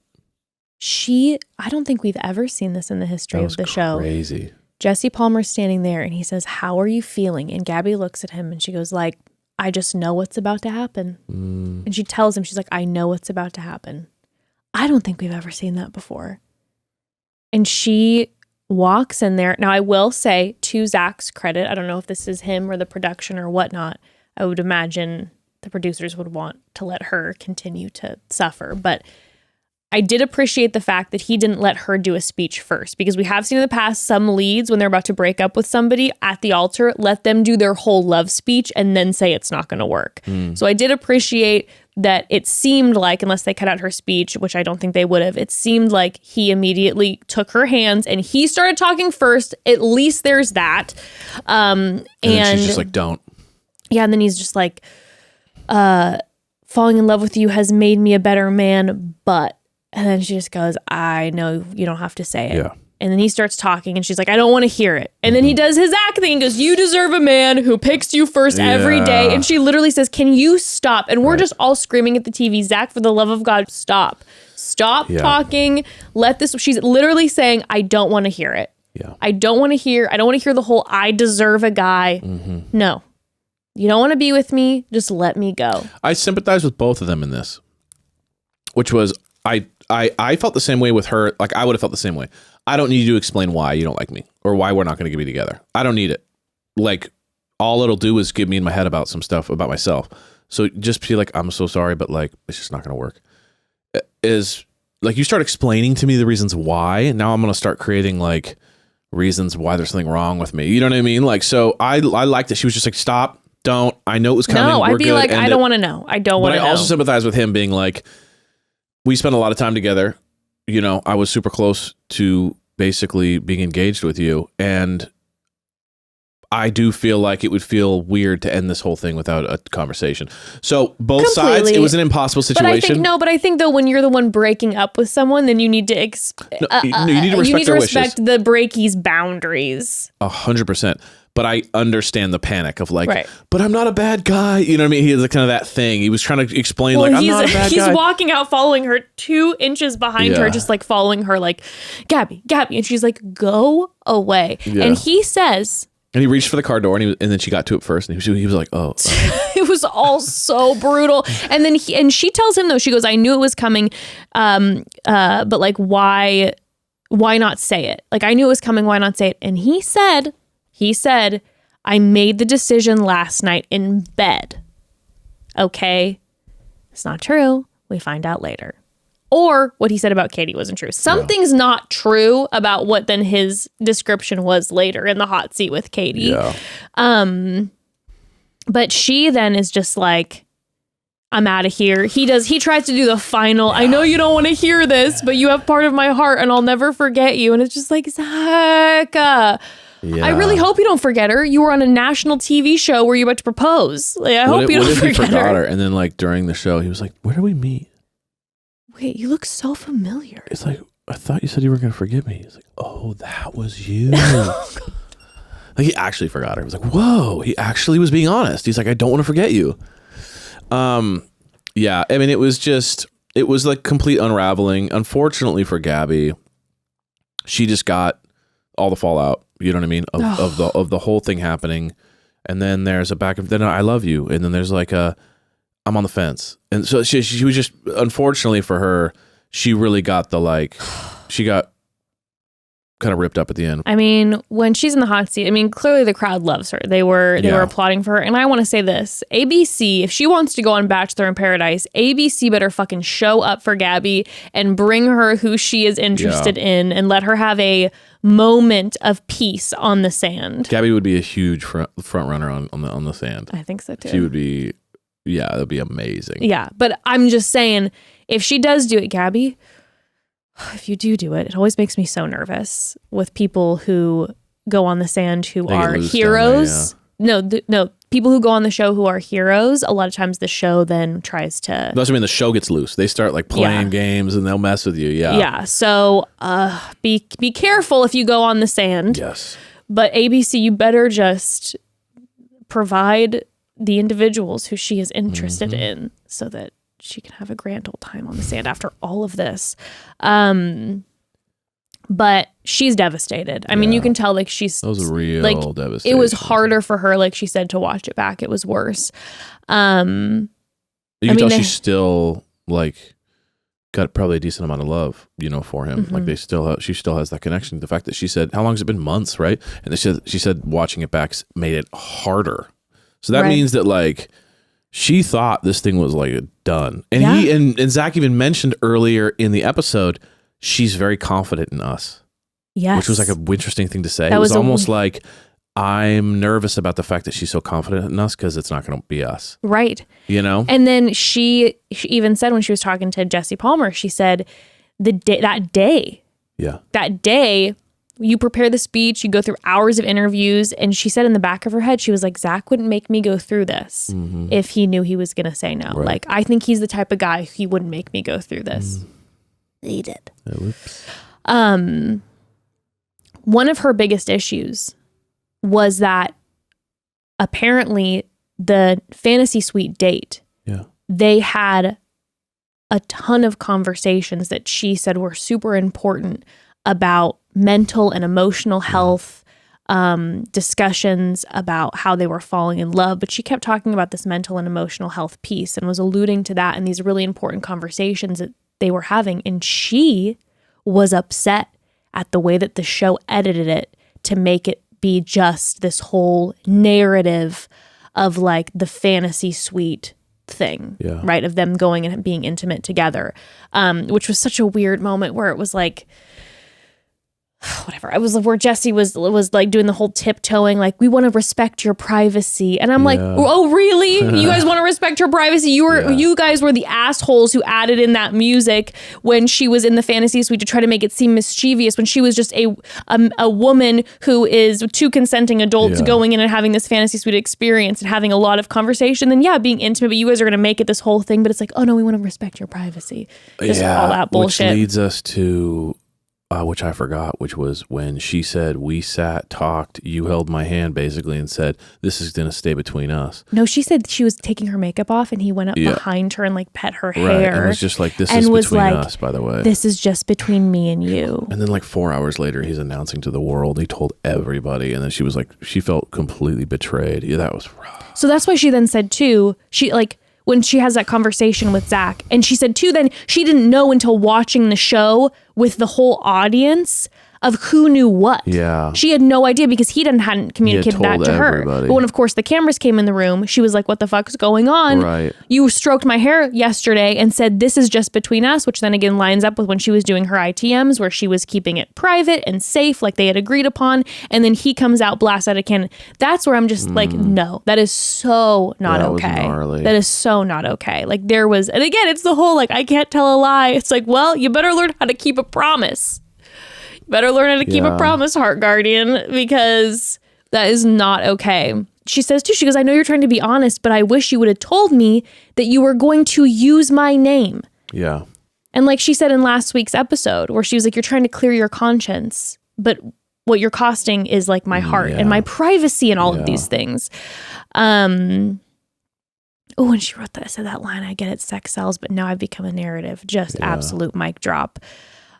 [SPEAKER 2] I don't think we've ever seen this in the history of the show.
[SPEAKER 3] Crazy.
[SPEAKER 2] Jesse Palmer's standing there and he says, "How are you feeling?" And Gabi looks at him and she goes like, "I just know what's about to happen." And she tells him, she's like, "I know what's about to happen." I don't think we've ever seen that before. And she walks in there. Now, I will say, to Zach's credit, I don't know if this is him or the production or whatnot. I would imagine the producers would want to let her continue to suffer. But I did appreciate the fact that he didn't let her do a speech first, because we have seen in the past some leads when they're about to break up with somebody at the altar, let them do their whole love speech and then say it's not going to work. So I did appreciate that. It seemed like, unless they cut out her speech, which I don't think they would have, it seemed like he immediately took her hands and he started talking first. At least there's that. And
[SPEAKER 3] then she's just like, don't.
[SPEAKER 2] Yeah, and then he's just like, falling in love with you has made me a better man, but... And then she just goes, "I know you don't have to say it."
[SPEAKER 3] Yeah.
[SPEAKER 2] And then he starts talking and she's like, "I don't want to hear it." And then he does his act thing and goes, "You deserve a man who picks you first every day." And she literally says, "Can you stop?" And we're just all screaming at the TV, "Zach, for the love of God, stop. Stop talking. Let this." She's literally saying, "I don't want to hear it.
[SPEAKER 3] Yeah.
[SPEAKER 2] I don't want to hear the whole I deserve a guy." No. You don't want to be with me. Just let me go.
[SPEAKER 3] I sympathize with both of them in this, which was, I felt the same way with her. Like, I would have felt the same way. I don't need you to explain why you don't like me or why we're not going to be together. I don't need it. Like, all it'll do is get me in my head about some stuff about myself. So just be like, "I'm so sorry, but like, it's just not going to work." Is like, you start explaining to me the reasons why, and now I'm going to start creating like reasons why there's something wrong with me. You know what I mean? Like, so I liked that she was just like, "Stop, don't. I know it was coming."
[SPEAKER 2] No,
[SPEAKER 3] We're
[SPEAKER 2] I'd be
[SPEAKER 3] good,
[SPEAKER 2] like,
[SPEAKER 3] end
[SPEAKER 2] "I
[SPEAKER 3] it."
[SPEAKER 2] don't want to know. I don't want to know.
[SPEAKER 3] But I also sympathize with him being like, we spent a lot of time together. You know, I was super close to basically being engaged with you. And I do feel like it would feel weird to end this whole thing without a conversation. So both sides, it was an impossible situation.
[SPEAKER 2] But I think though, when you're the one breaking up with someone, then you need to
[SPEAKER 3] you need to respect their wishes.
[SPEAKER 2] The breakie's boundaries.
[SPEAKER 3] 100%. But I understand the panic of like, but I'm not a bad guy. You know what I mean? He has kind of that thing. He was trying to explain I'm not a bad guy.
[SPEAKER 2] He's walking out following her 2 inches behind her, just like following her like, Gabi. And she's like, "Go away." Yeah. And he says...
[SPEAKER 3] And he reached for the car door and then she got to it first. And he was like, oh.
[SPEAKER 2] It was all so brutal. And then she tells him though, she goes, "I knew it was coming. But like, why not say it? Like, I knew it was coming. Why not say it?" And he said, "I made the decision last night in bed." Okay. It's not true. We find out later. Or what he said about Kaity wasn't true. Something's not true about what then his description was later in the hot seat with Kaity. Yeah. But she then is just like, "I'm out of here." He tries to do the final, "I know you don't want to hear this, but you have part of my heart and I'll never forget you." And it's just like, Zach, I really hope you don't forget her. You were on a national TV show where you were about to propose. Like, I hope you don't forget her. What if he forgot her?
[SPEAKER 3] And then like during the show, he was like, "Where did we meet?
[SPEAKER 2] Wait, you look so familiar."
[SPEAKER 3] It's like, "I thought you said you were going to forgive me." He's like, "Oh, that was you." Like, he actually forgot her. He was like, whoa, he actually was being honest. He's like, "I don't want to forget you." Yeah, I mean, it was like complete unraveling. Unfortunately for Gabi, she just got all the fallout, you know what I mean, of the whole thing happening. And then there's a back of, then "I love you." And then there's like "I'm on the fence." And so she was just, unfortunately for her, she really got she got kind of ripped up at the end.
[SPEAKER 2] I mean, when she's in the hot seat, I mean, clearly the crowd loves her. They were applauding for her. And I want to say this, ABC, if she wants to go on Bachelor in Paradise, ABC better fucking show up for Gabi and bring her who she is interested in and let her have a moment of peace on the sand.
[SPEAKER 3] Gabi would be a huge front runner on the sand.
[SPEAKER 2] I think so too.
[SPEAKER 3] She would be, that would be amazing.
[SPEAKER 2] Yeah, but I'm just saying, if she does do it, Gabi, if you do it, it always makes me so nervous with people who go on the sand who are heroes. There, No, people who go on the show who are heroes. A lot of times the show then tries to...
[SPEAKER 3] That's what I mean, the show gets loose. They start like playing games and they'll mess with you. Yeah.
[SPEAKER 2] Yeah. So be careful if you go on the sand.
[SPEAKER 3] Yes.
[SPEAKER 2] But ABC, you better just provide the individuals who she is interested in so that she can have a grand old time on the sand after all of this. But she's devastated. I mean, you can tell like she's
[SPEAKER 3] That was a real
[SPEAKER 2] like
[SPEAKER 3] devastation.
[SPEAKER 2] it was harder for her, like she said, to watch it back. It was worse.
[SPEAKER 3] You can tell she's still like got probably a decent amount of love, for him. Like she still has that connection. The fact that she said, how long has it been? Months, right? And she said watching it back made it harder. So that means that like she thought this thing was like done. And he and Zach even mentioned earlier in the episode, she's very confident in us. Yes. Which was like an interesting thing to say. It was almost like, I'm nervous about the fact that she's so confident in us because it's not going to be us.
[SPEAKER 2] Right. And then she even said when she was talking to Jesse Palmer, she said that day, you prepare the speech, you go through hours of interviews. And she said in the back of her head, she was like, Zach wouldn't make me go through this if he knew he was going to say no. Right. Like, I think he's the type of guy he wouldn't make me go through this. He did. One of her biggest issues was that apparently the fantasy suite date, they had a ton of conversations that she said were super important about mental and emotional health, discussions about how they were falling in love. But she kept talking about this mental and emotional health piece and was alluding to that in these really important conversations that they were having. And she was upset at the way that the show edited it to make it be just this whole narrative of like the fantasy suite thing, right? Of them going and being intimate together, which was such a weird moment where it was like, whatever. I was where Jesse was like doing the whole tiptoeing, like, we want to respect your privacy. And I'm like, oh, really? You guys want to respect her privacy? You guys were the assholes who added in that music when she was in the fantasy suite to try to make it seem mischievous, when she was just a woman who is two consenting adults going in and having this fantasy suite experience and having a lot of conversation. Then being intimate, but you guys are going to make it this whole thing. But it's like, oh no, we want to respect your privacy. Just all that bullshit.
[SPEAKER 3] Which leads us to which I forgot, which was when she said, we sat, talked, you held my hand basically and said, this is going to stay between us.
[SPEAKER 2] No, she said she was taking her makeup off and he went up behind her and like pet her hair.
[SPEAKER 3] And was just like, this is between us, by the way.
[SPEAKER 2] This is just between me and you.
[SPEAKER 3] And then like 4 hours later, he's announcing to the world, he told everybody. And then she was like, she felt completely betrayed. Yeah, that was rough.
[SPEAKER 2] So that's why she then said too, she like, when she has that conversation with Zach, and she said too, then she didn't know until watching the show with the whole audience of who knew what.
[SPEAKER 3] Yeah.
[SPEAKER 2] She had no idea because he hadn't communicated that to her.
[SPEAKER 3] Everybody.
[SPEAKER 2] But when, of course, the cameras came in the room, she was like, what the fuck's going on?
[SPEAKER 3] Right.
[SPEAKER 2] You stroked my hair yesterday and said, this is just between us, which then again lines up with when she was doing her ITMs, where she was keeping it private and safe, like they had agreed upon. And then he comes out, blasts out a cannon. That's where I'm just like, no, that is so not okay. That is so not okay. Like there was, and again, it's the whole, like, I can't tell a lie. It's like, well, you better learn how to keep a promise. Better learn how to keep a promise, Heart Guardian, because that is not okay. She says too, she goes, I know you're trying to be honest, but I wish you would have told me that you were going to use my name.
[SPEAKER 3] Yeah.
[SPEAKER 2] And like she said in last week's episode, where she was like, you're trying to clear your conscience, but what you're costing is like my heart and my privacy and all of these things. Oh, and she wrote that, said that line, I get it, sex sells, but now I've become a narrative. Just absolute mic drop.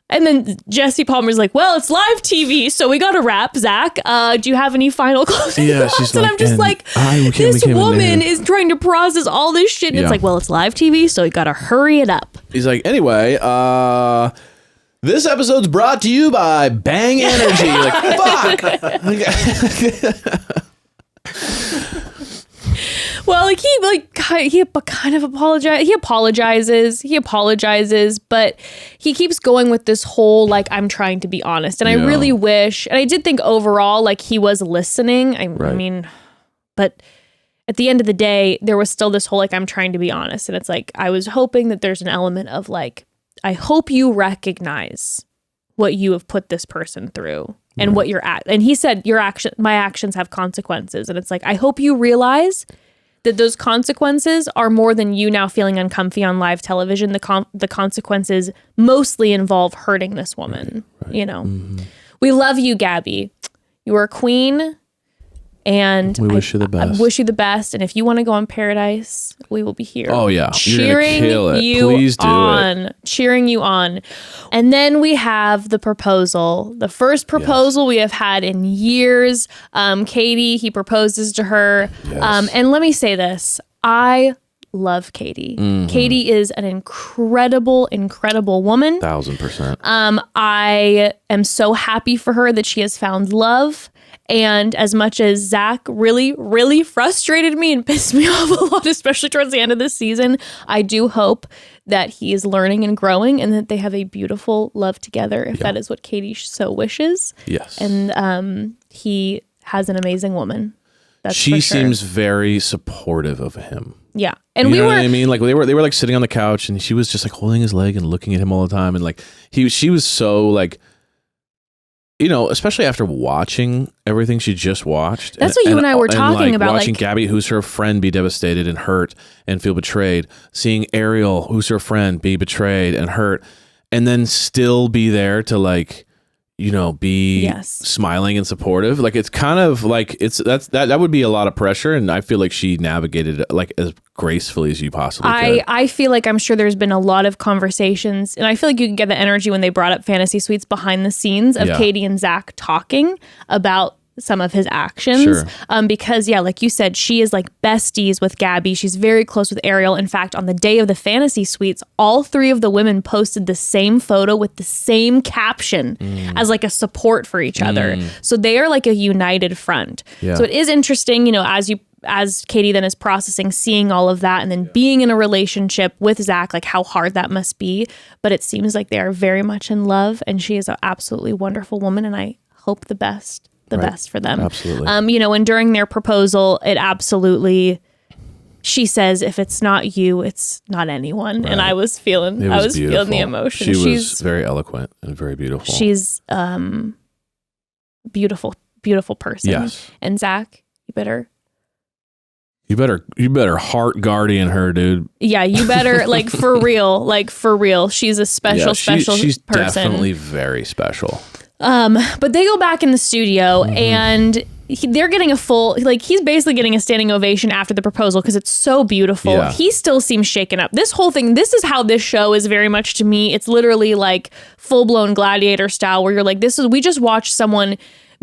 [SPEAKER 2] And then Jesse Palmer's like, well, it's live TV, so we got to wrap. Zach, do you have any final closing thoughts?
[SPEAKER 3] She's
[SPEAKER 2] and
[SPEAKER 3] like,
[SPEAKER 2] I'm just like, this woman is trying to process all this shit. And it's like, well, it's live TV, so you got to hurry it up.
[SPEAKER 3] He's like, anyway, this episode's brought to you by Bang Energy. Like, fuck.
[SPEAKER 2] Well, like he kind of apologizes. He apologizes, but he keeps going with this whole like, I'm trying to be honest. And I really wish, and I did think overall like he was listening. I mean, but at the end of the day, there was still this whole like, I'm trying to be honest. And it's like, I was hoping that there's an element of like, I hope you recognize what you have put this person through and what you're at. And he said, my actions have consequences. And it's like, I hope you realize that those consequences are more than you now feeling uncomfy on live television. The consequences mostly involve hurting this woman. Right. You know, we love you, Gabi. You are a queen. And
[SPEAKER 3] we wish you the best.
[SPEAKER 2] I wish you the best. And if you want to go on Paradise, we will be here.
[SPEAKER 3] Oh, yeah.
[SPEAKER 2] Cheering
[SPEAKER 3] You're gonna kill it.
[SPEAKER 2] you
[SPEAKER 3] Please do
[SPEAKER 2] on.
[SPEAKER 3] it.
[SPEAKER 2] Cheering you on. And then we have the proposal. The first proposal we have had in years. Kaity, he proposes to her.
[SPEAKER 3] Yes.
[SPEAKER 2] And let me say this. I love Kaity. Kaity is an incredible, incredible woman.
[SPEAKER 3] 1000%.
[SPEAKER 2] I am so happy for her that she has found love. And as much as Zach really, really frustrated me and pissed me off a lot, especially towards the end of this season, I do hope that he is learning and growing and that they have a beautiful love together, if that is what Kaity so wishes.
[SPEAKER 3] Yes.
[SPEAKER 2] And he has an amazing woman. That's
[SPEAKER 3] she
[SPEAKER 2] for sure.
[SPEAKER 3] seems very supportive of him.
[SPEAKER 2] Yeah. And
[SPEAKER 3] you know what I mean? Like they were like sitting on the couch and she was just like holding his leg and looking at him all the time. And like she was so like, you know, especially after watching everything she just watched.
[SPEAKER 2] That's what you and I were talking about.
[SPEAKER 3] Watching
[SPEAKER 2] like,
[SPEAKER 3] Gabi, who's her friend, be devastated and hurt and feel betrayed. Seeing Ariel, who's her friend, be betrayed and hurt. And then still be there to like, you know, be smiling and supportive. Like it's kind of like that would be a lot of pressure. And I feel like she navigated it like as gracefully as you possibly could.
[SPEAKER 2] I feel like I'm sure there's been a lot of conversations, and I feel like you can get the energy when they brought up Fantasy Suites behind the scenes of Kaity and Zach talking about some of his actions.
[SPEAKER 3] Sure.
[SPEAKER 2] Because like you said, she is like besties with Gabi. She's very close with Ariel. In fact, on the day of the Fantasy Suites, all three of the women posted the same photo with the same caption as like a support for each other. So they are like a united front.
[SPEAKER 3] Yeah.
[SPEAKER 2] So it is interesting, you know, as Kaity then is processing, seeing all of that and then being in a relationship with Zach, like how hard that must be. But it seems like they are very much in love and she is an absolutely wonderful woman. And I hope the best for them.
[SPEAKER 3] Absolutely.
[SPEAKER 2] You know, and during their proposal, it absolutely, she says, if it's not you, it's not anyone. Right. And I was feeling the emotion.
[SPEAKER 3] She's very eloquent and very beautiful.
[SPEAKER 2] She's beautiful person.
[SPEAKER 3] Yes.
[SPEAKER 2] And Zach, you better
[SPEAKER 3] heart guardian her, dude.
[SPEAKER 2] Yeah, you better like for real. She's a special person.
[SPEAKER 3] She's definitely very special.
[SPEAKER 2] But they go back in the studio and they're getting a full, like he's basically getting a standing ovation after the proposal because it's so beautiful.
[SPEAKER 3] Yeah.
[SPEAKER 2] He still seems shaken up. This whole thing, this is how this show is very much to me. It's literally like full blown Gladiator style where you're like, we just watched someone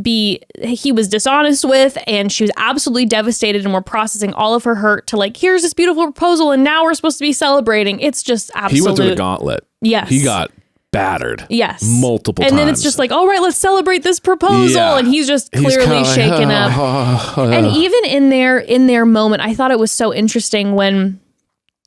[SPEAKER 2] he was dishonest with and she was absolutely devastated and we're processing all of her hurt to like, here's this beautiful proposal and now we're supposed to be celebrating. It's just absolute.
[SPEAKER 3] He went through the gauntlet.
[SPEAKER 2] Yes.
[SPEAKER 3] He got battered.
[SPEAKER 2] Yes.
[SPEAKER 3] Multiple times.
[SPEAKER 2] And then it's just like, all right, let's celebrate this proposal. Yeah. And he's just clearly shaken up. And even in their moment, I thought it was so interesting when,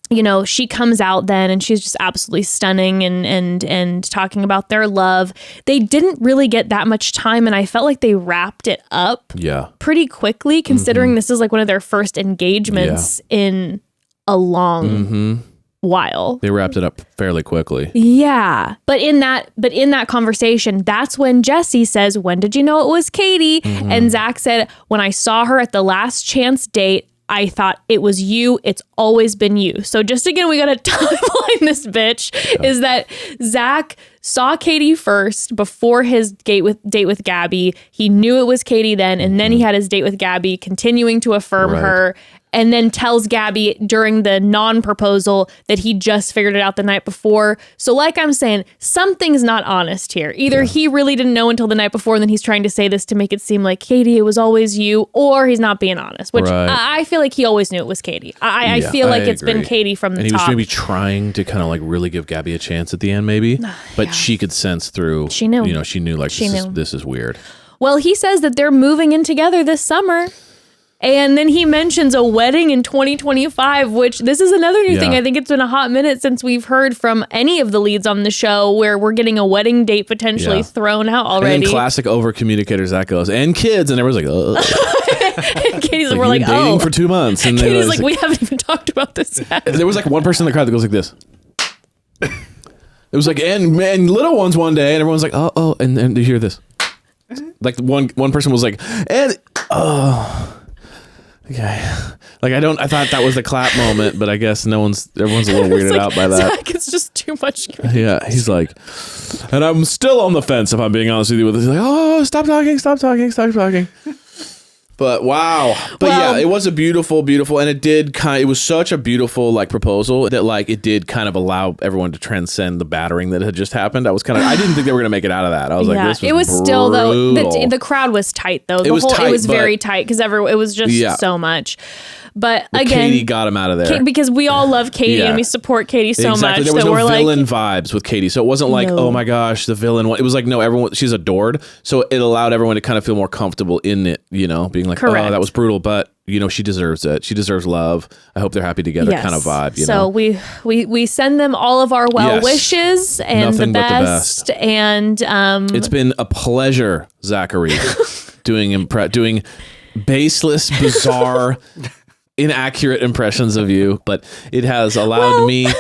[SPEAKER 2] you know, she comes out then and she's just absolutely stunning and talking about their love. They didn't really get that much time and I felt like they wrapped it up pretty quickly considering this is like one of their first engagements in a long while.
[SPEAKER 3] They wrapped it up fairly quickly.
[SPEAKER 2] Yeah. But in that conversation, that's when Jesse says, when did you know it was Kaity? And Zach said, when I saw her at the last chance date, I thought it was you. It's always been you. So just again, we got to timeline this bitch is that Zach saw Kaity first before his date with Gabi. He knew it was Kaity then. And then he had his date with Gabi, continuing to affirm her. And then tells Gabi during the non-proposal that he just figured it out the night before. So like I'm saying, something's not honest here. Either he really didn't know until the night before and then he's trying to say this to make it seem like, Kaity, it was always you, or he's not being honest, which I feel like he always knew it was Kaity. I feel like it's been Kaity from the top.
[SPEAKER 3] And he was maybe trying to kind of like really give Gabi a chance at the end maybe, but she could sense through, she knew like this is weird.
[SPEAKER 2] Well, he says that they're moving in together this summer. And then he mentions a wedding in 2025, which this is another new thing. I think it's been a hot minute since we've heard from any of the leads on the show where we're getting a wedding date potentially thrown out already.
[SPEAKER 3] And then classic over communicators that goes, and kids, and everyone's like, oh.
[SPEAKER 2] And Katie's like, we're
[SPEAKER 3] like,
[SPEAKER 2] dating
[SPEAKER 3] for 2 months. And
[SPEAKER 2] Katie's like, we haven't even talked about this yet.
[SPEAKER 3] There was like one person in the crowd that goes like this. It was like, and little ones one day, and everyone's like, oh, and you hear this. Like one person was like, and Okay. Like I thought that was the clap moment, but I guess everyone's a little weirded out by that.
[SPEAKER 2] Zach, it's just too much.
[SPEAKER 3] Yeah, he's like, and I'm still on the fence if I'm being honest with you. He's like, oh, stop talking. But wow. But yeah, it was a beautiful, and it was such a beautiful like proposal that like it did kind of allow everyone to transcend the battering that had just happened. I didn't think they were going to make it out of that. I was like, this was
[SPEAKER 2] it was
[SPEAKER 3] brutal.
[SPEAKER 2] still though, the crowd was tight though. It was very tight because it was just so much. But again,
[SPEAKER 3] Kaity got him out of there
[SPEAKER 2] because we all love Kaity and we support Kaity so much.
[SPEAKER 3] There was
[SPEAKER 2] so
[SPEAKER 3] no villain vibes with Kaity, so it wasn't like, oh my gosh, the villain. It was like, no, everyone. She's adored, so it allowed everyone to kind of feel more comfortable in it. Being like,
[SPEAKER 2] correct.
[SPEAKER 3] Oh, that was brutal, but she deserves it. She deserves love. I hope they're happy together. Kind of vibe.
[SPEAKER 2] So we send them all of our well wishes and the best. And
[SPEAKER 3] it's been a pleasure, Zachary, doing baseless, bizarre. Inaccurate impressions of you, but it has allowed me.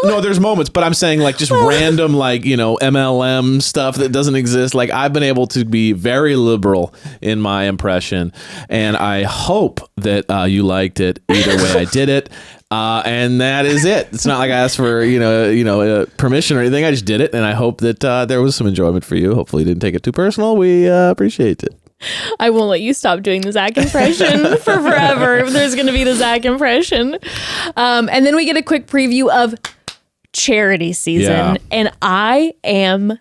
[SPEAKER 3] There's moments, but I'm saying like just random like MLM stuff that doesn't exist. Like I've been able to be very liberal in my impression, and I hope that you liked it. Either way, I did it, and that is it. It's not like I asked for permission or anything. I just did it, and I hope that there was some enjoyment for you. Hopefully, you didn't take it too personal. We appreciate it.
[SPEAKER 2] I won't let you stop doing the Zach impression for forever. There's going to be the Zach impression. And then we get a quick preview of charity season. Yeah. And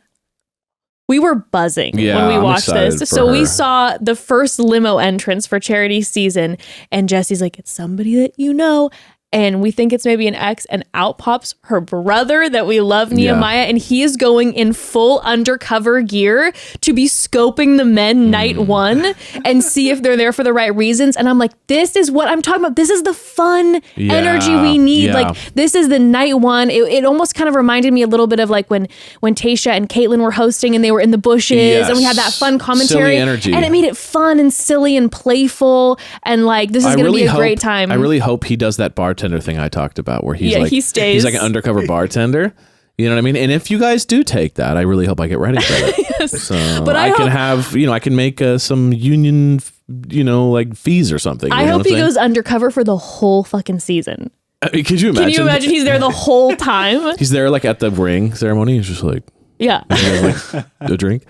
[SPEAKER 2] we were buzzing when we watched this. So we saw the first limo entrance for charity season. And Jesse's like, it's somebody that you know. And we think it's maybe an ex, and out pops her brother that we love, Nehemiah, and he is going in full undercover gear to be scoping the men night one and see if they're there for the right reasons. And I'm like, this is what I'm talking about. This is the fun energy we need. Yeah. Like, this is the night one. It almost kind of reminded me a little bit of like when Tayshia and Caitlin were hosting and they were in the bushes and we had that fun commentary.
[SPEAKER 3] Silly energy.
[SPEAKER 2] And it made it fun and silly and playful. And like, this is going to be a great time.
[SPEAKER 3] I really hope he does that bartender thing I talked about where he's like,
[SPEAKER 2] he stays.
[SPEAKER 3] He's like an undercover bartender. You know what I mean? And if you guys do take that, I really hope I get ready for it.
[SPEAKER 2] Yes.
[SPEAKER 3] So but I can have, I can make some union, like fees or something.
[SPEAKER 2] I hope he goes undercover for the whole fucking season.
[SPEAKER 3] Could you imagine?
[SPEAKER 2] Can you imagine he's there the whole time?
[SPEAKER 3] He's there like at the ring ceremony. He's just like, like a drink.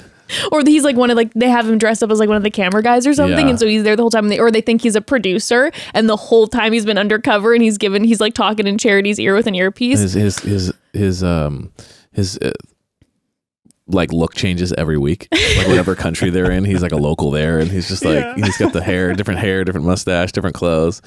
[SPEAKER 2] Or he's like they have him dressed up as like one of the camera guys or something, and so he's there the whole time. Or they think he's a producer, and the whole time he's been undercover, and he's like talking in Charity's ear with an earpiece.
[SPEAKER 3] His like look changes every week, like whatever country they're in. He's like a local there, and he's just like he's got the hair, different mustache, different clothes.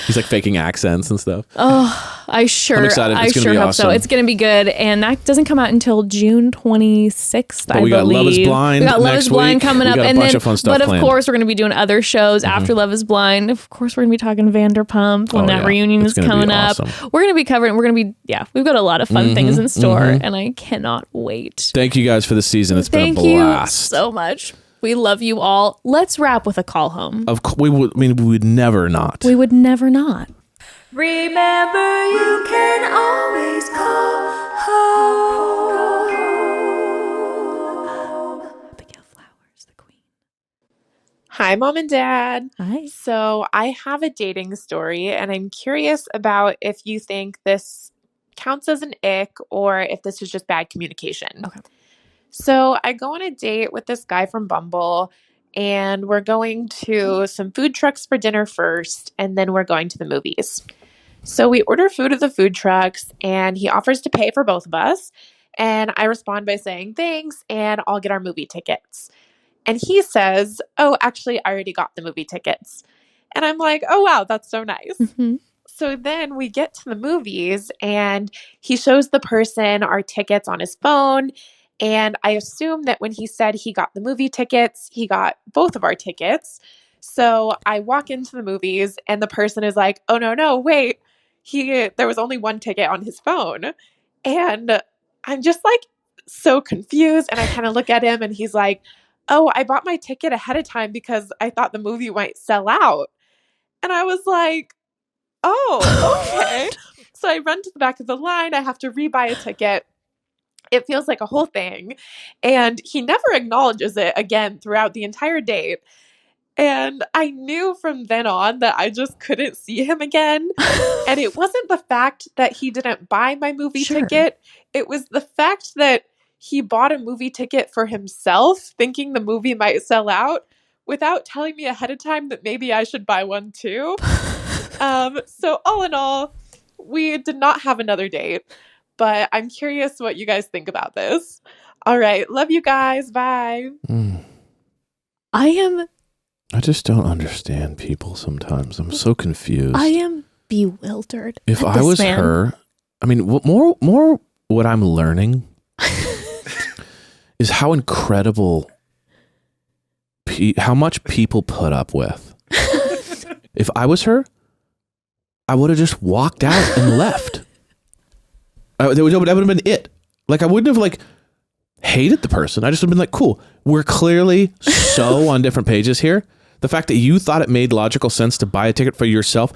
[SPEAKER 3] He's like faking accents and stuff.
[SPEAKER 2] Oh, I'm excited. I sure hope
[SPEAKER 3] awesome.
[SPEAKER 2] So. It's going to be good. And that doesn't come out until June 26th, I believe.
[SPEAKER 3] We got Love is Blind.
[SPEAKER 2] We got Love is Blind coming up.
[SPEAKER 3] We got a bunch of fun stuff planned.
[SPEAKER 2] Of course, we're going to be doing other shows after Love is Blind. Of course, we're going to be talking Vanderpump when that reunion is coming up. We're going to be covering, we've got a lot of fun things in store, and I cannot wait.
[SPEAKER 3] Thank you guys for the season. It's been a blast.
[SPEAKER 2] Thank you so much. We love you all. Let's wrap with a call home.
[SPEAKER 3] We would never not.
[SPEAKER 2] We would never not.
[SPEAKER 5] Remember, you can always call home.
[SPEAKER 2] Abigail Flowers, the queen.
[SPEAKER 6] Hi, Mom and Dad.
[SPEAKER 2] Hi.
[SPEAKER 6] So I have a dating story, and I'm curious about if you think this counts as an ick or if this is just bad communication.
[SPEAKER 2] Okay.
[SPEAKER 6] So I go on a date with this guy from Bumble, and we're going to some food trucks for dinner first, and then we're going to the movies. So we order food at the food trucks, and he offers to pay for both of us. And I respond by saying thanks, and I'll get our movie tickets. And he says, oh, actually, I already got the movie tickets. And I'm like, oh, wow, that's so nice.
[SPEAKER 2] Mm-hmm.
[SPEAKER 6] So then we get to the movies, and he shows the person our tickets on his phone. And I assume that when he said he got the movie tickets, he got both of our tickets. So I walk into the movies, and the person is like, oh, no, wait. There was only one ticket on his phone. And I'm just like so confused. And I kind of look at him, and he's like, oh, I bought my ticket ahead of time because I thought the movie might sell out. And I was like, oh, okay. So I run to the back of the line. I have to rebuy a ticket. It feels like a whole thing. And he never acknowledges it again throughout the entire date. And I knew from then on that I just couldn't see him again. And it wasn't the fact that he didn't buy my movie ticket. It was the fact that he bought a movie ticket for himself, thinking the movie might sell out, without telling me ahead of time that maybe I should buy one too. So all in all, we did not have another date. But I'm curious what you guys think about this. All right. Love you guys. Bye.
[SPEAKER 3] I just don't understand people sometimes. I'm so confused.
[SPEAKER 2] I am bewildered.
[SPEAKER 3] If
[SPEAKER 2] at
[SPEAKER 3] I
[SPEAKER 2] this
[SPEAKER 3] was
[SPEAKER 2] man.
[SPEAKER 3] her, I mean, more what I'm learning is how incredible, how much people put up with. If I was her, I would have just walked out and left. That would have been it. Like, I wouldn't have like hated the person. I just would have been like, cool, we're clearly so on different pages here. The fact that you thought it made logical sense to buy a ticket for yourself.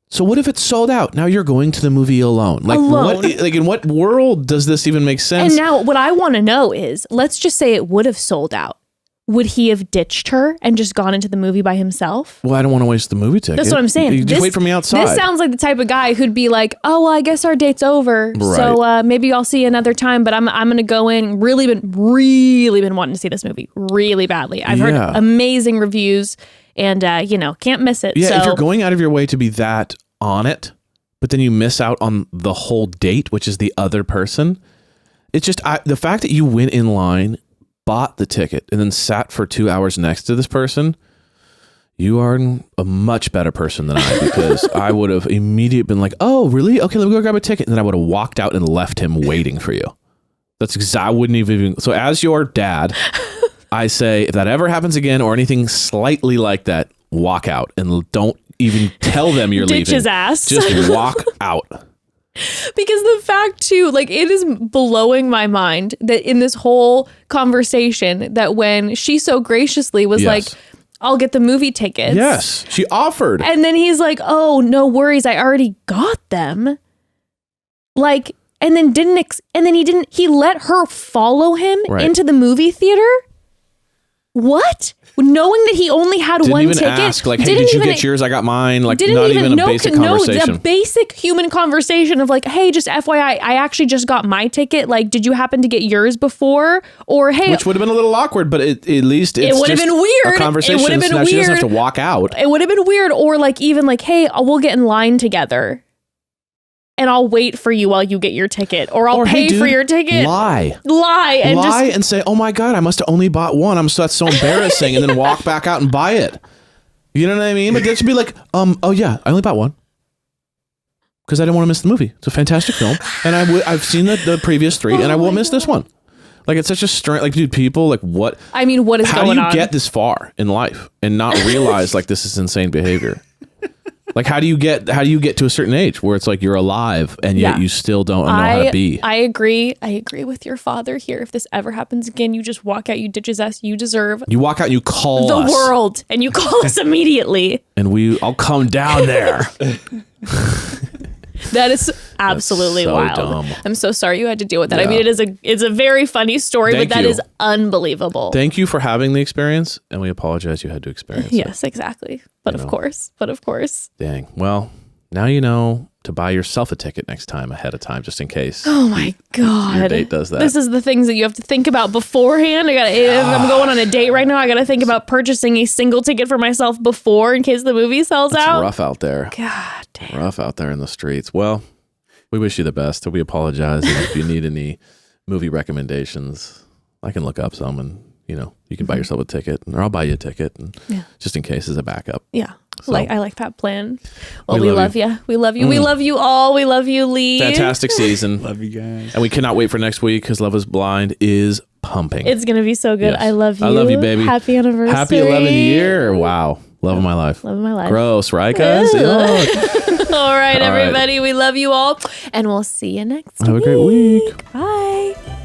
[SPEAKER 3] So what if it's sold out? Now you're going to the movie alone. Like, what? Like, in what world does this even make sense?
[SPEAKER 2] And now what I want to know is, let's just say it would have sold out. Would he have ditched her and just gone into the movie by himself?
[SPEAKER 3] Well, I don't want to waste the movie ticket.
[SPEAKER 2] That's what I'm saying.
[SPEAKER 3] You just wait for me outside.
[SPEAKER 2] This sounds like the type of guy who'd be like, oh, well, I guess our date's over.
[SPEAKER 3] Right.
[SPEAKER 2] So maybe I'll see you another time, but I'm going to go in. Really been wanting to see this movie really badly. I've heard amazing reviews and, can't miss it.
[SPEAKER 3] Yeah,
[SPEAKER 2] so,
[SPEAKER 3] if you're going out of your way to be that on it, but then you miss out on the whole date, which is the other person. It's just the fact that you went in line, bought the ticket, and then sat for 2 hours next to this person, you are a much better person than I, because I would have immediately been like, oh, really? Okay, let me go grab a ticket. And then I would have walked out and left him waiting for you. That's exactly, I wouldn't even. So as your dad, I say, if that ever happens again or anything slightly like that, walk out and don't even tell them you're leaving.
[SPEAKER 2] Ditch his ass.
[SPEAKER 3] Just walk out.
[SPEAKER 2] Because the fact too, like, it is blowing my mind that in this whole conversation that when she so graciously was like, I'll get the movie tickets.
[SPEAKER 3] Yes, she offered.
[SPEAKER 2] And then he's like, oh, no worries, I already got them. Like, and then he let her follow him into the movie theater? What? Knowing that he only had one ticket.
[SPEAKER 3] Didn't even ask, like, hey, did you get yours? I got mine. Like, not even a basic conversation.
[SPEAKER 2] The basic human conversation of like, hey, just FYI, I actually just got my ticket. Like, did you happen to get yours before? Or hey,
[SPEAKER 3] which would have been a little awkward, but at least it would have been weird. A conversation.
[SPEAKER 2] It would have been weird.
[SPEAKER 3] She doesn't have to walk out.
[SPEAKER 2] It would have been weird, or like even like, hey, we'll get in line together. And I'll wait for you while you get your ticket, or I'll pay for your ticket.
[SPEAKER 3] Lie and say, "Oh my God, I must have only bought one. That's so embarrassing," and then walk back out and buy it. You know what I mean? But that should be like, "Oh yeah, I only bought one because I didn't want to miss the movie. It's a fantastic film, and I've seen the previous three, and I won't miss this one." Like, it's such a strange, like, dude, people, like, what?
[SPEAKER 2] I mean, what is going on?
[SPEAKER 3] How do you get this far in life and not realize like this is insane behavior? Like, how do you get to a certain age where it's like you're alive and yet you still don't know how to be?
[SPEAKER 2] I agree with your father here. If this ever happens again, you just walk out, you ditch his ass, you deserve.
[SPEAKER 3] You walk out and you call
[SPEAKER 2] the world, and you call us immediately.
[SPEAKER 3] And I'll come down there.
[SPEAKER 2] That is absolutely
[SPEAKER 3] so
[SPEAKER 2] wild.
[SPEAKER 3] Dumb.
[SPEAKER 2] I'm so sorry you had to deal with that.
[SPEAKER 3] Yeah.
[SPEAKER 2] I mean, it's a very funny story, but that is unbelievable.
[SPEAKER 3] Thank you for having the experience, and we apologize you had to experience it.
[SPEAKER 2] Yes, exactly. But of course.
[SPEAKER 3] Dang. Well, now you know to buy yourself a ticket next time ahead of time, just in case.
[SPEAKER 2] Oh my God.
[SPEAKER 3] Your date does that.
[SPEAKER 2] This is the things that you have to think about beforehand. If I'm going on a date right now, I got to think about purchasing a single ticket for myself before in case the movie sells out.
[SPEAKER 3] It's rough out there.
[SPEAKER 2] God damn.
[SPEAKER 3] Rough out there in the streets. Well, we wish you the best. We apologize. And if you need any movie recommendations, I can look up some, and you can buy yourself a ticket, or I'll buy you a ticket, and just in case as a backup.
[SPEAKER 2] Yeah.
[SPEAKER 3] So,
[SPEAKER 2] I like that plan. Well, we love you. We love you. We love you all. We love you, Lee.
[SPEAKER 3] Fantastic season.
[SPEAKER 4] Love you guys.
[SPEAKER 3] And we cannot wait for next week because Love is Blind is pumping.
[SPEAKER 2] It's going to be so good.
[SPEAKER 3] Yes.
[SPEAKER 2] I love you.
[SPEAKER 3] I love you, baby.
[SPEAKER 2] Happy anniversary.
[SPEAKER 3] Happy 11th year. Wow. Love of my life.
[SPEAKER 2] Love of my life.
[SPEAKER 3] Gross, right, guys?
[SPEAKER 2] All right, everybody. We love you all. And we'll see you next week.
[SPEAKER 3] Have a great week.
[SPEAKER 2] Bye.